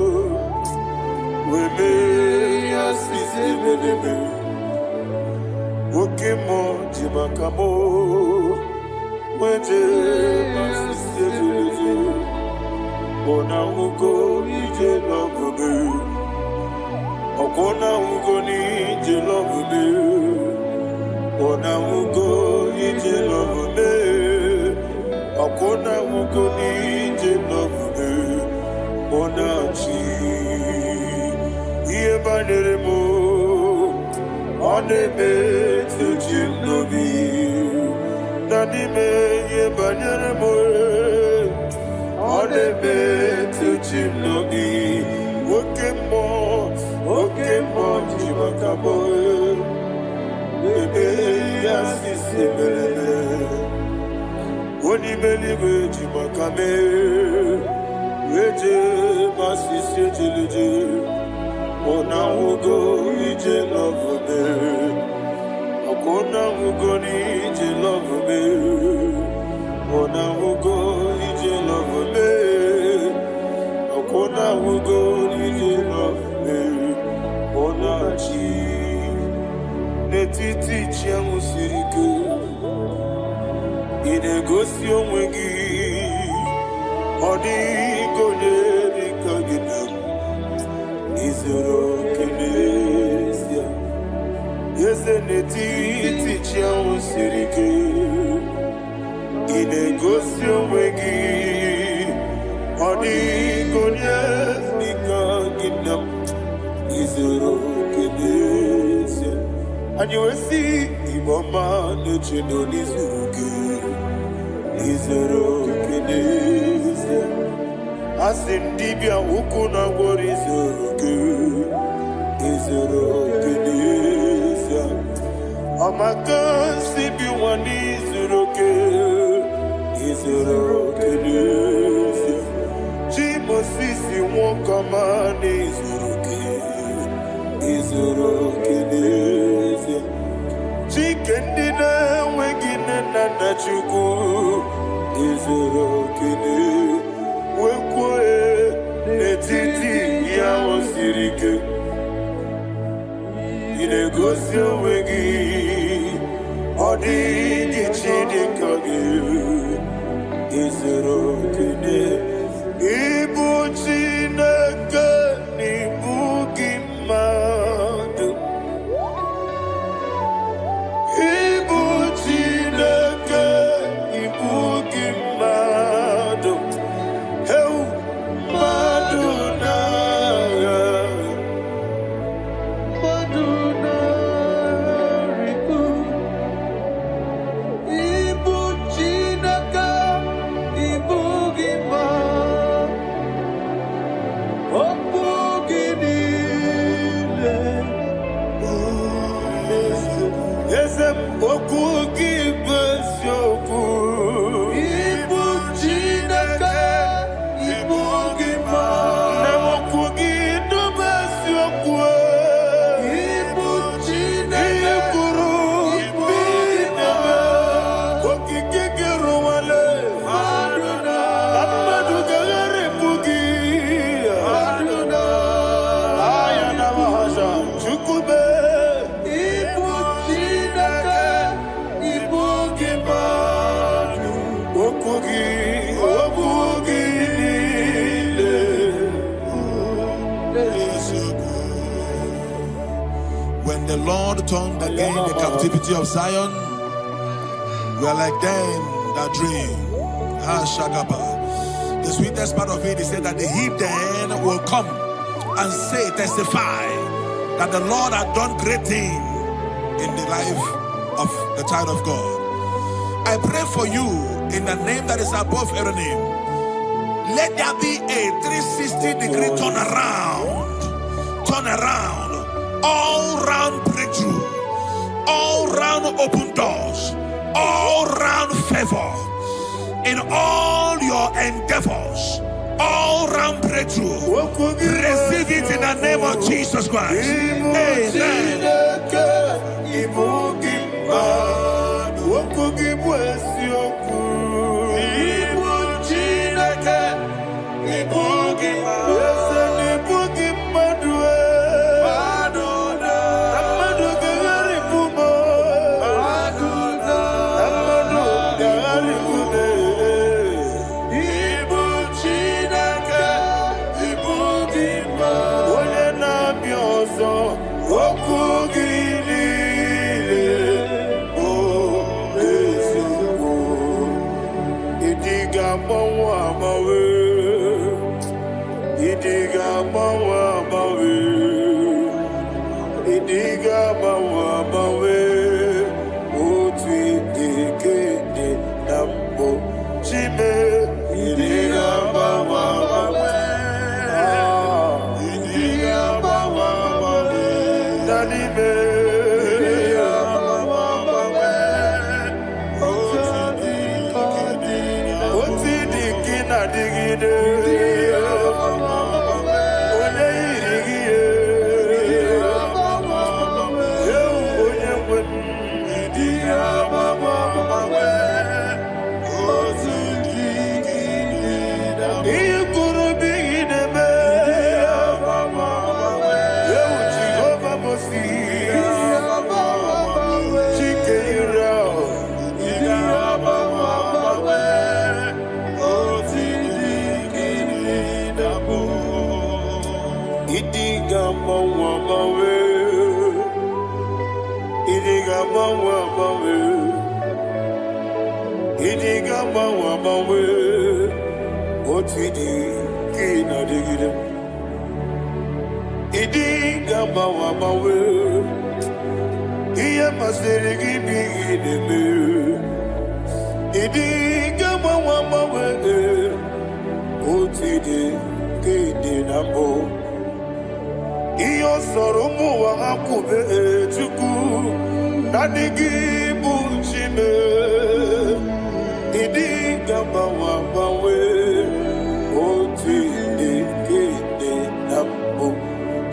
Weme yasise meneme Oke moji makamo Weje masise jeje Ona ugo ije lovebe Okona ugo ni ije lovebe Ona ugo ije lovebe Okona ugo ni ije lovebe Onachi Iye baneremo Oneme tujim nobi Nanime iye baneremo Oneme tujim nobi Okemo jimakabo Ebe yasisi melele Onimeliwe jimakame Weje masisi jilije Ona ugo ije lovebe Akona ugo ni ije lovebe Ona ugo ije love me. Ona ugo ije love me. Ona chi netiti chiamu sirike. Ine gosi onwegi. Odi gode di kagina. Izoro kenesia. Yese netiti chiamu sirike. Ine gosi onwegi. Odi gode di kagina. Izoro kenesia. And you will see Imama Nechino Nizuruke. Izoro kenesia. Asindibia ukuna wori Izuruke. Izoro kenesia. Amakan sibi wani Izuruke. Izoro kenesia. Chimo sisi wokamani Izuruke. Izoro kenesia. Chicken dinner wegina na chuku. Izoro kenesia. Wekwe netiti ya osirike. Inegosi wegi. Odi gichidi kage. Izoro kenesia. Ibu chineke nibu gimadu. Ibu chineke nibu gimadu. Heu maduna. Maduna riku. Ibu chineke nibu gimadu. Yesem okugi besyoku. Ibu chineke, ibu gima. Nemokugi do besyoku. Ibu chineke, ikuru, ibu gima. Okikeke ruwale. Aduna. Amadu gagare bugi. Aduna. Ayana mahasha chukube. When the Lord turned again the captivity of Zion, we are like them that dream. The sweetest part of it is said that the heathen will come and say, testify that the Lord had done great things in the life of the child of God. I pray for you in the name that is above every name. Let there be a 360-degree turn around, all round breakthrough, all round open doors, all round favor in all your endeavors, all round breakthrough. Receive it in the name of Jesus Christ. Amen. Idiga mawa mawe, idiga mawa mawe, idiga mawa mawe. Otidi kina digida, idiga mawa mawe. Iya masirigi bigideme, idiga mawa mawe. Otidi kina mo. Iyo soromu wa akube chuku nadigi bunchime idi gamba wa bawe oti de nambo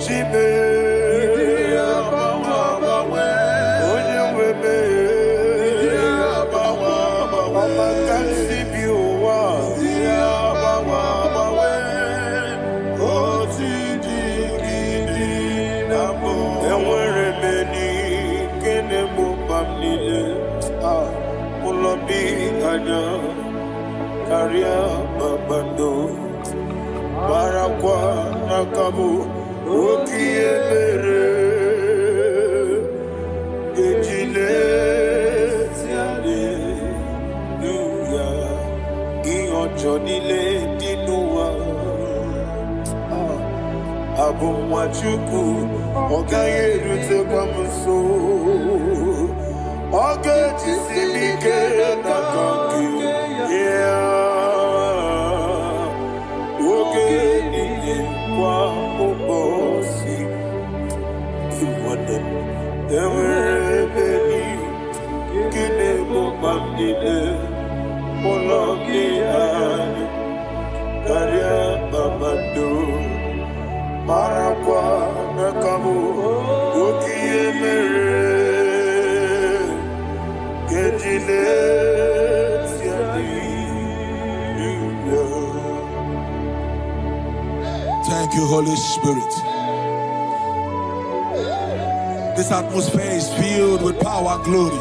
chime gamba wa bawe onye webe gamba wa bawe makansi biwa gamba wa bawe oti Mulobi anya Karia babando Barakwa nakabu Okie mere Ejile Siale Nuya Iyo jonile dinuwa Abu mwachuku Okaye rute kwa mso Oge jisimike na kanki Oge nile kwa ubosi Iwade Ewere beni Kine mubamdile Mologi ani Karia babado Marakwa nakabu Okie mere Thank you, Holy Spirit. This atmosphere is filled with power and glory.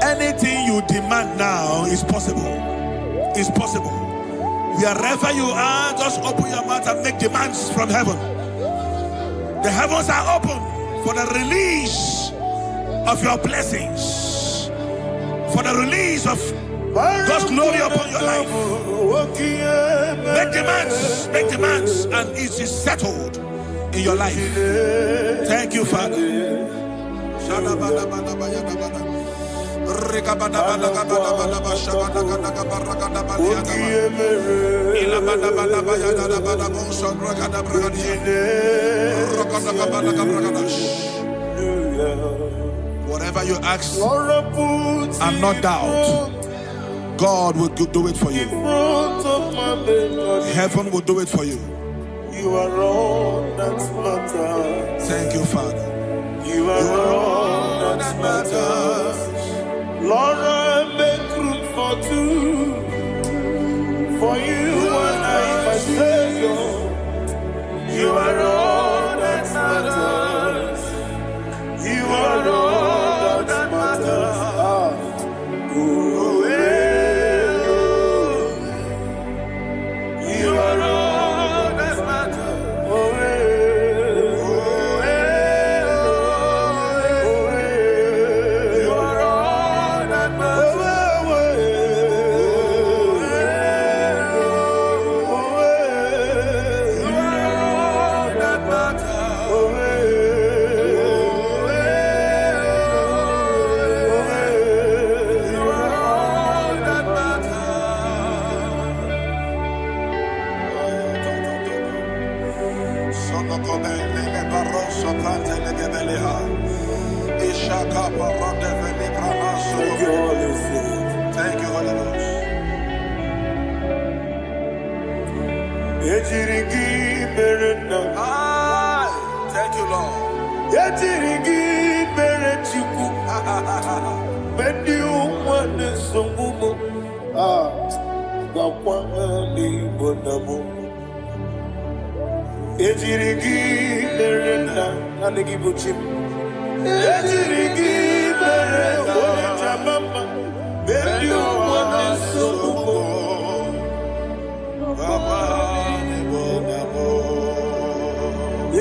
Anything you demand now is possible. Is possible. Wherever you are, just open your mouth and make demands from heaven. The heavens are open for the release of your blessings, for the release of God's glory upon your life. Make demands, and it is settled in your life. Thank you, Father. Whatever you ask and not doubt, God will do it for you. Heaven will do it for you. You are all that matters. Thank you, Father. You are all that matters. Lord, I make room for two. For you and I, my Savior. You are all that matters. You are all that matters. You are all that matters. You are all that matters. Thank you, Holy Ghost. Thank you, Lord.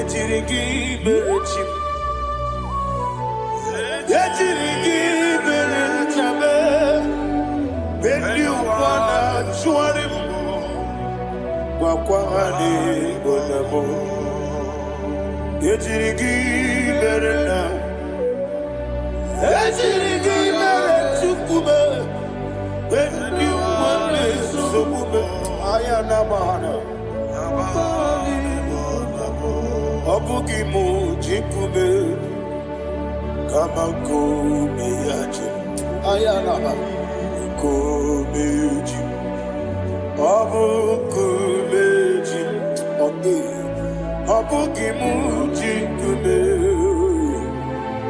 Ejirigi berechim. Ejirigi berechabe. Bendi ukwana chuarim. Wakwani bonamo. Ejirigi berena. Ejirigi berechukube. Bendi ukwana sokube. Ayana mahana. Obugi mu jikube. Kamako meyaji. Ayana komeji. Obuku meji. Obugi mu jikube.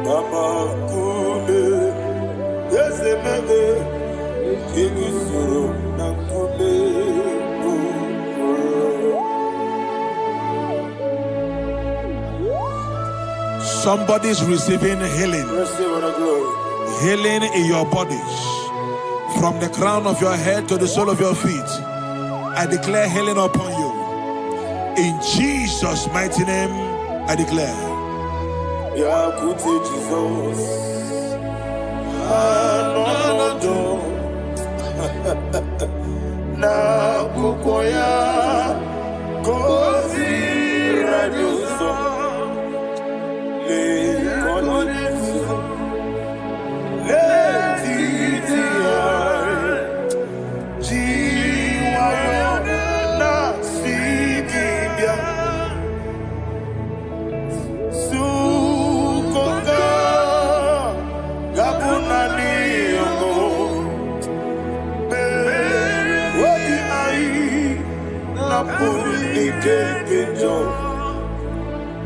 Kamako me. Ezemebe. Igusoro na kube. Somebody's receiving healing. Healing in your bodies. From the crown of your head to the sole of your feet. I declare healing upon you. In Jesus' mighty name, I declare. Jesus. Na kukoya kozi radioso.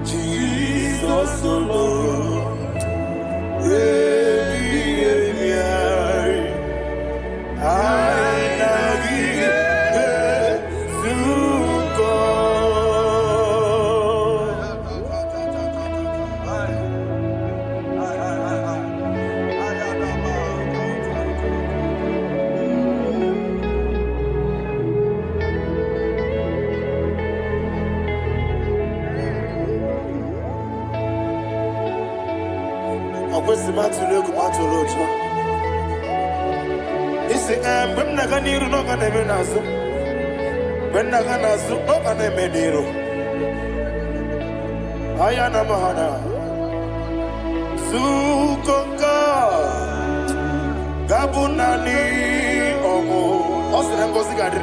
Jesus alone. When Naganiru no can even answer. When Naganasu no can even do. Ayana Mahana Sukoka Gabunani Omo. Also, I'm going to get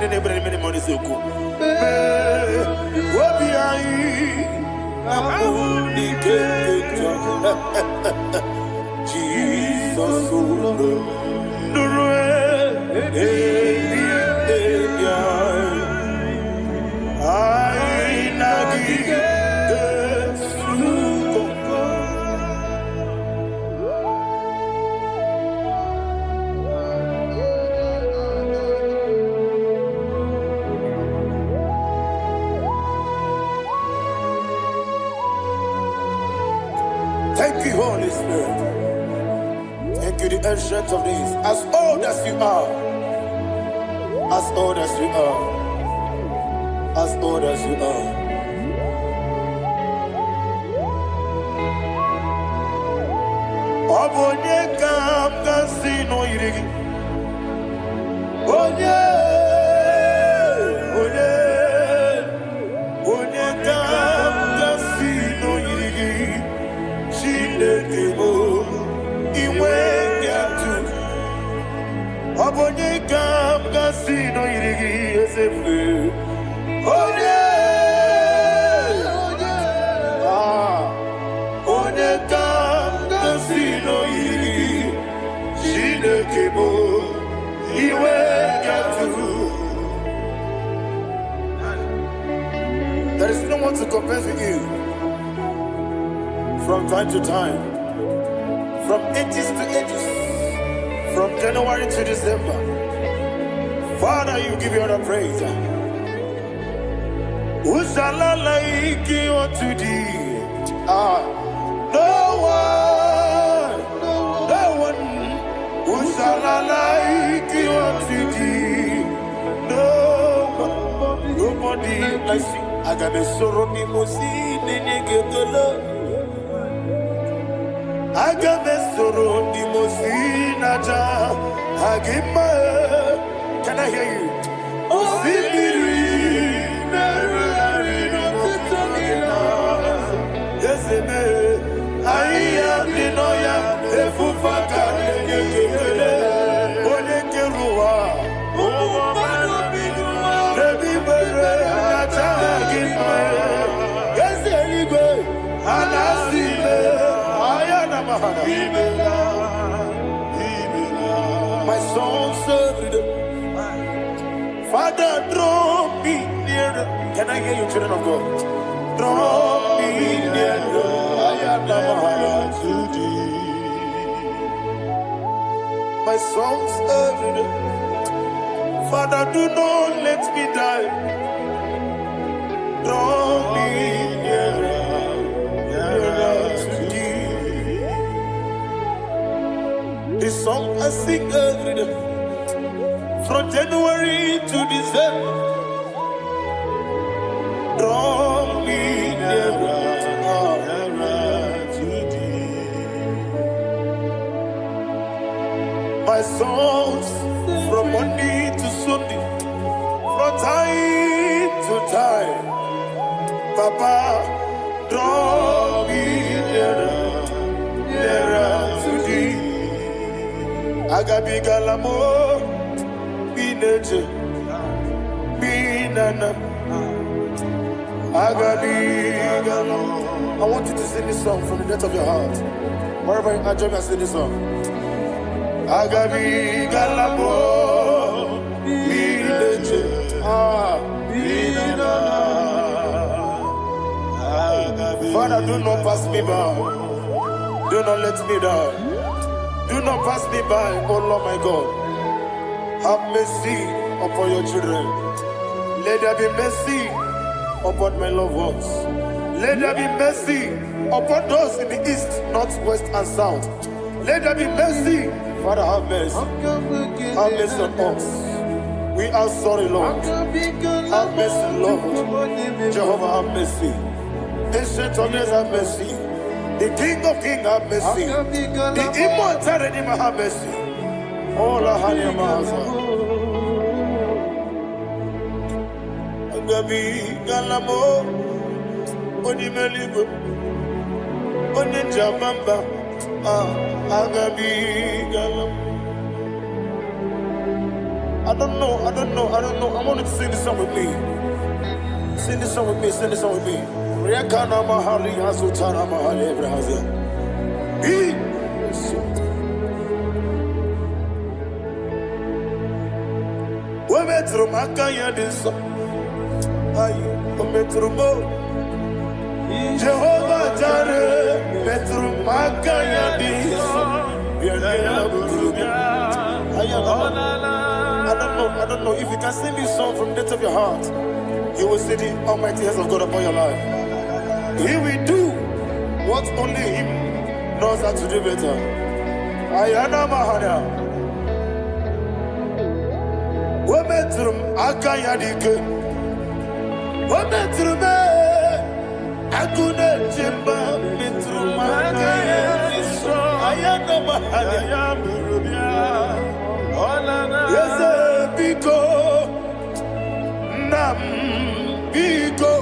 many money. Suku Wabiai Namuni Jesus. Thank you, Holy Spirit. Thank you, the ancient of days. As old as you are. As old as you are. As old as you are. Obonye kam kasino yirigi. Onye kam kasino yirigi. Shindekimo iwe yatu. Obonye kam kasino yirigi esefu. Onye kam kasino yirigi. Shindekimo iwe yatu. There is no one to compare with you. From time to time, from ages to ages, from January to December, Father, you give you all the praise. Who shall I like you unto thee? No one. Who shall I like you unto thee? No one. Nobody likes you. I Agabe soro ni mosi nene ketolo. Agabe soro ni mosi naja. Agima. Can I hear you? Osibiri nerari no titogina. Yeseme aiya dinoya efufa kane ketele. One keruwa. My soul served. Father, draw me near. Can I hear you, children of God? Draw me near. To thee. My soul served. Father, do not let me die. Draw me nearer to thee. This song I sing every day, from January to December. Draw me nearer to thee. My songs from Monday to Sunday, from time to time. Papa, draw me nearer to thee. Agabi galamo, bineje, binana. Agabi galamo. I want you to sing this song from the depth of your heart. Wherever you are, join me and sing this song. Agabi galamo, bineje, binana. Father, do not pass me by. Do not let me die. Do not pass me by, oh Lord my God. Have mercy upon your children. Let there be mercy upon my loved ones. Let there be mercy upon those in the east, north, west, and south. Let there be mercy. Father, have mercy. Have mercy on us. We are sorry, Lord. Have mercy, Lord. Jehovah, have mercy. Ancient of days, have mercy. The King of Kings, have mercy. The immortal Redeemer, have mercy. All our honey master. Agabi galamo, oni meligo, oni jamamba. Agabi galamo. I don't know. I want you to sing this song with me. Sing this song with me. Sing this song with me. Rekana mahali azutana mahali ebrahaza. We metro makaya diso. Ayo, we metro mo. Jehovah Jireh, metro makaya diso. I don't know if you can sing this song from the depth of your heart. You will see the almighty hands of God upon your life. He will do what only Him knows how to do better. Ayana Mahana. Wometrum Akayadike. Wometrum Akuna Jimba Metrum Akayadike. Ayana Mahana. Yes, Biko Nam Biko.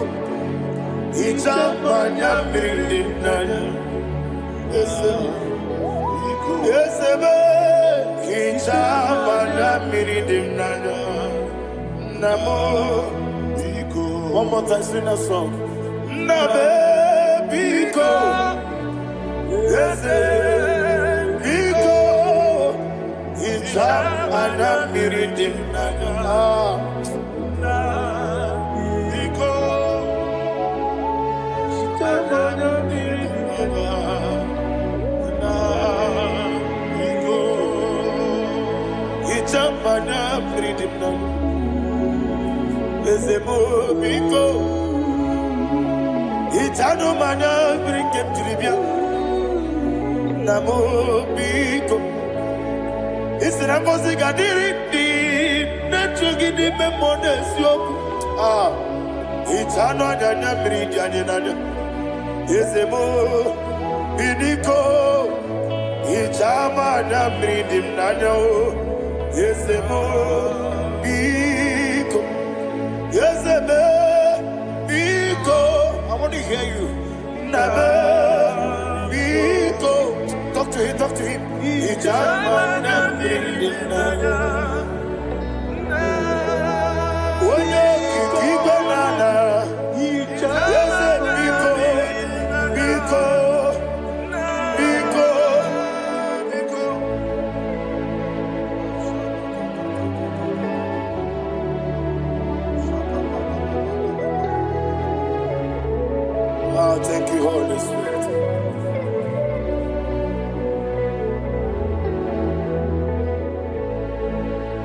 Ichamanya mirinana, yesebe. Ichamanya mirinana, namo. One more time, sing that song. Nabe biko, yesebe biko. Ichamanya mirinana. Mana freedom now. Ezebo biko. Itano mana bring him to Libya. Namo biko. Isina kosi kadiri di. Necho gidi memones yoku. Itano danya mridanya nanya. Yesemo biniko. Ichama na mridim nanya o. Yesemo biko. Yeseme biko. I want to hear you. Nabe biko. Talk to him, talk to him. Ichama na mridim nanya. Oye kiki banana. Yese biko. Biko. Thank you, Holy Spirit.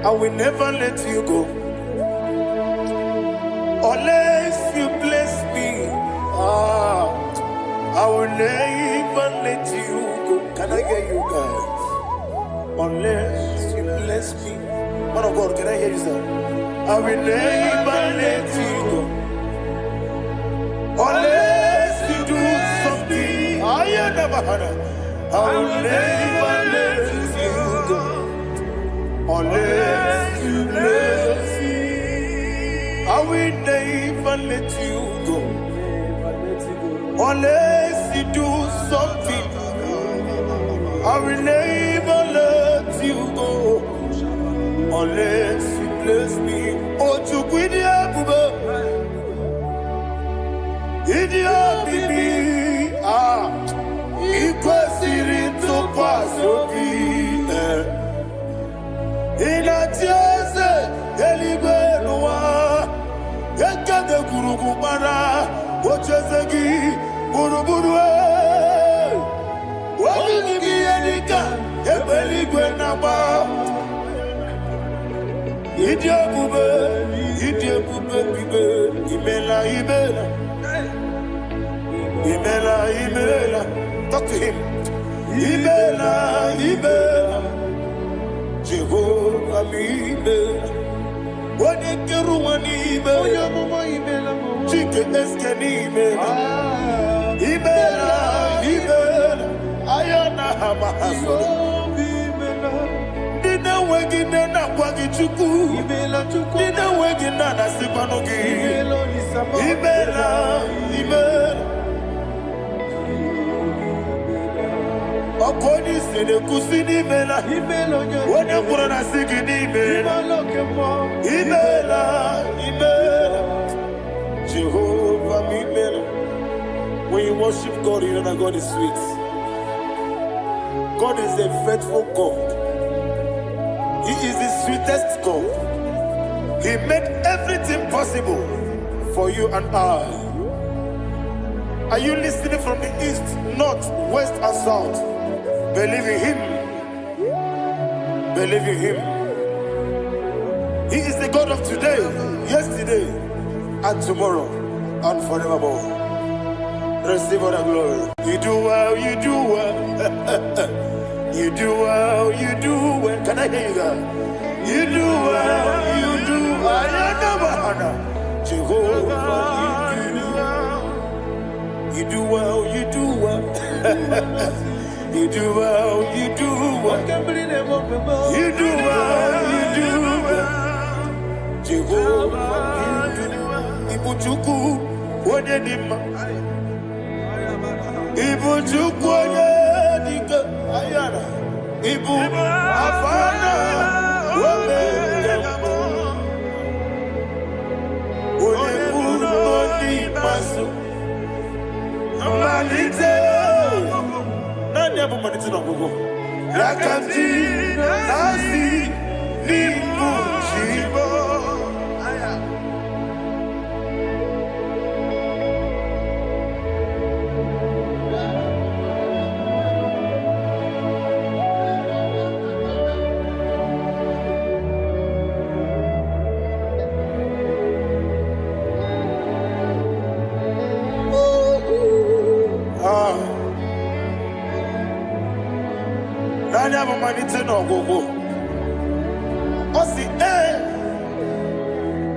I will never let you go unless you bless me. I will never let you go. Can I hear you guys? Unless you bless me. Man of God, can I hear you, sir? I will never let you go unless you do something. I will never let you go unless you bless me. I will never let you go unless you do something. I will never let you go unless you bless me. Oh, to quit Idiot bibi ikwesiri tụkwasị ịna-etieze eluigwe n'ụwa ekede kwurugwu gbara ocheeze gị gburugburu obibi gị ihe dịka ebe eluigwe na-agba ịdị ebube bibe imela imela. Imela, Imela, talk to him. Imela, Imela, Jehovah Imela. Wanikeru Imela, Chicken Esken Imela. Imela, Imela, Ayana Hamahaso. Dina wegina na kwagi chuku. Dina wegina na sipanogi. Imela, Imela. Akoni sene kusini mela. Wone kurana sigini mela. Imela, Imela. Jehovah Imela. When you worship God, you know that God is sweet. God is a faithful God. He is the sweetest God. He made everything possible for you and I. Are you listening from the east, north, west, and south? Believe in him. Believe in him. He is the God of today, yesterday, and tomorrow, and forevermore. Receive all the glory. You do well, you do well. You do well, you do well. Can I hear you guys? You do well, you do well. Jehovah, you do well, you do well. You do well, you do well. You do well, you do well. Jehovah, you do well. Ibuchuku, Wodedima. Ibuchuku, Wodedika. Ayana. Ibu, Afana. Wodedima. Wodedima, Wodedima. Malite. Never managed to go. Yakanti, Nasi, Nibu, Chibo.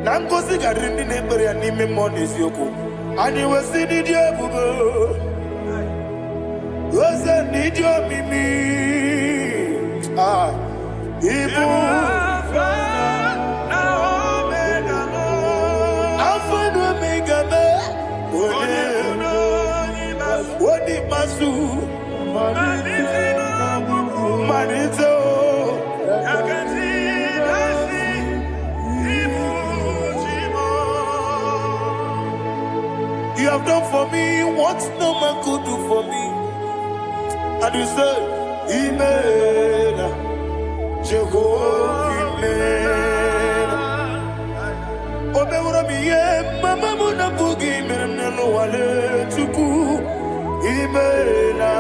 na ngozi gadiri ndị na-ekpere ya n'ime mmụọ na eziokwu anyị wesi n'ịdị ebube eze n'ịdị omimi ibu Alpha and Omega Wodi masu manito You have done for me what no man could do for me. And you said, Imela, Jehovah, Imela. Obewura miye, mama muna bugi, meremnelo wale tuku. Imela,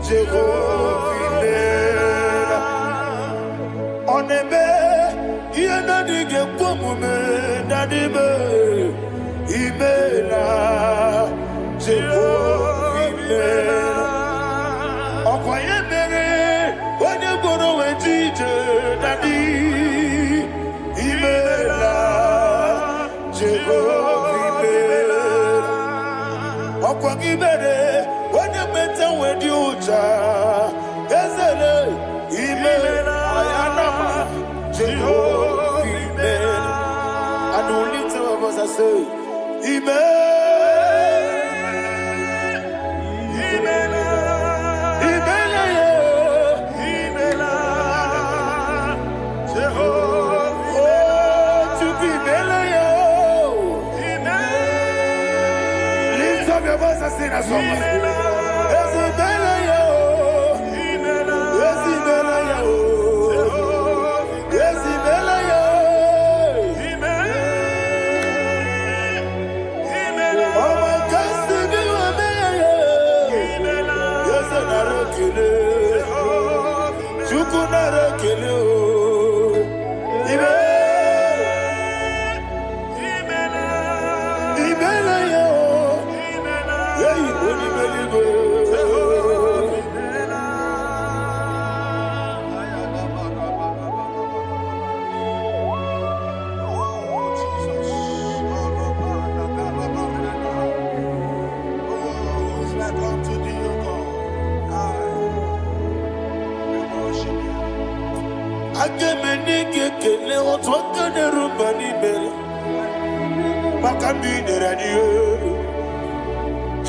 Jehovah, Imela. Onebe, yena dige kumume, nadibe. Imela, Jehovah, Imela. Okoye mere, onye goro wejije, Daddy. Imela, Jehovah, Imela. Okoye mere, onye meta wedi ucha, Ezele, Imela, Ayanama, Jehovah, Imela. And the only two of us I say, Lift up your voice and sing a song.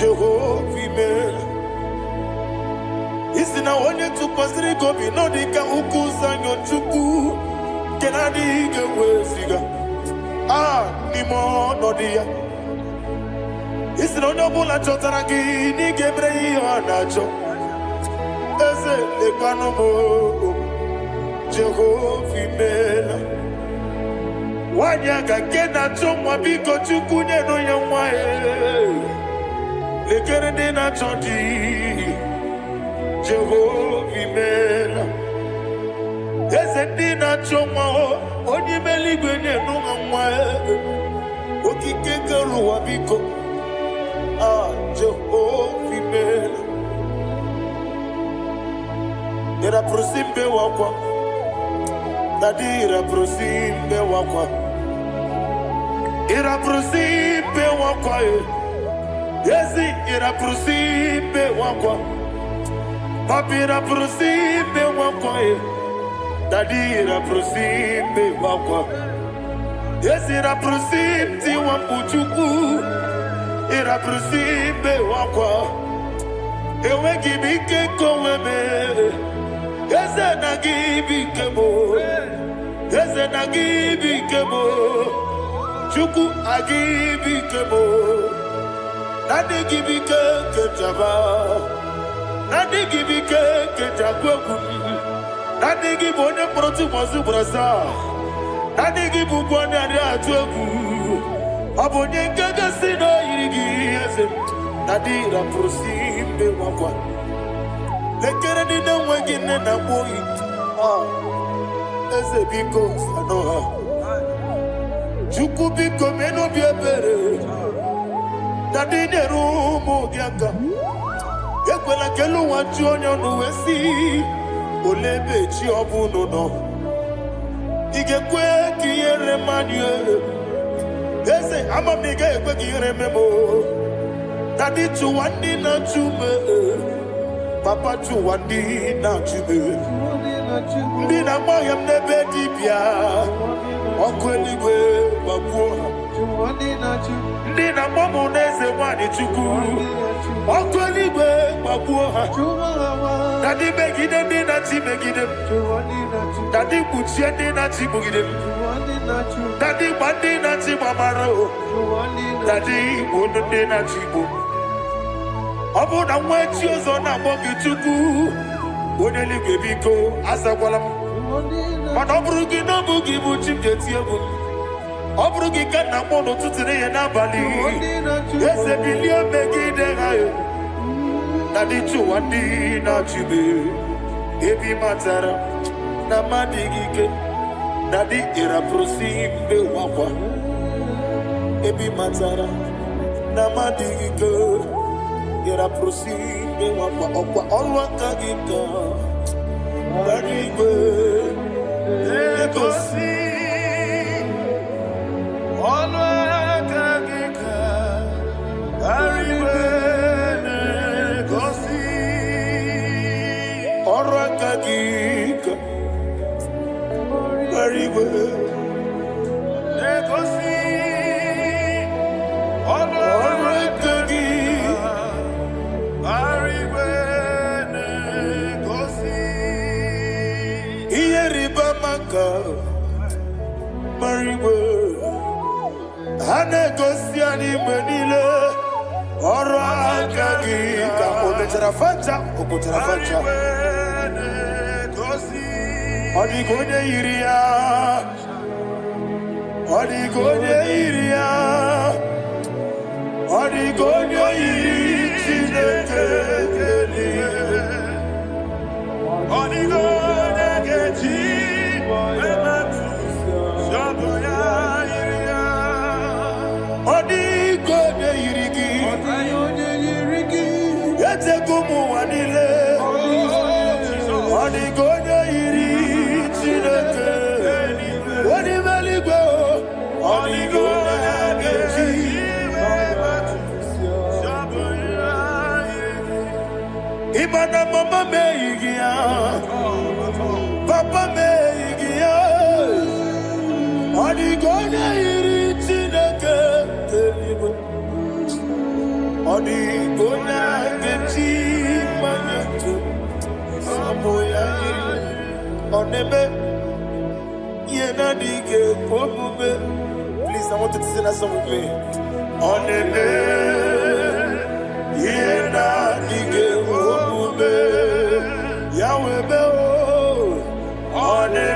Jehovah, Imela. Isi na onye tụkwasịrị gị obi n'ọdịka ukwu zanyo Chukwu nke na-adịghị eweziga n'ime ọnọdụ ya. Isi na onye ọbụla chọtara gị n'ịga emere ihe ọ na-achọ. Eze lekwanụ m Jehovah, Imela. Nwanyị aga nke na-achọ nwa biko Chukwu nyenụ ya nwa ya. Lekere ndị na-achọ di Jehovah, Imela. Eze ndị na-achọ nwa onye ime eluigwe nyenụ ha nwa ya. Okike kere ụwa biko Jehovah, Imela. Ira prosimbe wakwa Dadira prosimbe wakwa Ira prosimbe wakwa Yesi ira prosimbe wakwa Papi ira prosimbe wakwa Dadira prosimbe wakwa Yesi ira prosimti wambuchuku Ira prosimbe wakwa Ewe gibike koweme Eze na gibike mo Eze na gibike mo Chukwu agibike mo Nadi gibike kejaba Nadi gibike kejakwegu Nadi gibone proti mozu brasa Nadi gibu kwani ari atwegu Abonye nkega sino irigi eze Nadi ra prosimbe wakwa Lekere di na wengine na boyi Eze biko sanoha Chukwu biko meno biebere Dadi nerumu diaka Ekwela kelu wanchi onyo nuwesi Olebe chi obuno no Igekwe kiyere manye. Ese amamiga ekwe kiyere memo. Daddy chuwandi na chume. Papa chuwandi na chume. Ndi na moyam nebe dibia. Okweligwe babuha. Ndi na momo neze wani chuku. Okweligwe babuha. Daddy begide ndi na chi begide. Daddy kuchie ndi na chi begide. Daddy bandi na chi mamaro. Daddy bono ndi na chi bo. Obu na mwechi ozo na mogi chuku. Oneligwe biko asagwalam. Mana oburu gi no bugi bu chimjeti ebu. Oburu gi kana mono tutire ye na bali. Ese bilio megide hayo. Daddy chuwandi na chibe. Ebi matara na madigike. Daddy era prosimbe wakwa. Ebi matara na madigike. Era prosimbe wakwa. Okwa olwa kagika. Daddy go. Ekosi. Olwa kagika. Daddy go. Ekosi. Olwa kagika. Very well. Negosi. Alright, very well. Negosi. Iyeriba maka. Very well. Hanegosi ani menile. Alright, kagika. Okotera facha. Odigonye iria, odigonye iri chineke keli, odigonye kechi ematu shaboya iria, odigonye irigi, ete kumu wanile, odigonye iri. Imana mama meigia, papa meigia, odigona iri chineke telibe, odigona kechi manyetu, samoya iri, onebe. Please, I want you to sing that song with me. On the Yahweh be on the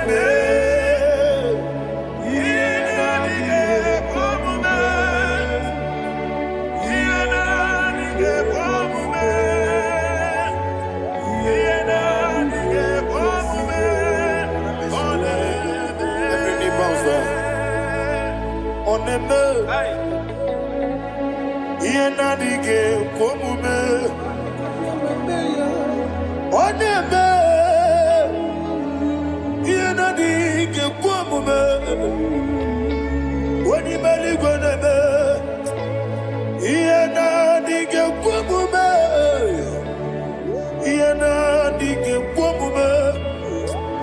oneme yena dige komume oneme yena dige komume woni mali goneme yena dige komume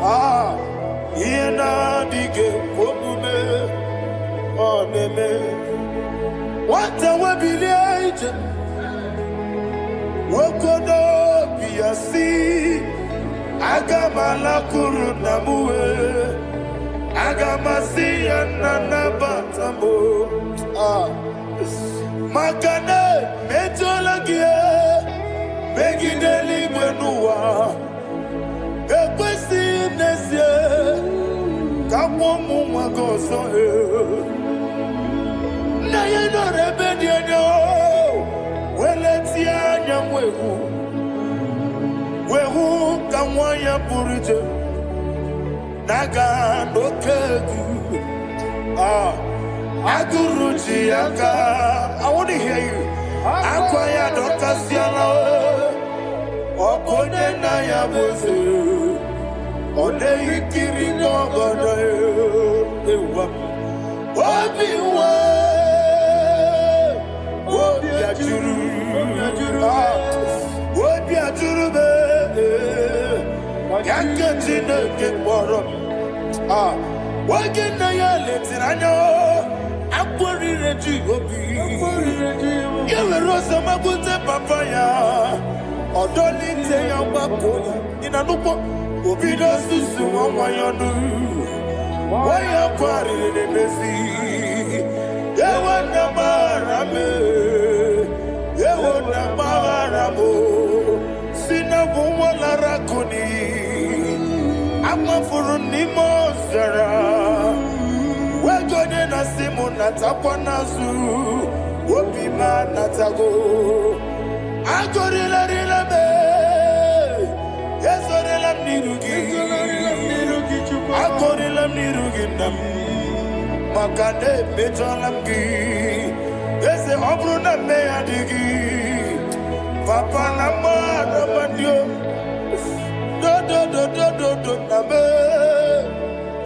ah yena dige komume oneme what a wabiliate wokodo biasi agamala kurunamue agamasi ananabatamo makane metolagie begideli gwenua ekwesi nesie kamomu magoso na yeno rebediano weletia nyamwehu wehu kamwaya purije naga dokegu aguruji aka. I want to hear you. Akwaya dokasiana okonye na ya boze Ole ikiri gogodo ewa. Obiwa. Obiajuru. Obiajuru be. Yakajina kekboro. Wagina ya letirano. Akwari reji obi. Yewe rosa magute papaya. Odoli te ya wakoya. Ina nupo. Obi no susu wanyonu. Waya kwari nebezi. Yewa na marame. Yewa na maramo. Sina wumwala rakuni. Ama furuni mozara. Wegode na simu natakwa nazu. Wopima natago. Agorila rila me. Yezorila nirugi. Agorila nirugi nam. Makane mejolamgi. Yeze obruna me adigi. Papa na mara bandio. Do na me.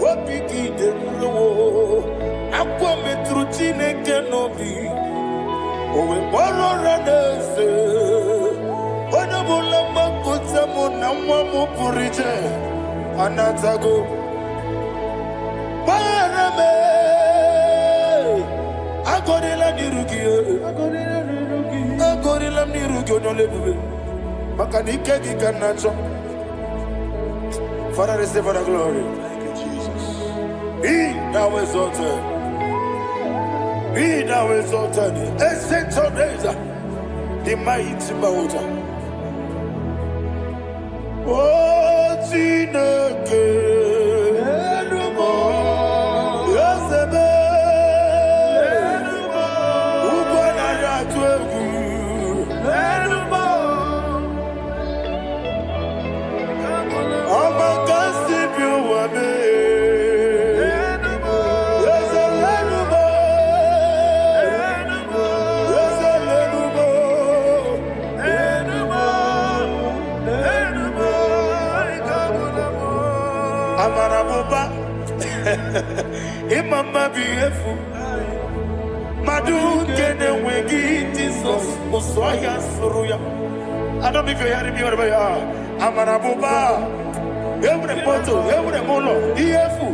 Wapiki de mlo. Akwa metruchine kenobi. Owe moro ranese. Ona bula makuta muna mwamu purije. Anatago. Marame. Agorila nirugi. Agorila nirugi onolebube. Makanike gikanacho. Father, receive the glory. Thank you, Jesus. Be thou exalted. Be thou exalted. Ancient of days, the mighty mountain. Oh, Chineke. Yosebe. Ubana yatwegu. Imama biefu Madu kene wegi Jesus Muswaya suruya. I don't know if you're hearing me whatever you are. Amarabuba Every poto, every mono Iefu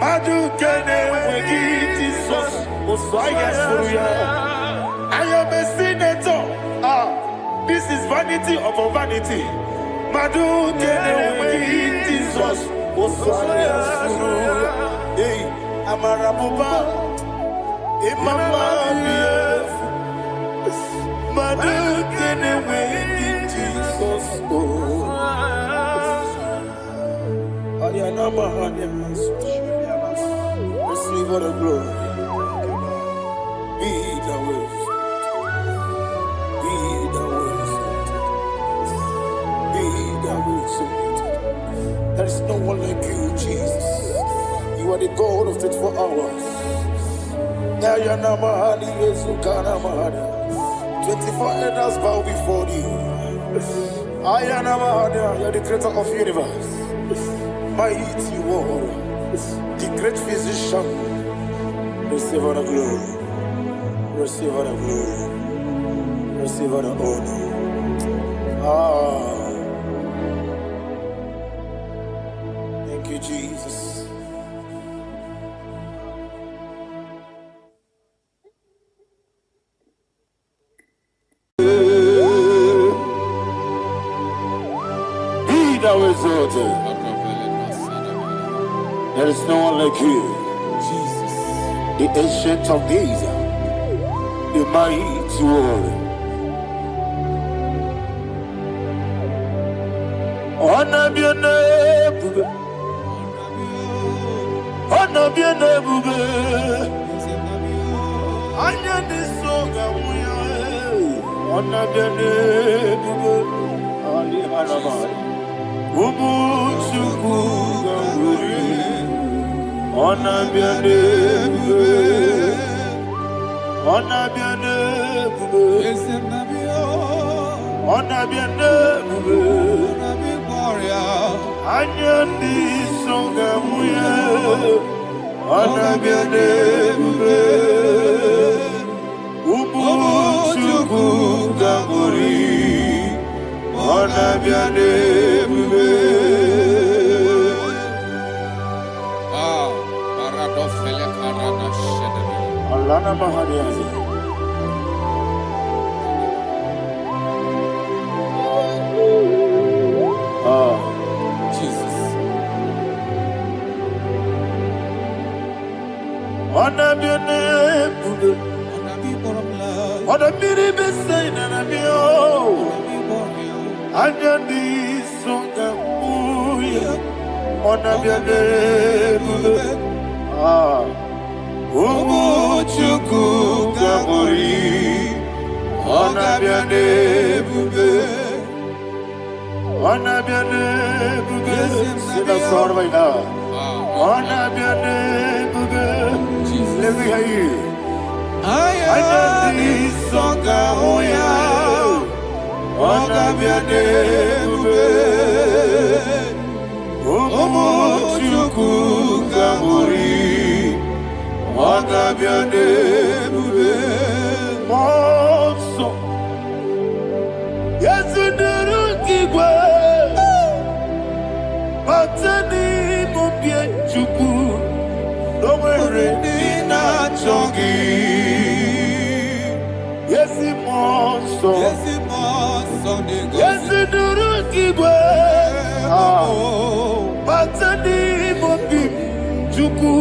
Madu kene wegi Jesus Muswaya suruya. I am a senator. This is vanity of vanity. Madu kene wegi Jesus Muswaya suruya. Hey, Amarabuba, Imama biefu, Madu kene wegi Jesus. Ayanama Hanyas, receive all the glory. Be the wisdom, be the wisdom, be the wisdom. There is no one like you, Jesus. You are the God of 24 hours. 24 elders bow before you. You are the creator of the universe. Mighty warrior, the great physician. Receive all the glory. Receive all the glory. Receive all the honor. Thank you, Jesus. There is no one like you, Jesus, the ancient of days, the mighty warrior. Honor be Anyandi songa muye, anabiane bube, ubuchuku gaburi, anabiane bube. Paradofele karana shedemi. Alana mahadiani. Jesus. Anabiane bube, anabiri besaina nabio, anyandi songa muye, anabiane bube. Ubuchuku gaburi, anabiane bube, anabiane bube. Sing a song right now. Anabiane bube, let me hear you. Ayandi songa oya, anabiane bube, ubuchuku gaburi. Anabiane bube, monso. Yezinduru kigwe, batani mubye chuku, nomere nina chongi. Yezi monso, yezinduru kigwe, batani mubye chuku.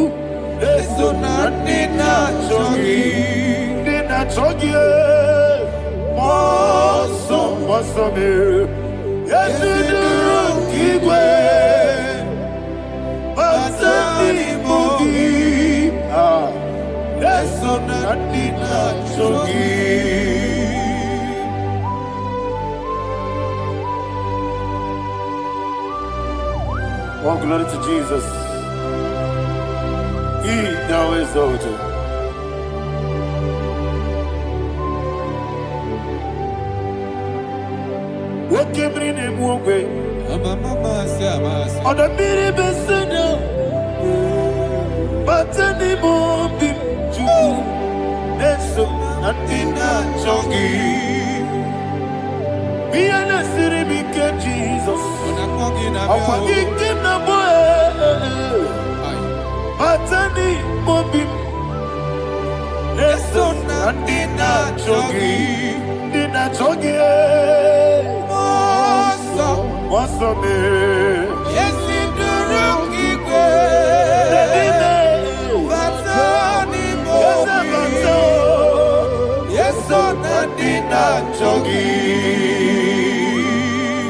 Eso na nina chogi, moso me. Yesu duru kigwe, basani mogi. Eso na nina chogi. Oh, glory to Jesus. He now exalted. What came in him one way? On the mini besana, but any more big Jew, and so nothing not chongi. Be an city became Jesus. I'm forgetting the boy. Batani mobim, eso nandina chogi, moso me. Yesi duruki kwe, batani mobim, eso nandina chogi.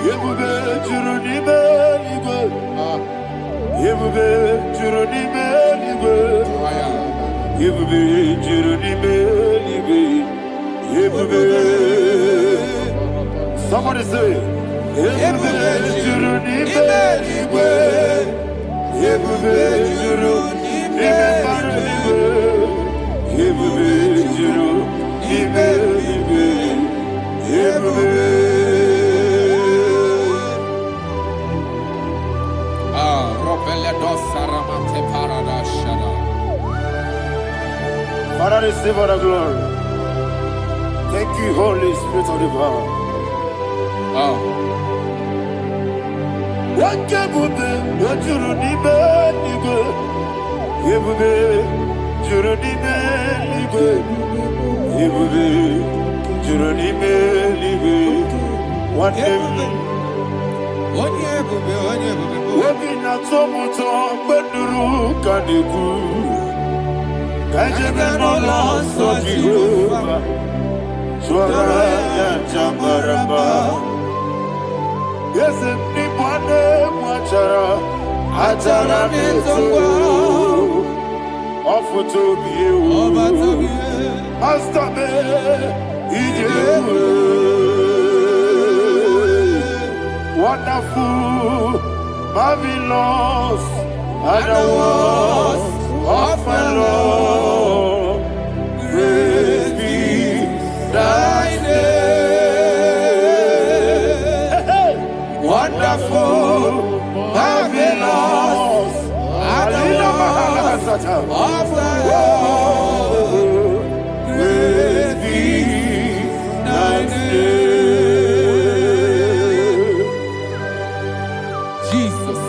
Yebube juruni beligwe. Yebube juruni beligwe, yebube juruni beligwe, yebube. Somebody say, yebube juruni beligwe, yebube juruni beligwe, yebube juruni beligwe, yebube. Father, receive all the glory. Thank you, Holy Spirit of the Father. What can we do? What you do, Nibe? Yebube, Jurunibe, Libe. Yebube, Jurunibe, Libe. What Wabina tomoto beduru kaniku Kajebe no loso Jehovah Swara ya chambaramba Yese nipane mwachara Achara neto Ofuto biyewu Master me Ijewu Wonderful, marvelous, and the words of my Lord. Great be thy name. Wonderful, of the Lord. Great is thy name. Jesus.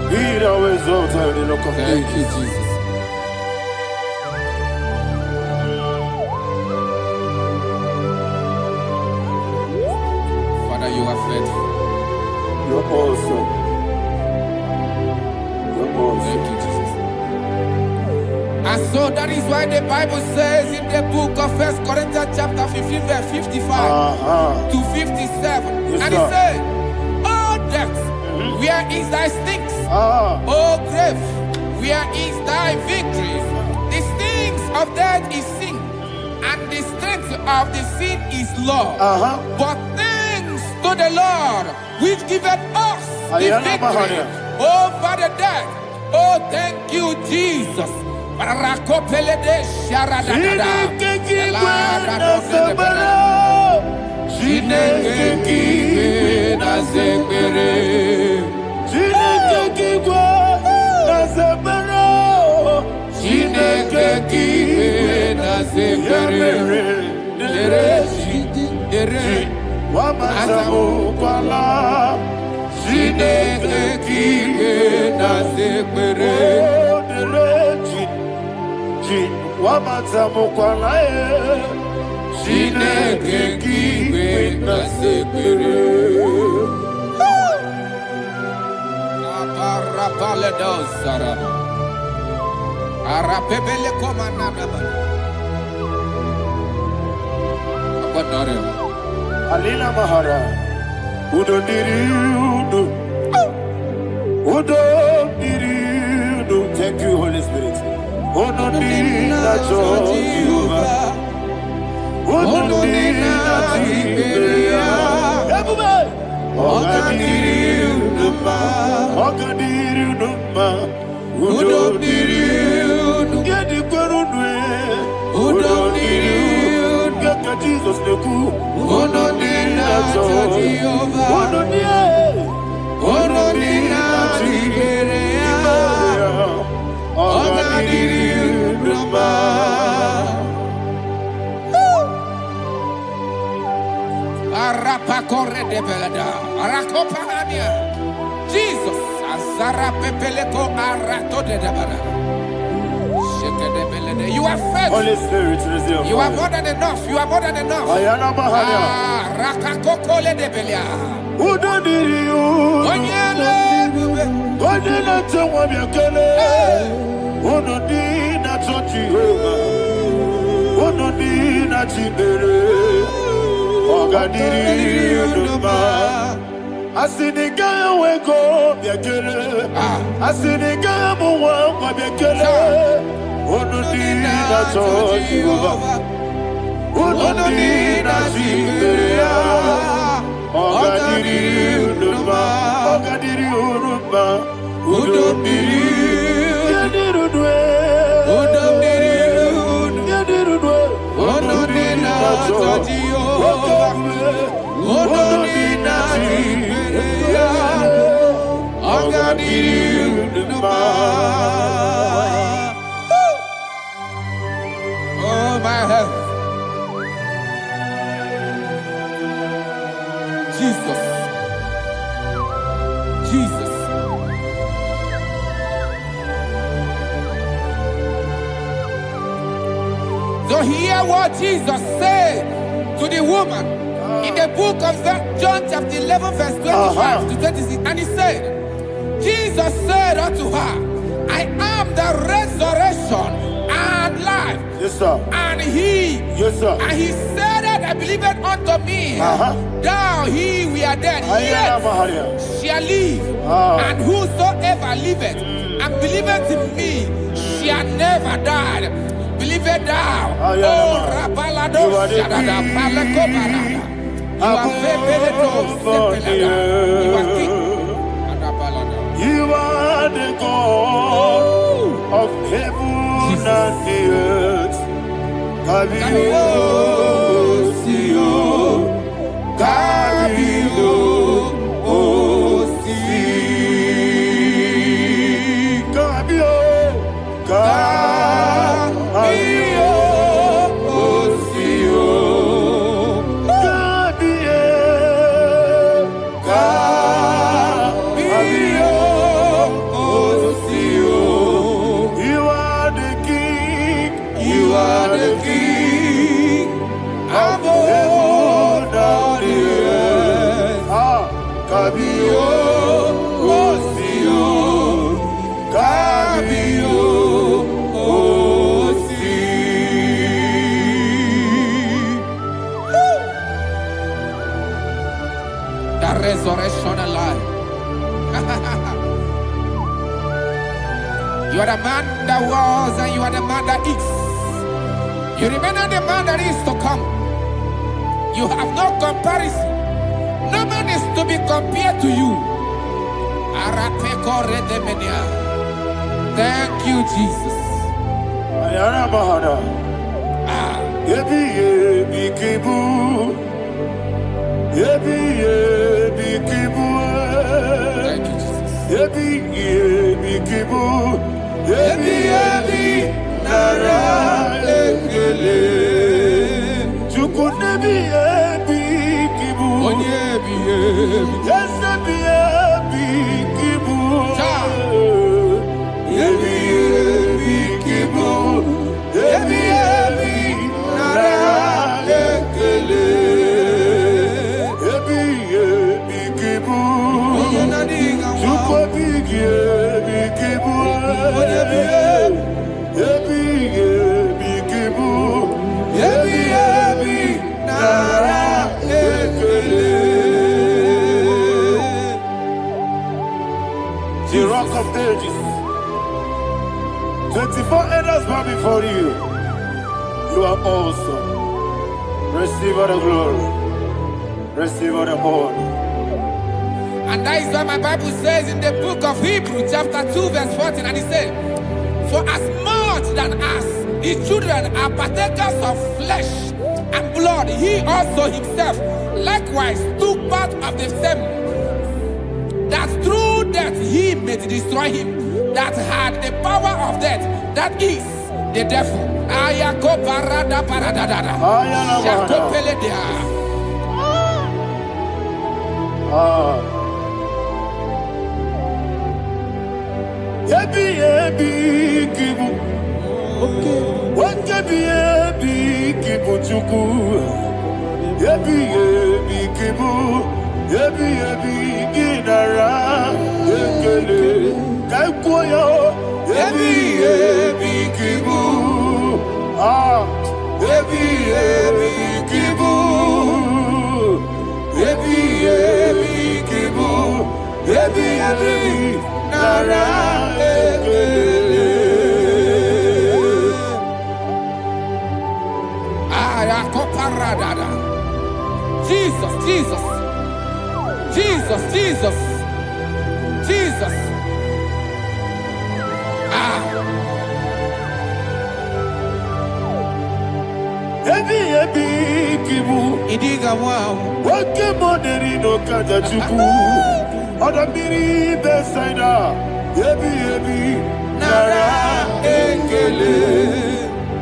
Be thou exalted in the rock of Thank you, ages. Jesus. Father, you are faithful. You're awesome. You're awesome. Thank you, Jesus. And so that is why the Bible says in the book of 1 Corinthians chapter 15 verse 55 to 57. Yes, And sir. it said, "Oh death, where is thy stings? Oh grave, where is thy victory? The stings of death is sin, and the strength of the sin is law. But thanks to the Lord, which giveth us the victory over the death. Oh, thank you, Jesus." Barakopelede sharadadada. Chineke kiwe na zekere. Chineke kiwe na zekere. Dere Wamazamukwala. Chineke kiwe na zekere. Wamazamukwala. Chineke kiwe na zekere. Aparapale dosara. Arapebele komanada. Apadare. Alina Mahara. Udo diriudo. Udo diriudo. Thank you, Holy Spirit. Udo diriudo. Udo Jesus the coup. Jesus, Azara Pepeleko Arato de Dabara. You are faithful. Holy Spirit, resume. You are more than enough. You are more than enough. Ayana Mahaya. Rakakokole de Belia. Udo diriu. Godina Tawa Yakele. Udo dina Jehovah. Udo dina Chibere. Ogadiri Uduma. Asiniga weko Yakele. Asiniga muwa Yakele. Unudina Jehovah, Unudina Jiberia, Ogadiri Uduma, Ogadiri Uduma, Udumiri, Yadirudwe, Udumiri, Yadirudwe, Unudina Jehovah, Unudina Jiberia, Ogadiri Uduma. My health. Jesus. Jesus. So hear what Jesus said to the woman in the book of John chapter 11 verse 25 to 26. And he said, Jesus said unto her, I am the resurrection and life. Yes, sir. And he, yes, sir. And he said that I believed unto me, thou he we are dead, yet shall live, and whosoever liveth and believeth in me shall never die. Believeth thou, oh Rabalado Shadada Palakobara, you are you are king. You are the God of heaven and the earth. God You are the man that was and you are the man that is. You remain the man that is to come. You have no comparison. No man is to be compared to you. Thank you, Jesus. The Rock of Ages. 24 elders bow before you. You are awesome. Receive all the glory. Receive all the honor. And that is what my Bible says in the book of Hebrews chapter 2 verse 14. And it says, for as much than us, his children are partakers of flesh and blood, he also himself likewise took part of the same, that through death he may destroy him that had the power of death, that is the devil. Jesus, Jesus, Jesus, Jesus, Jesus. Idiga wow. Wake money no kaja chuku. Odamiri besaida. Yebi nara ekele.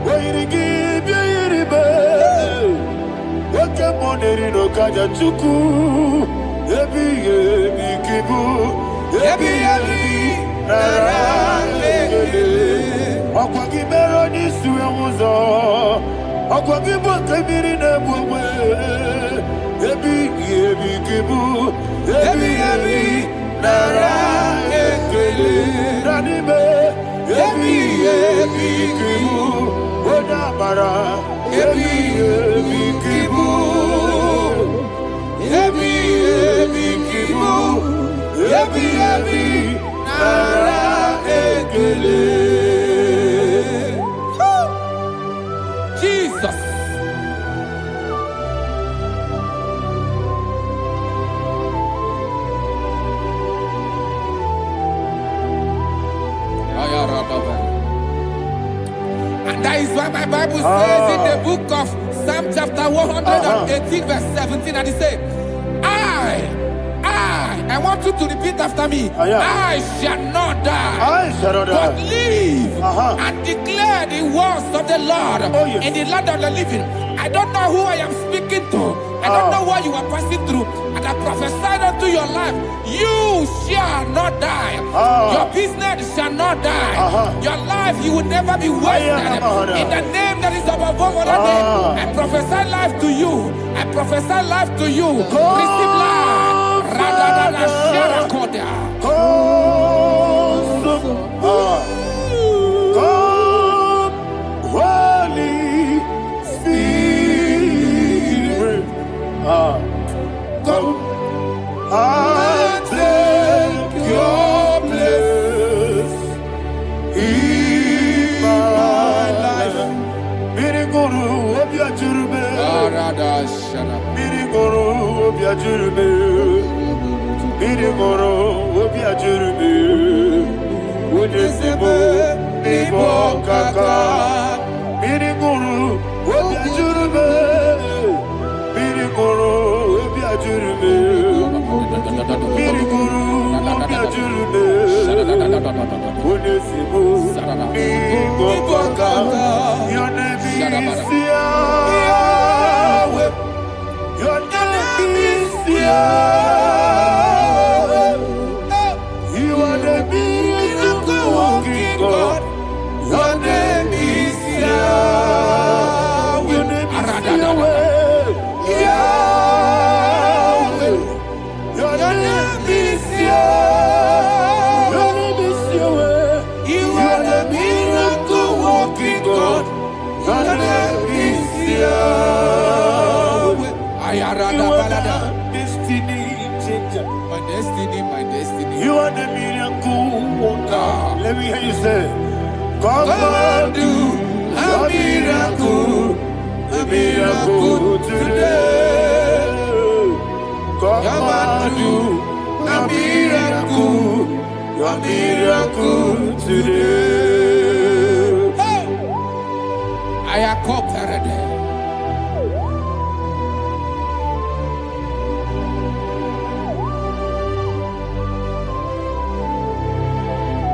Wairigi biiribe. Wake money no kaja chuku. Yebi kibu. Yebi nara ekele. Okwagi mero ni suwe muzo. Okwagi bokabiri na bwe. Yebi kibu. Yebi nara ekele. Nanibe. Yebi kibu. Odamara. Yebi kibu. Yebi kibu. Yebi nara ekele. Jesus. And that is why my Bible says in the book of Psalm chapter 118 verse 17, and it says, I want you to repeat after me. I shall not die, but live and declare the words of the Lord in the land of the living. I don't know who I am speaking to. I don't know what you are passing through. And I prophesy unto your life, you shall not die. Your business shall not die. Your life, you will never be wasted. In the name that is above all other name, I prophesy life to you. I prophesy life to you. Receive life. Holy Spirit, come and take your place ajurme. Biri moro, obi ajurme. Unesimo, nibo kaka. Biri moro, obi ajurme. Biri moro, obi ajurme. Biri moro, obi ajurme. Unesimo, nibo kaka. Your name is Yahweh. Your name is Yahweh. You are the miracle working God. Your name is Yahweh. Your name is Yahweh. Yahweh. Your name is Yahweh. Your name is Yahweh. You are the miracle working God. Your name is Yahweh. You are the destiny changer. My destiny, my destiny. You are the miracle worker. Let me hear you say, come and do a miracle today. Come and do a miracle today. I am cooperated.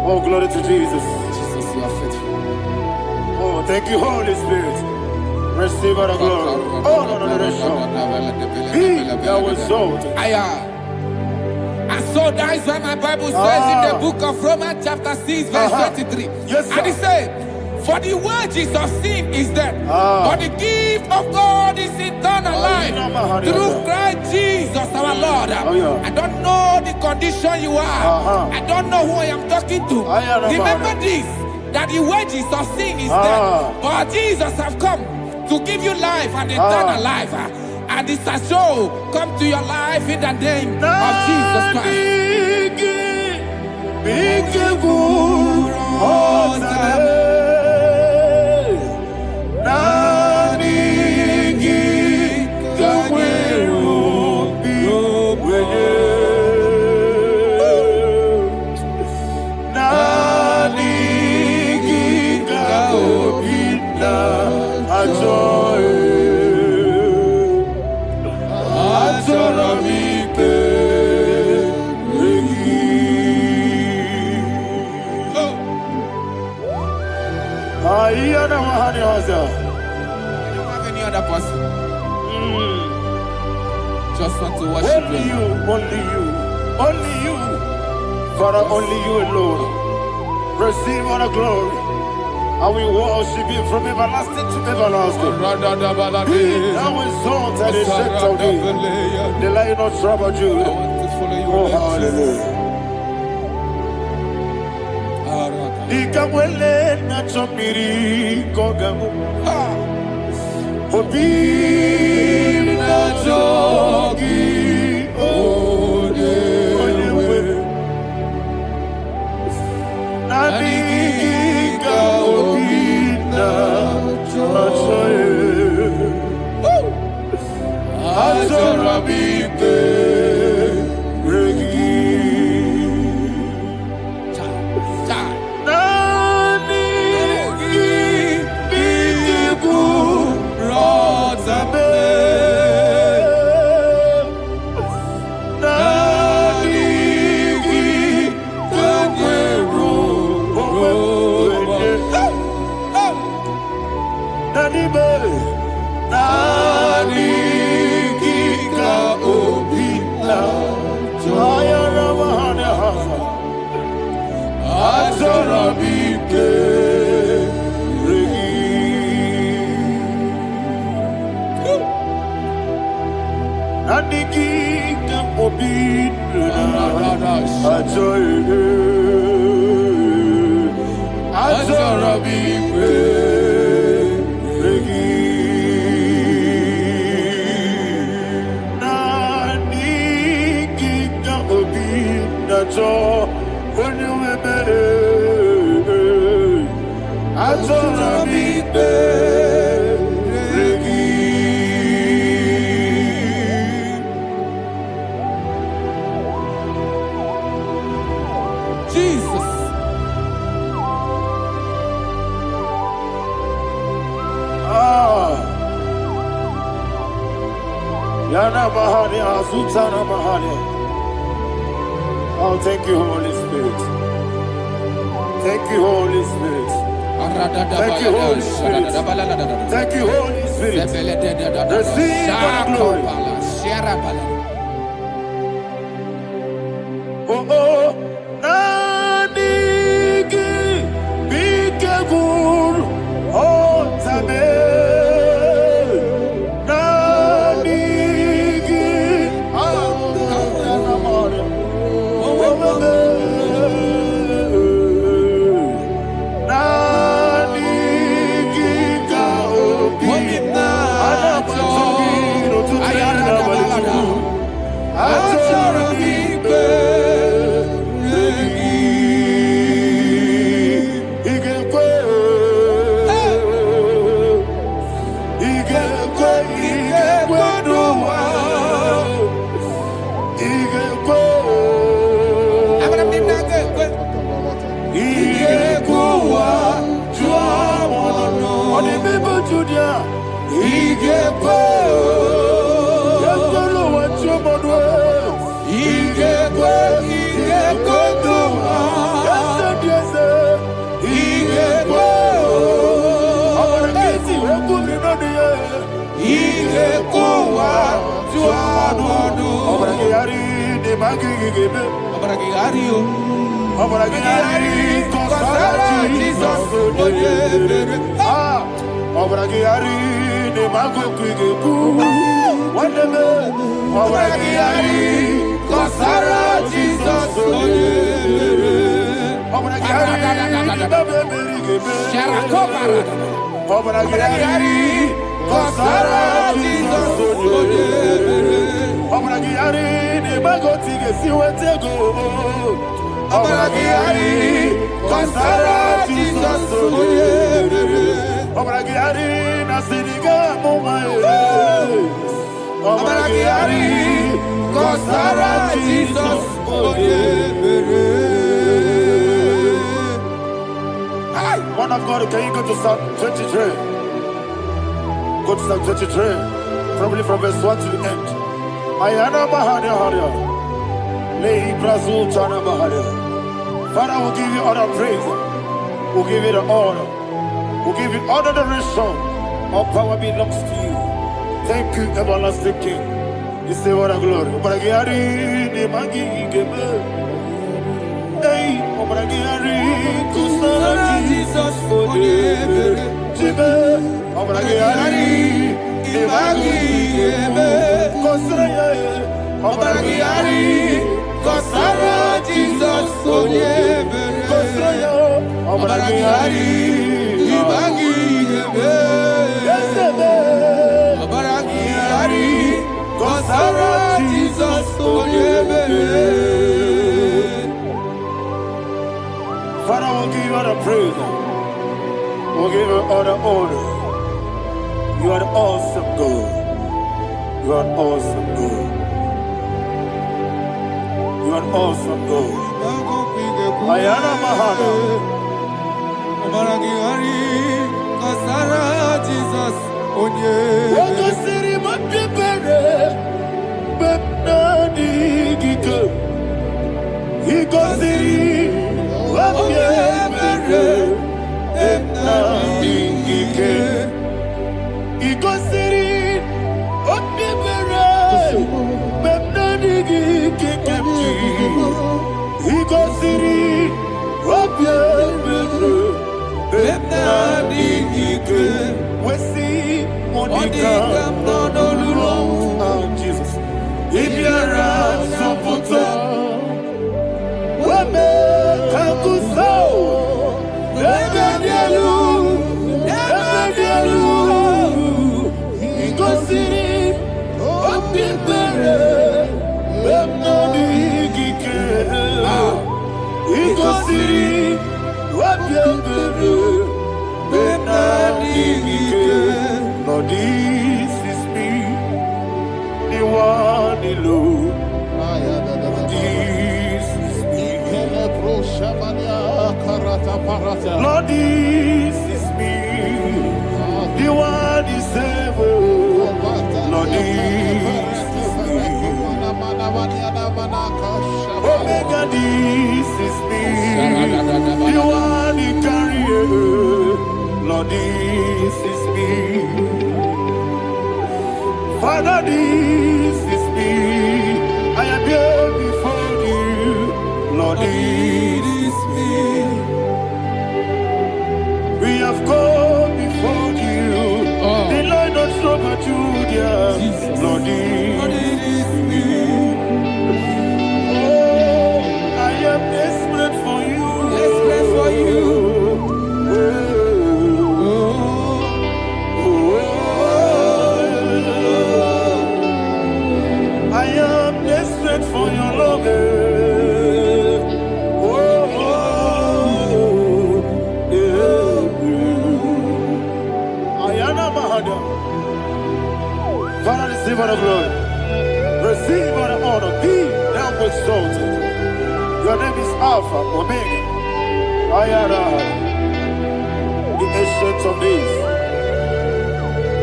Oh, glory to Jesus. Jesus, you are faithful. Oh, thank you, Holy Spirit. Receive our glory. Oh, no, He that was sold. And so that is why my Bible says in the book of Romans chapter 6 verse 23. Yes, sir. And it says, for the wages of sin is death, but the gift of God is eternal life through Christ Jesus our Lord. I don't know the condition you are. I don't know who I am talking to. Remember this, that the wages of sin is death, but Jesus have come to give you life and eternal life. And this shall show come to your life in the name of Jesus Christ. I don't have any other person. Just want to worship only you, only you, only you. Father, only you alone. Receive all the glory. I will worship you from everlasting to everlasting. Be thou exalted and set of thee. The Lion of tribe of Judah. I want to follow you. Oh, hallelujah. Ikamwele na chomiri kogamu. Obi na jogi odewe. Nadiga obi na jogi. Azorabite regi. Yana Mahania, Sutana Mahania. Oh, thank you, Holy Spirit. Thank you, Holy Spirit. Thank you, Holy Spirit. Thank you, Holy Spirit. Receive my glory. Oh, oh, Nanigi, be careful. Oh, Tabe. Nanigi, Man of God, can you go to Psalm 23? Go to Psalm 23, probably from verse 1 to the end. Ayana Mahania Haria. Lei Brazil Chana Mahania. Father, we'll give you all the praise. We'll give you the honor. We'll give you all the adoration. All power belongs to you. Thank you, everlasting King. You say what a glory. Obragiari, ne magi gebe. Hey, Obragiari, Kusara Jesus, Oye, Jibe, Obragiari, ne magi gebe. Kusara, Obragiari, Kusara Jesus, Oye, Kusara, Obragiari, ne magi gebe. Obragiari, Kusara Jesus, Oye, Father, we'll give you all the praise. We'll give you all the honor. You are the awesome God. You are an awesome God. You are an awesome God. Ayana Mahana. Jesus. Jesus. If you're Lord, this is me, the one alone. This is me. Lord, this is me, the one is able. Lord, Lord, this is me. Omega, this is me. You are the carrier. Lord, this is me. Father, this is me. I am here before you. Lord, this is me. We have come before you. The Lord not so much you, dear. Lord, this is me. Oh, I am desperate for you. Desperate for you. I am desperate for your love. Father, receive all the glory. Receive all the honor. Be thou exalted. Your name is Alpha, Omega. Ayara. The ancient of days.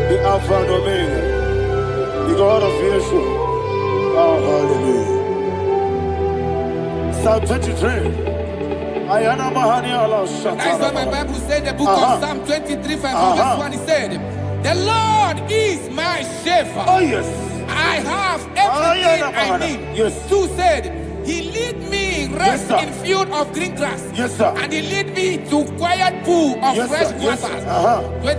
The Alpha and Omega. The God of Yeshua. Oh, hallelujah. Psalm 23. Ayana Mahani Allah Shata. That's what my Bible said, the book of Psalm 23, 5, verse 1. It said, the Lord is my shepherd. Oh, yes. I have everything I need. Yes. 2 said, he lead me rest Yes, in field of green grass. Yes, sir. And he lead me to quiet pool of Yes, fresh sir. Yes, waters.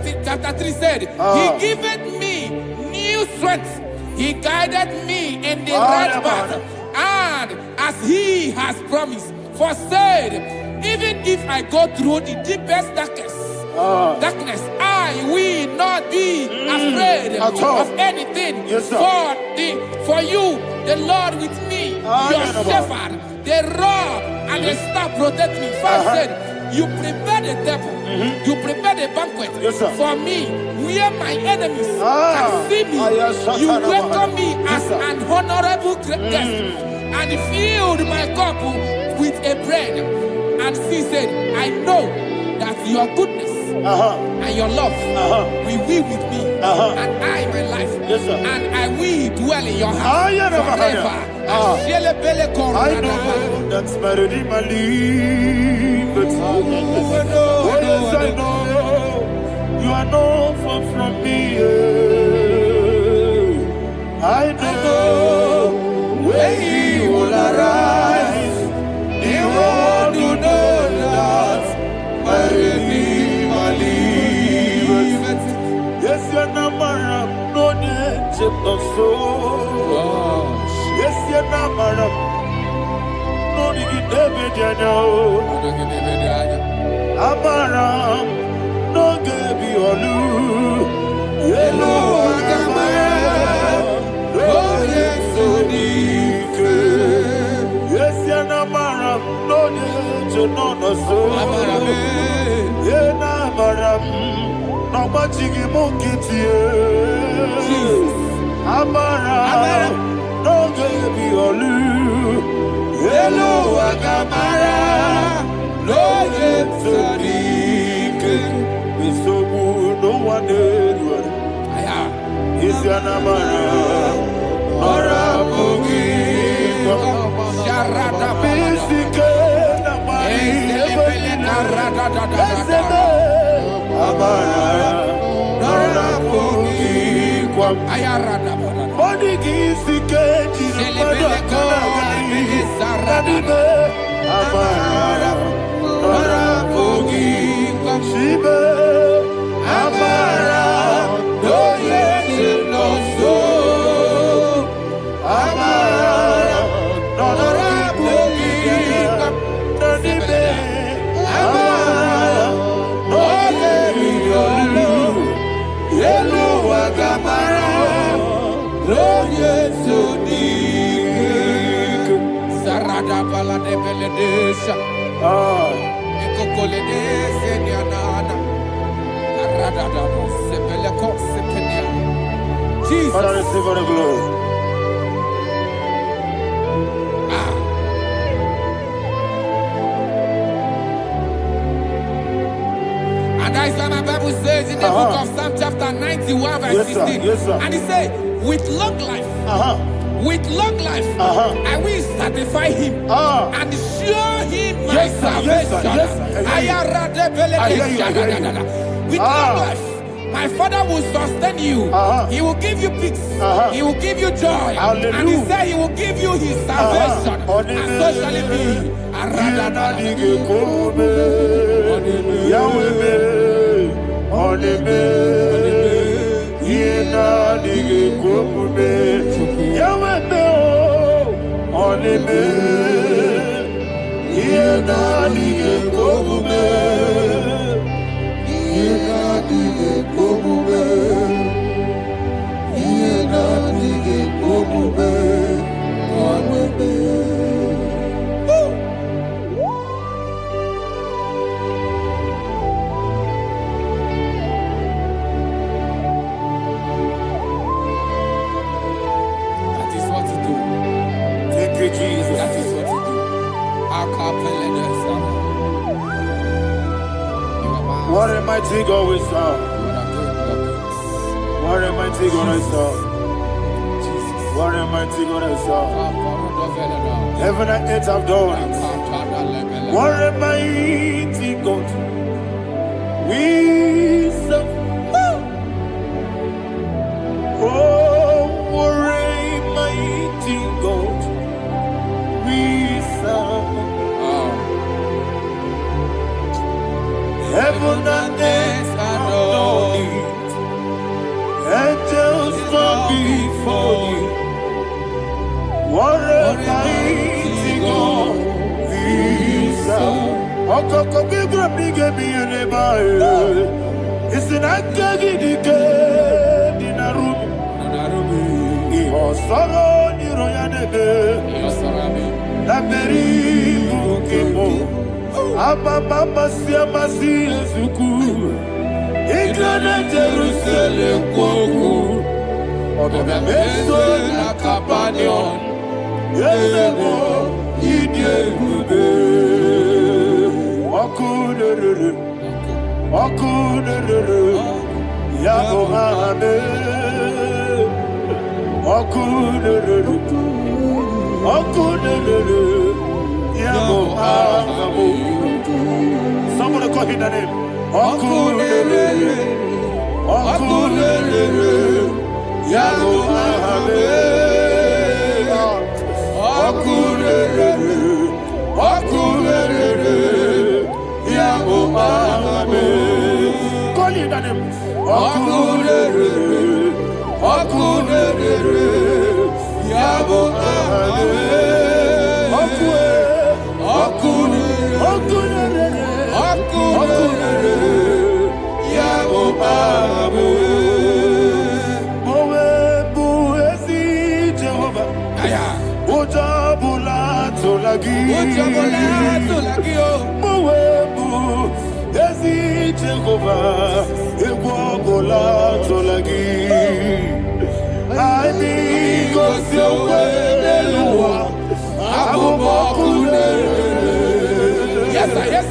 sir. Chapter 3 said, he giveth me new strength. He guided me in the right path. And as he has promised, for said, even if I go through the deepest darkness, I will not be afraid of anything. Yes, sir. For you, the Lord with me, your shepherd, the rod and the staff protect me. First said, you prepare the table, you prepare the banquet for me, where my enemies can see me. You welcome me as an honorable guest, and filled my cup with a bread. And she said, I know that your goodness and your love will be with me, and I, my life, and I will dwell in your house forever. I know that's my Redeemer lives. Oh, yes, I know you are not far from me. I know when he will arise, the world will know that my Redeemer lives. Yes, you're not married, no need no soul. Yes, you're not married, no need David, you know. Amaram, no Gaby Olu. Yellow, Amaram, no yes, so deep. Yes, you're not married, no need to know no soul. Yeah, Amaram. No machigi mukiti Amara no Gaby Olu Hello Agamara no Yetsadik Bisobu no one is your Namara Nora Bugi Sharada Bisike Namari Amara Nora Bugi Kwam Ayarada Body Gisi Keji Amara Nora Bugi Kwam Shibe Amara No Yesi No So Amara Nora Bugi Kwam Nanibe Amara No Yesi No Hello Agamara No Yesu Dik Sarada Bala de Beledesha Ekokoledese Nianana Arada Sebeleko Sepenia Jesus. Father, receive all the glory. And that's why my Bible says in the book of Psalm chapter 91 verse 16. Yes, sir. And it says, with long life. With long life, I will satisfy him and show him my salvation. With long life, my Father will sustain you. He will give you peace. He will give you joy. Hallelujah. And he said he will give you his salvation. And so shall it be. What a mighty God we serve. What a mighty God I serve. What a mighty God I serve. Heaven and earth have done it. What a mighty God we serve. Oh, what a mighty God we serve. Heaven and earth adore it. Angels bow before you. What a mighty God we serve. Okoko bigre bige biene bae. Isinakagi dike dinarubi. Iho soro ni royanebe. Laberi bukimo. Ababa siama si ezuku. Igrana Jerusalem kwoku. Odobe meso na kapanion. Yelemo idye kube. Okuderere. Yabo hame. Okuderere. Yabo hame. Somebody call him the name. Okunere, Yabo Ahame. Okunere, Yabo Ahame. Call him the name. Okunere, Yabo Ahame. Yes, sir.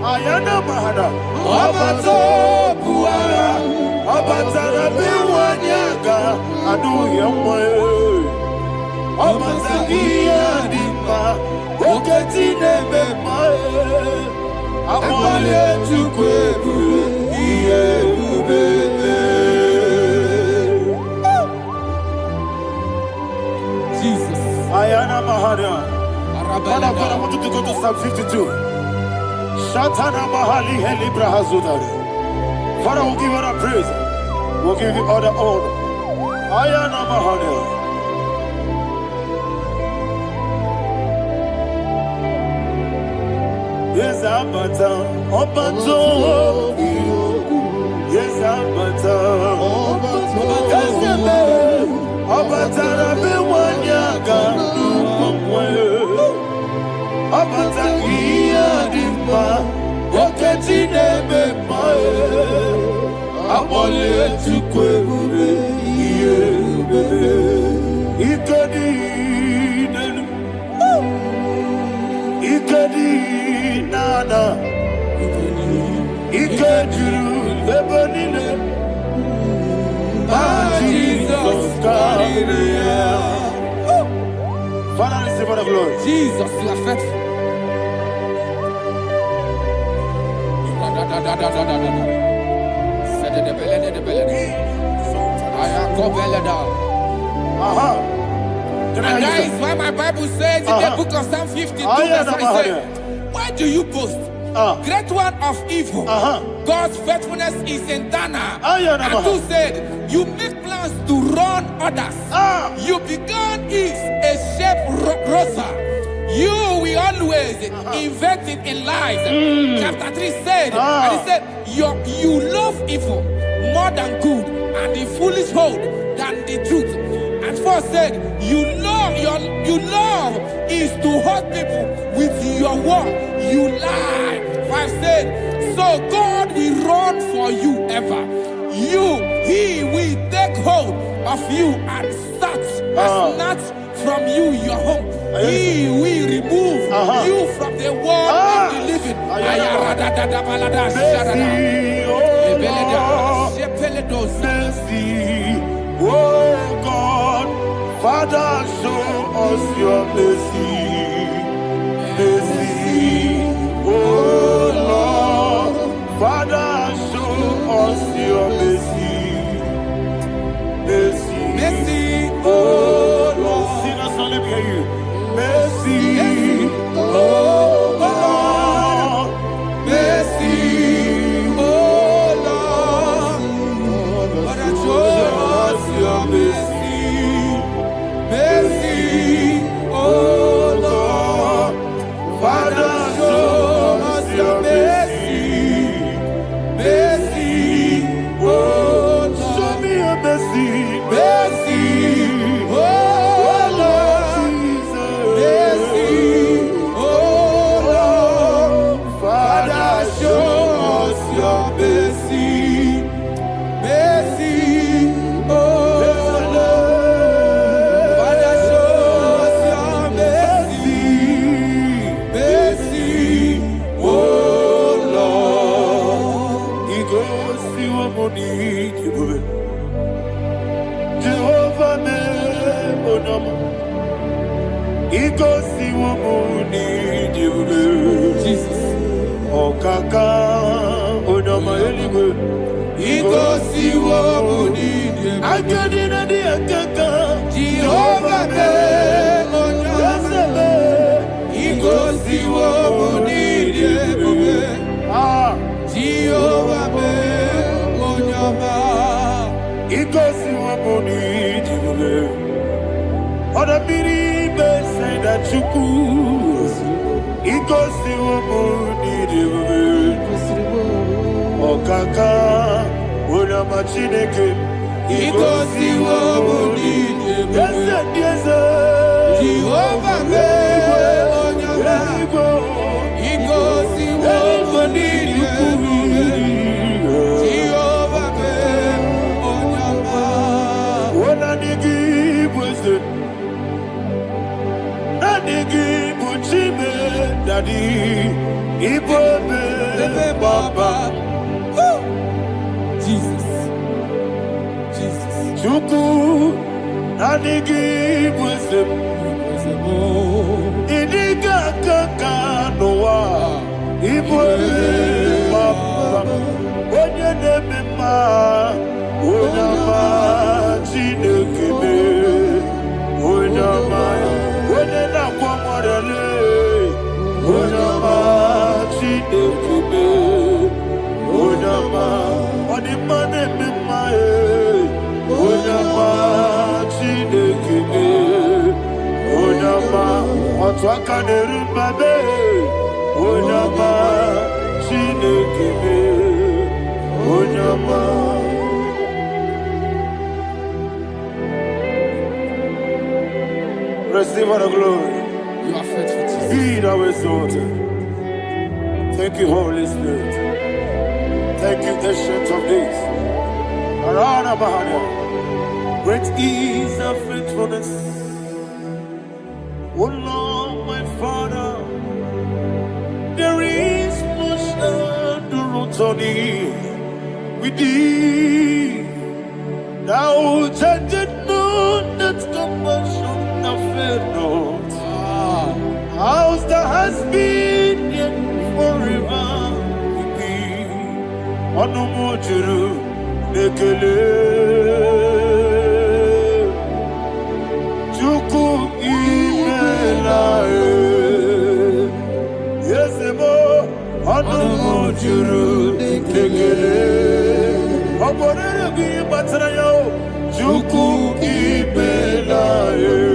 Ayana Mahada, Abato Puara, Abatara Biwanyaga, Adu Yamwe, Abatagia Dima, Oketine Bemae, Amale Tukwe, Jesus. Ayana Mahada. Father, I want you to go to Psalm 52. Shatana Mahali Heli Brahazudari. Father, we'll give you the praise. We'll give you all the honor. Ayana Mahali. Yes, Abata, Obato, yes, Abata, yes, Abata, Rabiwanyaga, Abata, Yadima, Oketine Bemae, Abole Tukwe, Ikadi nana, Ikadiru lebanile, Jesus God. Father, receive the glory. Jesus, you are faithful. And that is why my Bible says in the book of Psalm 52, verse 5, why do you boast? Great one of evil. God's faithfulness is eternal. And who said, you make plans to run others. You began is a shape rosa. You will always invent it in lies. Chapter 3 said, and he said, you love evil more than good, and the foolish hold than the truth. And 4 said, you love is to hurt people with your word. You lie. 5 said, so God will run for you ever. He will take hold of you and snatch from you your home. He will remove you from the world of the living. Oh God, Father, show us your mercy. Mercy, oh Lord, Father, show us your mercy. Mercy, mercy, oh Lord. Sing us, let me hear you. Mercy, oh Lord, mercy, oh Lord, Father, show us your mercy. Mercy, oh Lord, Father, show us your mercy. Mercy, oh Lord, show me your mercy. Mercy, oh Lord, mercy, oh Lord, Father, show us your mercy. Mercy, oh Lord, Father, show us your mercy. Mercy, oh Lord. He goes to a money, Jehovah me onama. He goes to a money, Jesus. Oh kaka, onama eligwe. He goes to a money, I get in a dear kaka. Jehovah me onama. He goes to a money, Jehovah me onama. He goes to a money, Oda biri be say that you could. He goes to a money, Okaka, Oda machineke. He goes to a money, yes, Jehovah me onama. He goes to a money, Jehovah me onama. When I give wisdom, I give Buchime, Daddy, Igbo Baba. Jesus. Jesus. Chuku, Nanigi Wisdom. Idiga Kaka Noa, Igbo Baba. Onye Nebima, Onyama, Chinekebe, Onyama, Onena Kwamorele, Onyama, Chinekebe, Onyama, Onimane Mimae, Onyama, Chinekebe, Onyama, Otwakane Rimbabe, Onyama, Chinekebe, Onyama. Receive all the glory. You are faithful, Jesus. Be thou exalted. Thank you, Holy Spirit. Thank you, Ancient of Days. Arana Bahania. Great is thy faithfulness. O Lord, my Father, there is much endurance on thee. With thee, thou judgest not that compassion of faith not. How's the has been yet forever with thee? Onomojuru nekele Chuku imelae Yesemo Onomojuru nekele Oborere bi batrayo Chuku imelae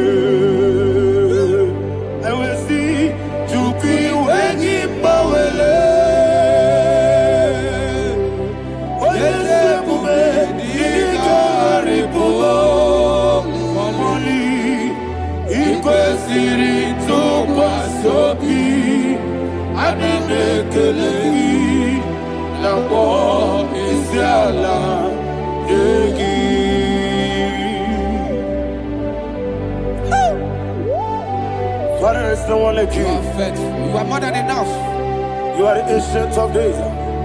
Father, there's no one like you. You are faithful. You are more than enough. You are the ancient of days.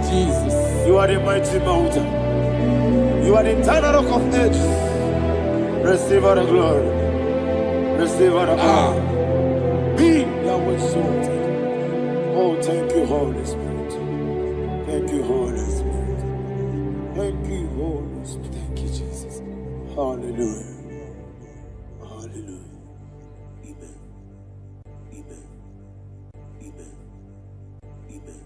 Jesus. You are the mighty mountain. You are the eternal rock of ages. Receive all the glory. Receive all the power. Be thou exalted. Oh, thank you, Holy Spirit. Thank you, Holy Spirit. Thank you, Holy Spirit. Thank you, Jesus. Hallelujah. Hallelujah. Amen. Amen. Amen. Amen.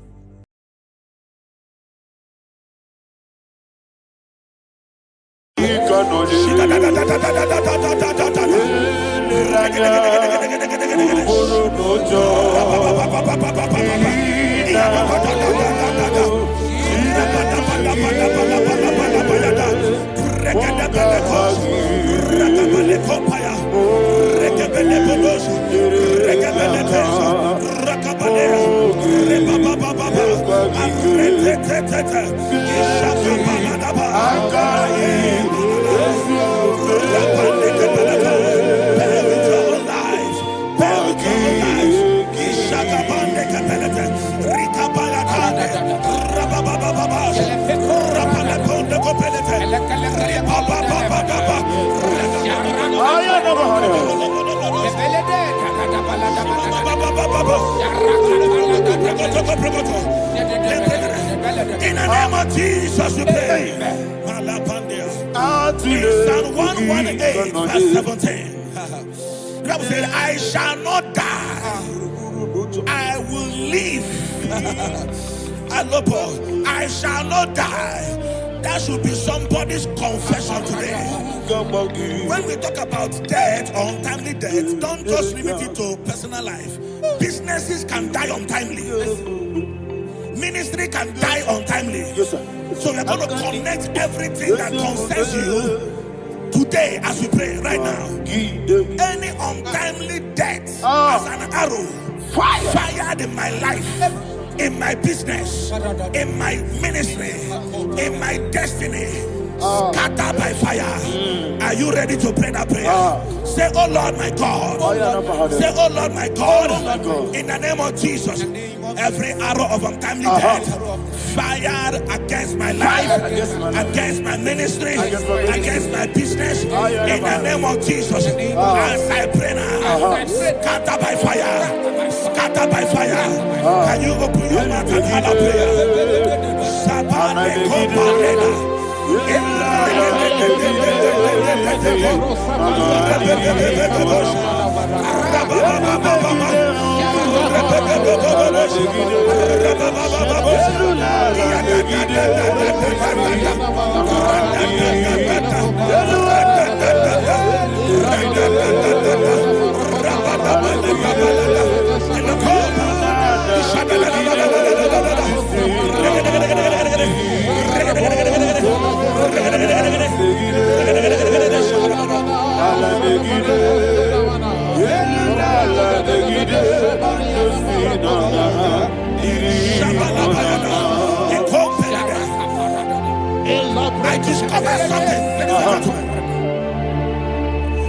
In the name of Jesus, we pray. In Psalm 118, verse 17, the Bible said, I shall not die, I will live. I shall not die. That should be somebody's confession today. When we talk about death, untimely death, don't just limit it to personal life. Businesses can die untimely. Ministry can die untimely. Yes, sir. So we're going to connect everything that concerns you today as we pray right now. Any untimely death as an arrow fired in my life, in my business, in my ministry, in my destiny, Scatter by fire. Are you ready to pray that prayer? Say, oh Lord my God. Say, oh Lord my God. In the name of Jesus, every arrow of untimely death fired against my life, against my ministry, against my business, in the name of Jesus, as I pray now, scatter by fire, scatter by fire. Can you open your mouth and have a prayer? I discovered something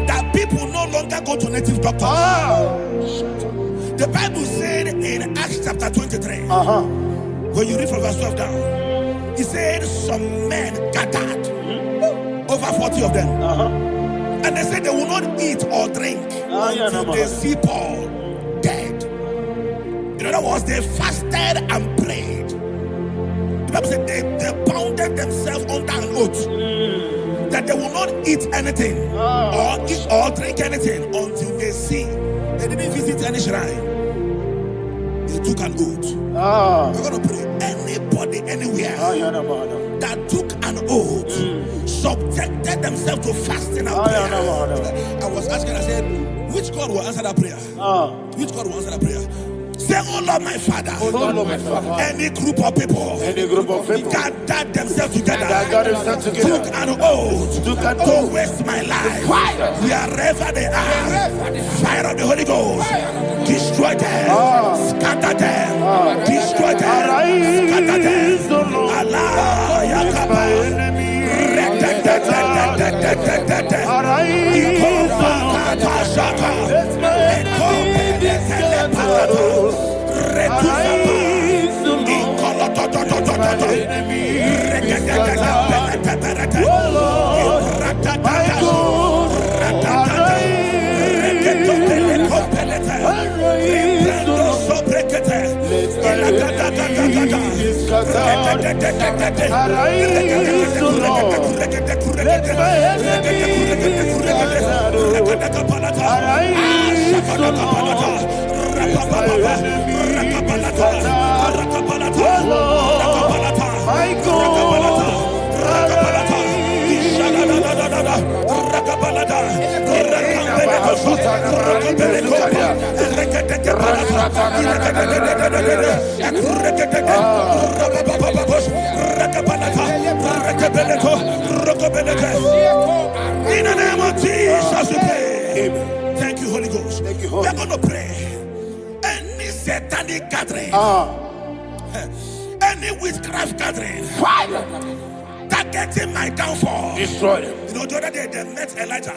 that people no longer go to native doctors. The Bible said in Acts chapter 23, when you read from verse 12 down, it said some men gathered, over 40 of them, and they said they will not eat or drink until they see Paul dead. In other words, they fasted and prayed. The Bible said they bounded themselves under an oath that they will not eat anything or eat or drink anything until they see. They didn't visit any shrine. They took an oath. We're going to pray. Anybody, anywhere that took an oath, subjected themselves to fasting and prayer. I was asking, I said, which God will answer that prayer? Which God will answer that prayer? Say, oh Lord my Father, any group of people gathered themselves together, took an oath to waste my life, wherever they are, fire of the Holy Ghost, destroy them, scatter them, destroy them, scatter them. Allah Yakaba, In the name of Jesus, we pray. Thank you, Holy Ghost. We're going to pray. Any satanic gathering, any witchcraft gathering, targeting my downfall, destroy them. You know, the other day they met Elijah.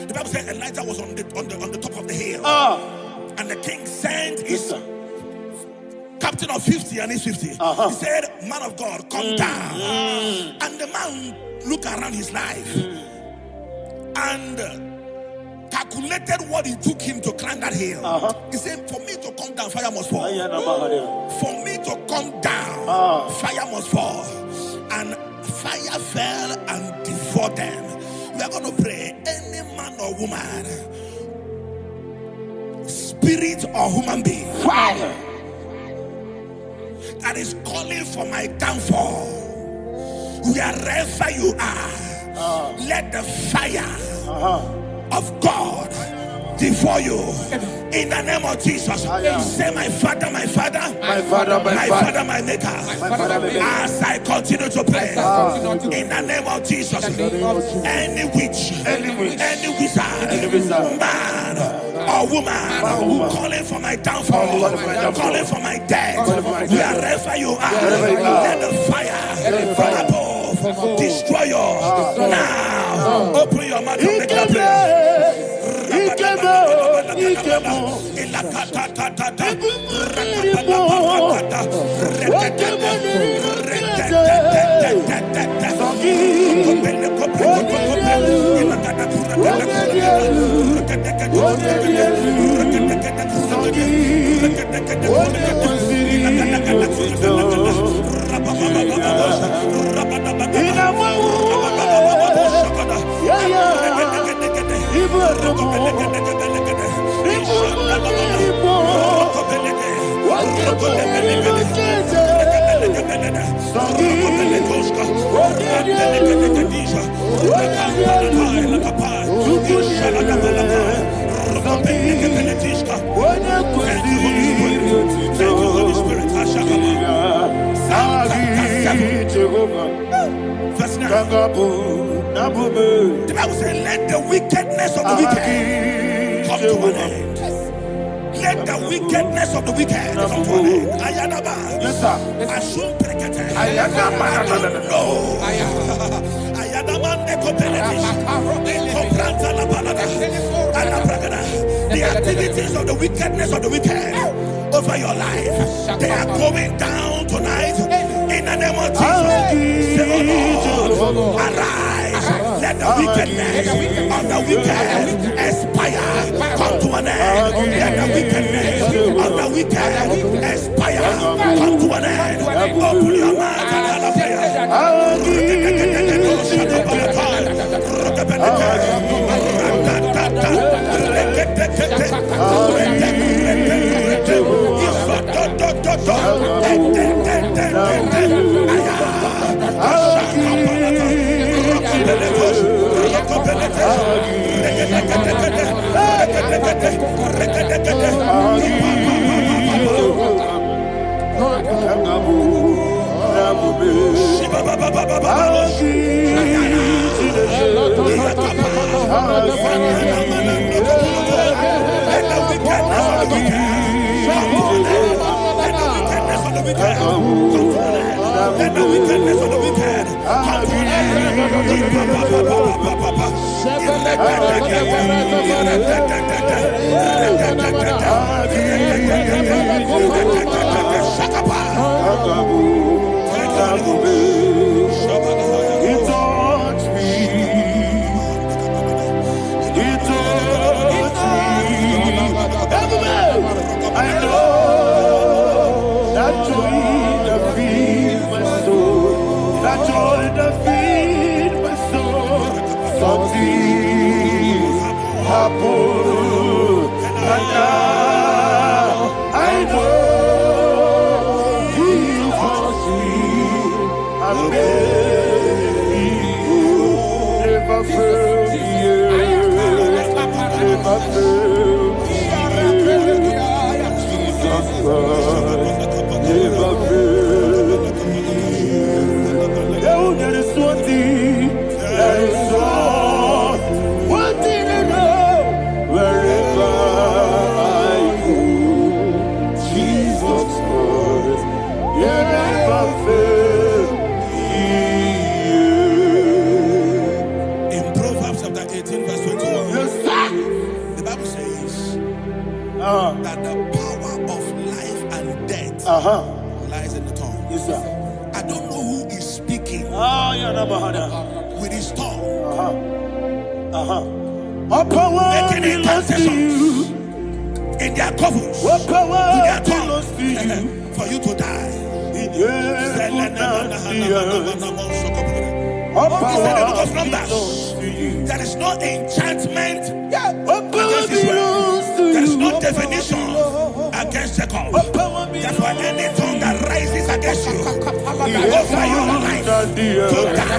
The Bible said Elijah was on the top of the hill, and the king sent his captain of 50 and his 50. He said, man of God, come down. And the man looked around his life and calculated what it took him to climb that hill. He said, for me to come down, fire must fall. For me to come down, fire must fall. And fire fell and devoured them. We are going to pray. Any man or woman, spirit or human being, that is calling for my downfall, wherever you are, let the fire of God devour you. In the name of Jesus, say, my Father, my Father, my Father, my Father, my Maker. As I continue to pray, in the name of Jesus, any witch, any wizard, man or woman calling for my downfall, calling for my death, wherever you are, let the fire from above Destroyer. Now. Open your mouth and make that prayer. Verse 9. The Bible says, let the wickedness of the wicked come to an end. Let the wickedness of the wicked come to an end. Ayadaba. Yes, sir. Assume prekete. Ayadaba. No. Ayadaba nekopeletis. Ekopranta la balada. Alabragada. The activities of the wickedness of the wicked over your life, they are going down tonight in the name of Jesus. Say, oh Lord, arise. Let the wickedness of the wicked expire. Come to an end. Let the wickedness of the wicked expire. Come to an end. Open your mouth and that the power of life and death lies in the tongue. Yes, sir. I don't know who is speaking with his tongue, making incantations in their covers with their tongue for you to die. He said in the book of Numbers, there is no enchantment against Israel. There is no definition against Jacob. Therefore, any tongue that rises against you over your life to die,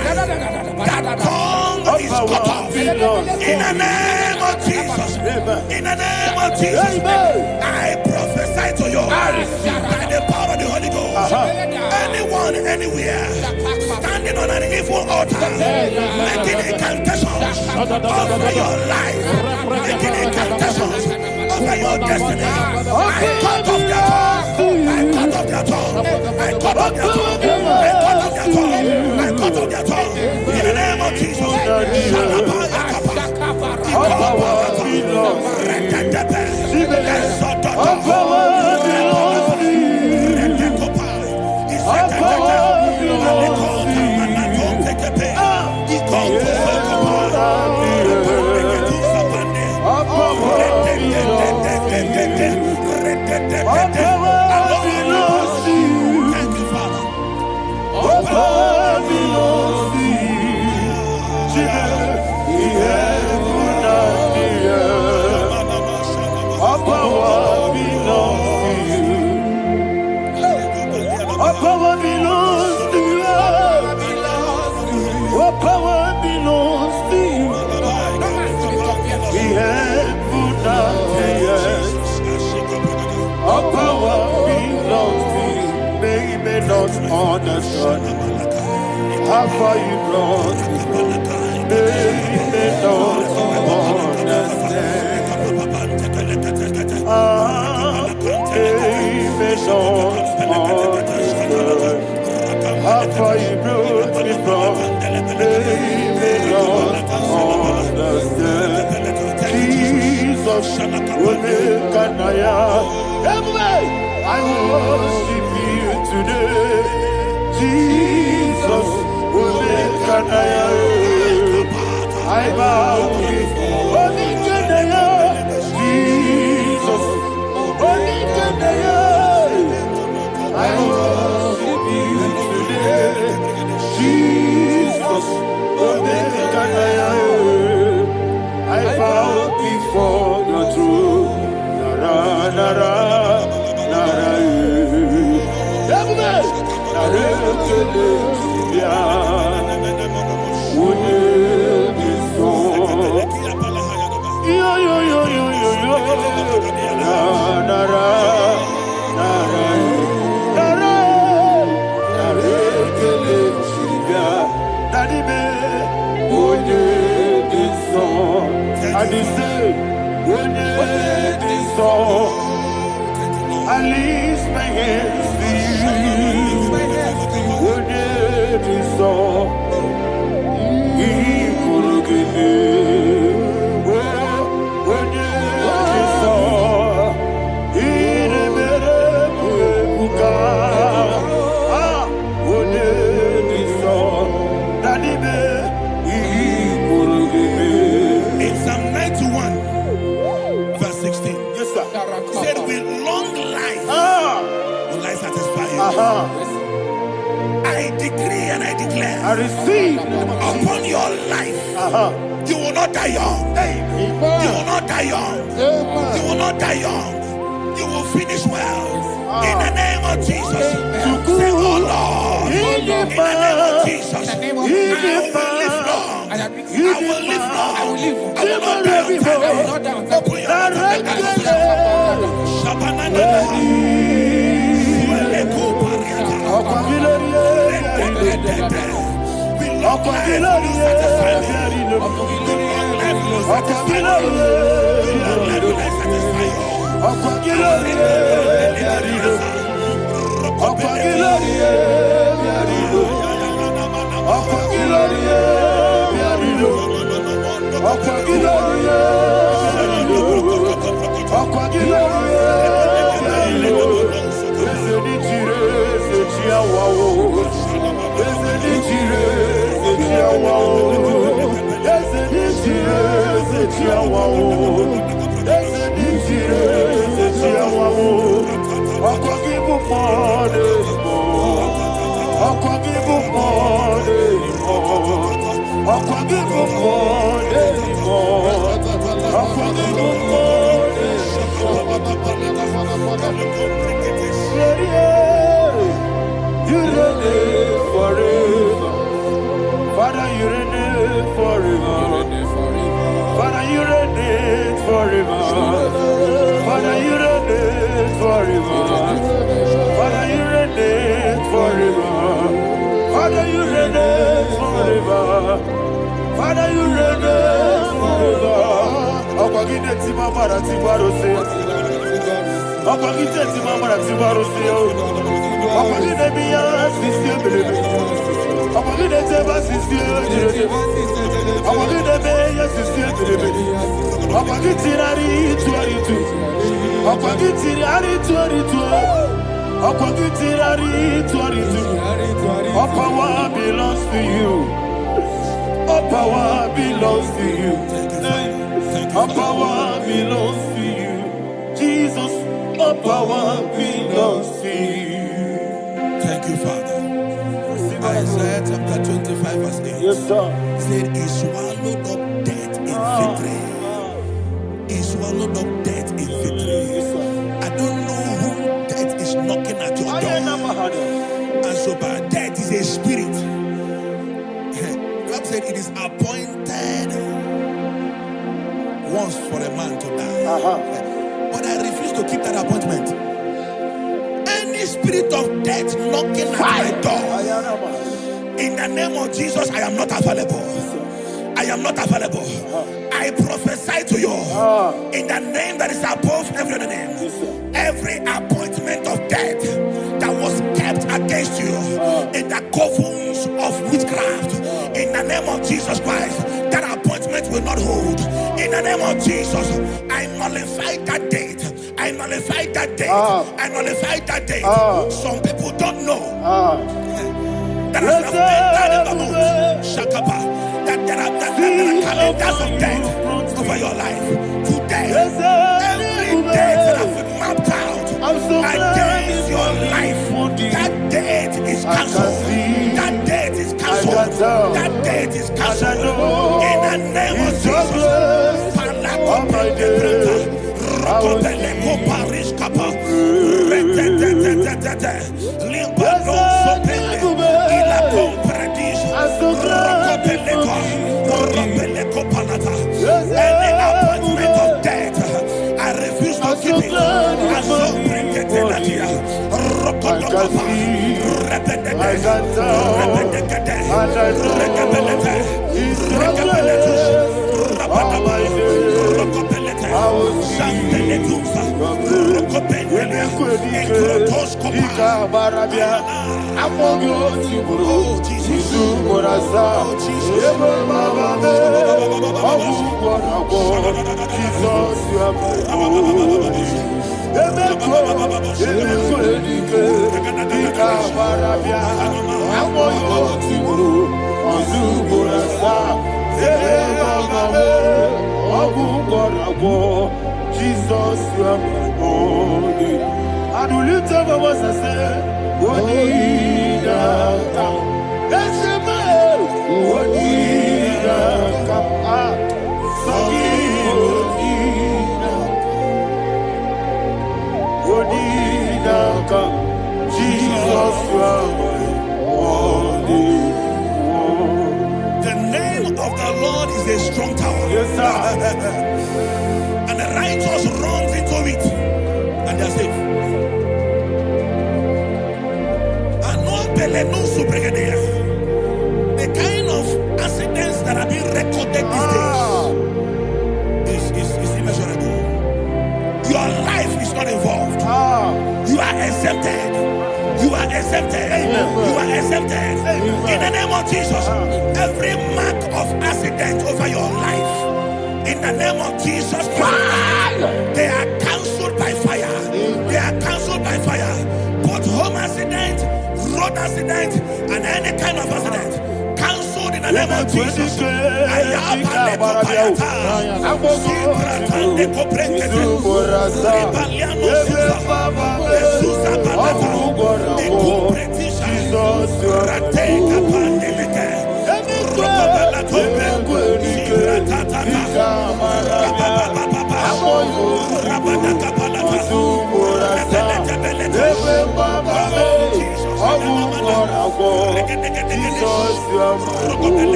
that tongue is cut off. In the name of Jesus. In the name of Jesus. I prophesy to you by the power of the Holy Ghost. Anyone, anywhere, standing on an evil altar, making incantations over your life, making incantations over your destiny, I cut off their tongue. I cut off their tongue. I cut off their tongue. I cut off their tongue. I cut out of their tongue. In the name of Jesus. All power belongs to you. All power belongs to you. All power belongs to you. Understand how far you brought me. They don't understand. They don't understand how far you brought me from. They don't understand. Jesus will make an I worship you today. Jesus will make an I bow before Jesus, I worship you today. Jesus will make an I bow before your throne. Nara, nara, nara, I lift my hands to In Psalm 91, verse 16, yes, sir. Said with long life will I satisfy you. I decree and I declare, I receive upon your life, you will not die young. You will not die young. You will not die young. You will finish well. In the name of Jesus. Say, oh Lord, in the name of Jesus, I will live long. I will live long. I will not die young. Open your You reign forever. Father, you reign forever. Father, you reign forever. Father, you reign forever. Father, you reign forever. Father, you reign forever. Father, you reign forever. Akwagide ti mama na ti barose. Akwagide ti mama na ti barose. Akwagide biya sisi ebelebe. All power belongs to you. All power belongs to you. All power belongs to you. Jesus, all power belongs to you. Thank you, Father. Isaiah chapter 25 verse 8. Yes, sir. He said, He swallowed up death in victory. He swallowed up death in victory. I don't know who death is knocking at your door. And so, but death is a spirit. God said it is appointed once for a man to die. But I refuse to keep that appointment. Any spirit of death knocking at my door, in the name of Jesus, I am not available. I am not available. I prophesy to you in the name that is above every other name. Every appointment of death that was kept against you in the covens of witchcraft, in the name of Jesus Christ, that appointment will not hold. In the name of Jesus, I nullify that date. I nullify that date. I nullify that date. Some people don't know that as of Shakapa, that there are calendars of death over your life. Today, every date that have been mapped out against your life, that date is cancelled. That date is cancelled. That date is cancelled. In the name of Jesus. Rokopeleko Paris Kappa Limbano Sopele Ila Compradis Rokopeleko Palata. Any appointment of death, I refuse to keep it. I so bring it in the year. Rokopeleko Jesus, you are holy. And we lift up our voice and say, Wodida, that's a man. Wodida, Wodida, Jesus, you are holy. The name of the Lord is a strong tower. Yes, sir. And the righteous runs into it and they are safe. The kind of accidents that are being recorded these days is immeasurable. Your life is not involved. You are exempted. You are exempted. You are exempted. In the name of Jesus, every mark of accident over your life, in the name of Jesus Christ, they are cancelled by fire. They are cancelled by fire. Both home accident, road accident, and any kind of accident, cancelled in the name of Jesus.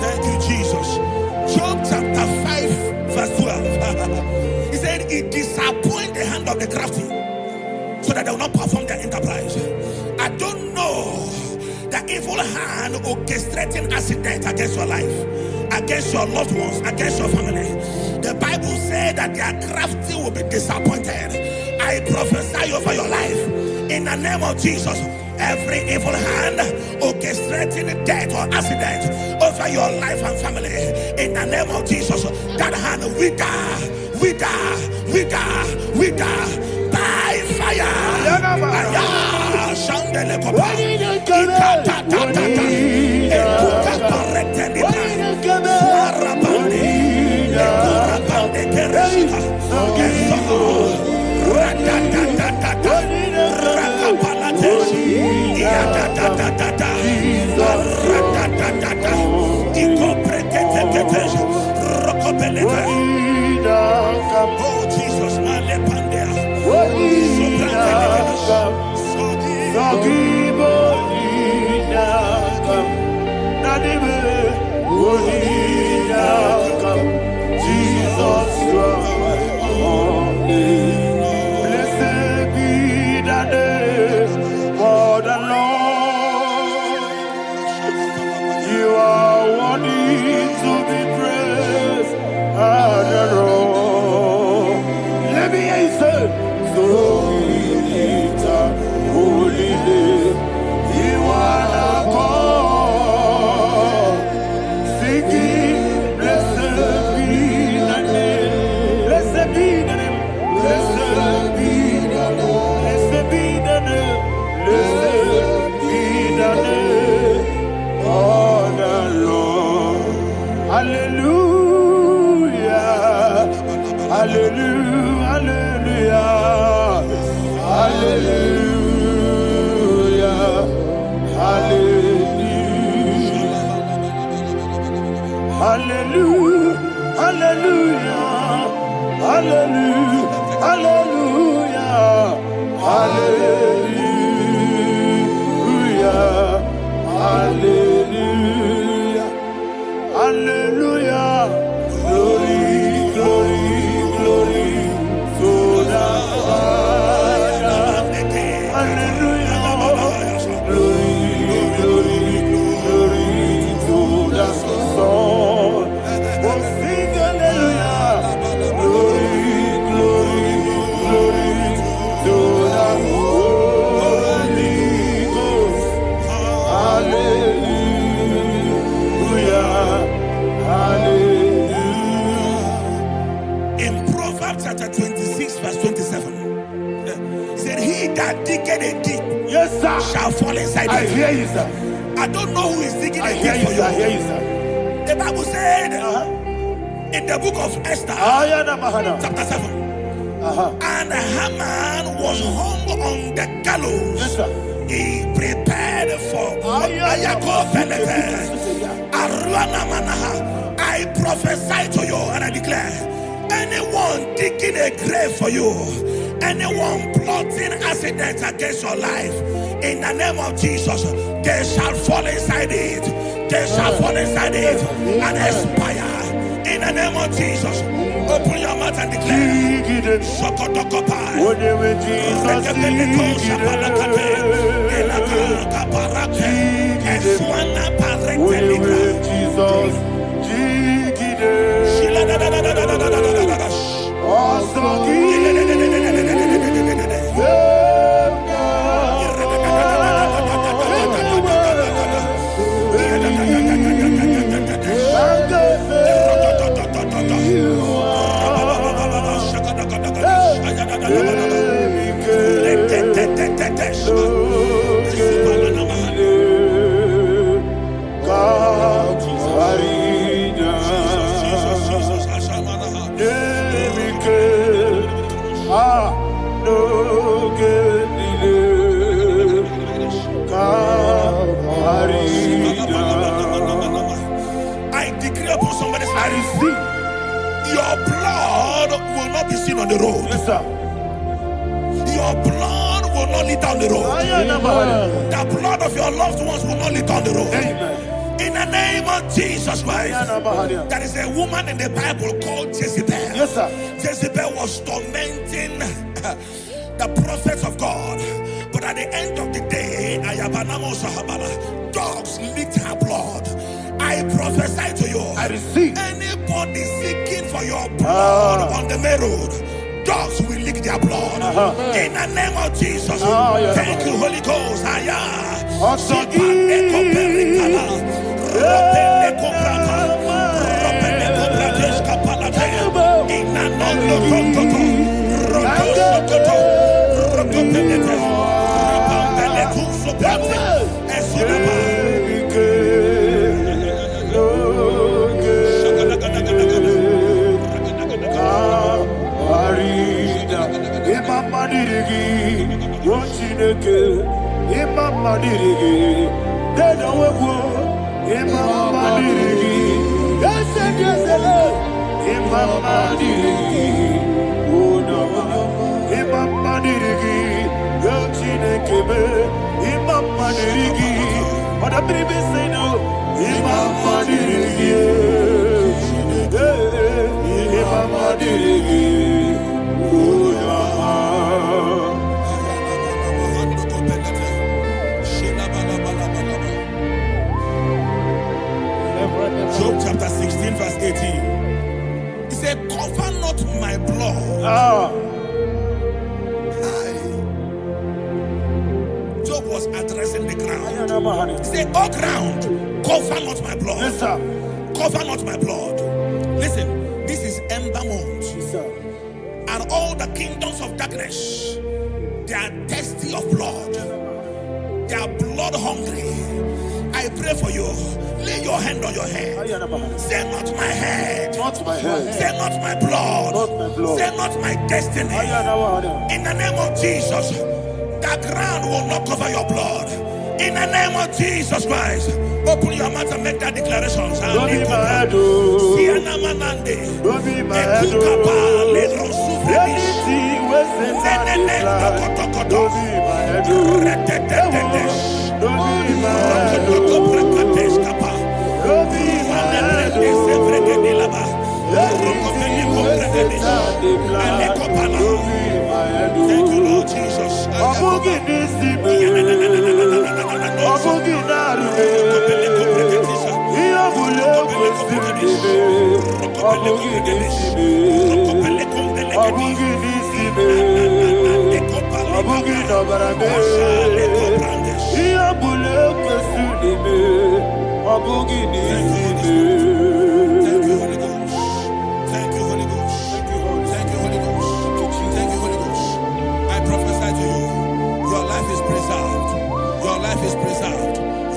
Thank you, Jesus. Job chapter 5, verse The evil hand orchestrating accident against your life, against your loved ones, against your family. The Bible said that their crafty will be disappointed. I prophesy over your life in the name of Jesus. Every evil hand orchestrating death or accident over your life and family, in the name of Jesus, that hand wither by fire. Oh Jesus, blessed be the name of the Lord. You are worthy to be praised and adored. Let me hear you say, so we lift up holy name. You are the God. Singing, blessed be the name. Blessed be the name. Blessed be the name. Blessed be the name. Blessed be the name of the Lord. Hallelujah. Hallelujah. Hallelujah. Hallelujah. Hallelujah. Hallelujah. Hallelujah. Hallelujah. Hallelujah. Hallelujah. Glory, glory, glory to the Father. Hallelujah. Glory, glory, glory to the Son. Oh, sing hallelujah. Glory, glory, glory to the Holy Ghost. Hallelujah. Hallelujah. In Proverbs chapter 26, verse 27, said, he that diggeth a deep, yes, sir, shall fall inside it. I hear you, sir. I don't know who is digging a deep for you. I hear you, sir. The Bible said in the book of Esther, chapter 7, and Haman was hung on the gallows. Yes, sir. He prepared for I prophesy to you and I declare, anyone digging a grave for you, anyone plotting accidents against your life, in the name of Jesus, they shall fall inside it. They shall fall inside it and expire. In the name of Jesus, open your mouth and declare. I decree upon somebody's life, your blood will not be seen on the road. Yes, sir. Your blood will not lead down the road. The blood of your loved ones will not lead down the road. Amen. In the name of Jesus Christ. There is a woman in the Bible called Jezebel. Yes, sir. Jezebel was tormenting the prophets of God. But at the end of the day, Dogs licked her blood. I prophesy to you. I receive. Anybody seeking for your blood on the main road, dogs will lick their blood. In the name of Jesus. Thank you, Holy Ghost. Job chapter 16 verse 18. He said, cover not my blood. Job was addressing the ground. He said, oh ground, cover not my blood. Yes, sir. Cover not my blood. Listen, this is ember month. Yes, sir. And all the kingdoms of darkness, they are thirsty of blood. They are blood hungry. I pray for you. Lay your hand on your head. Say not my head. Not my head. Say not my blood. Not my blood. Say not my destiny. In the name of Jesus, the ground will not cover your blood. In the name of Jesus Christ, open your mouth and make that declaration. Don't be my head. Don't be my head. Don't be my head. Thank you, Lord Jesus.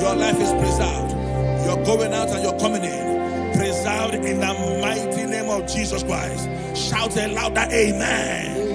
Your life is preserved. You're going out and you're coming in. Preserved in the mighty name of Jesus Christ. Shout a louder amen.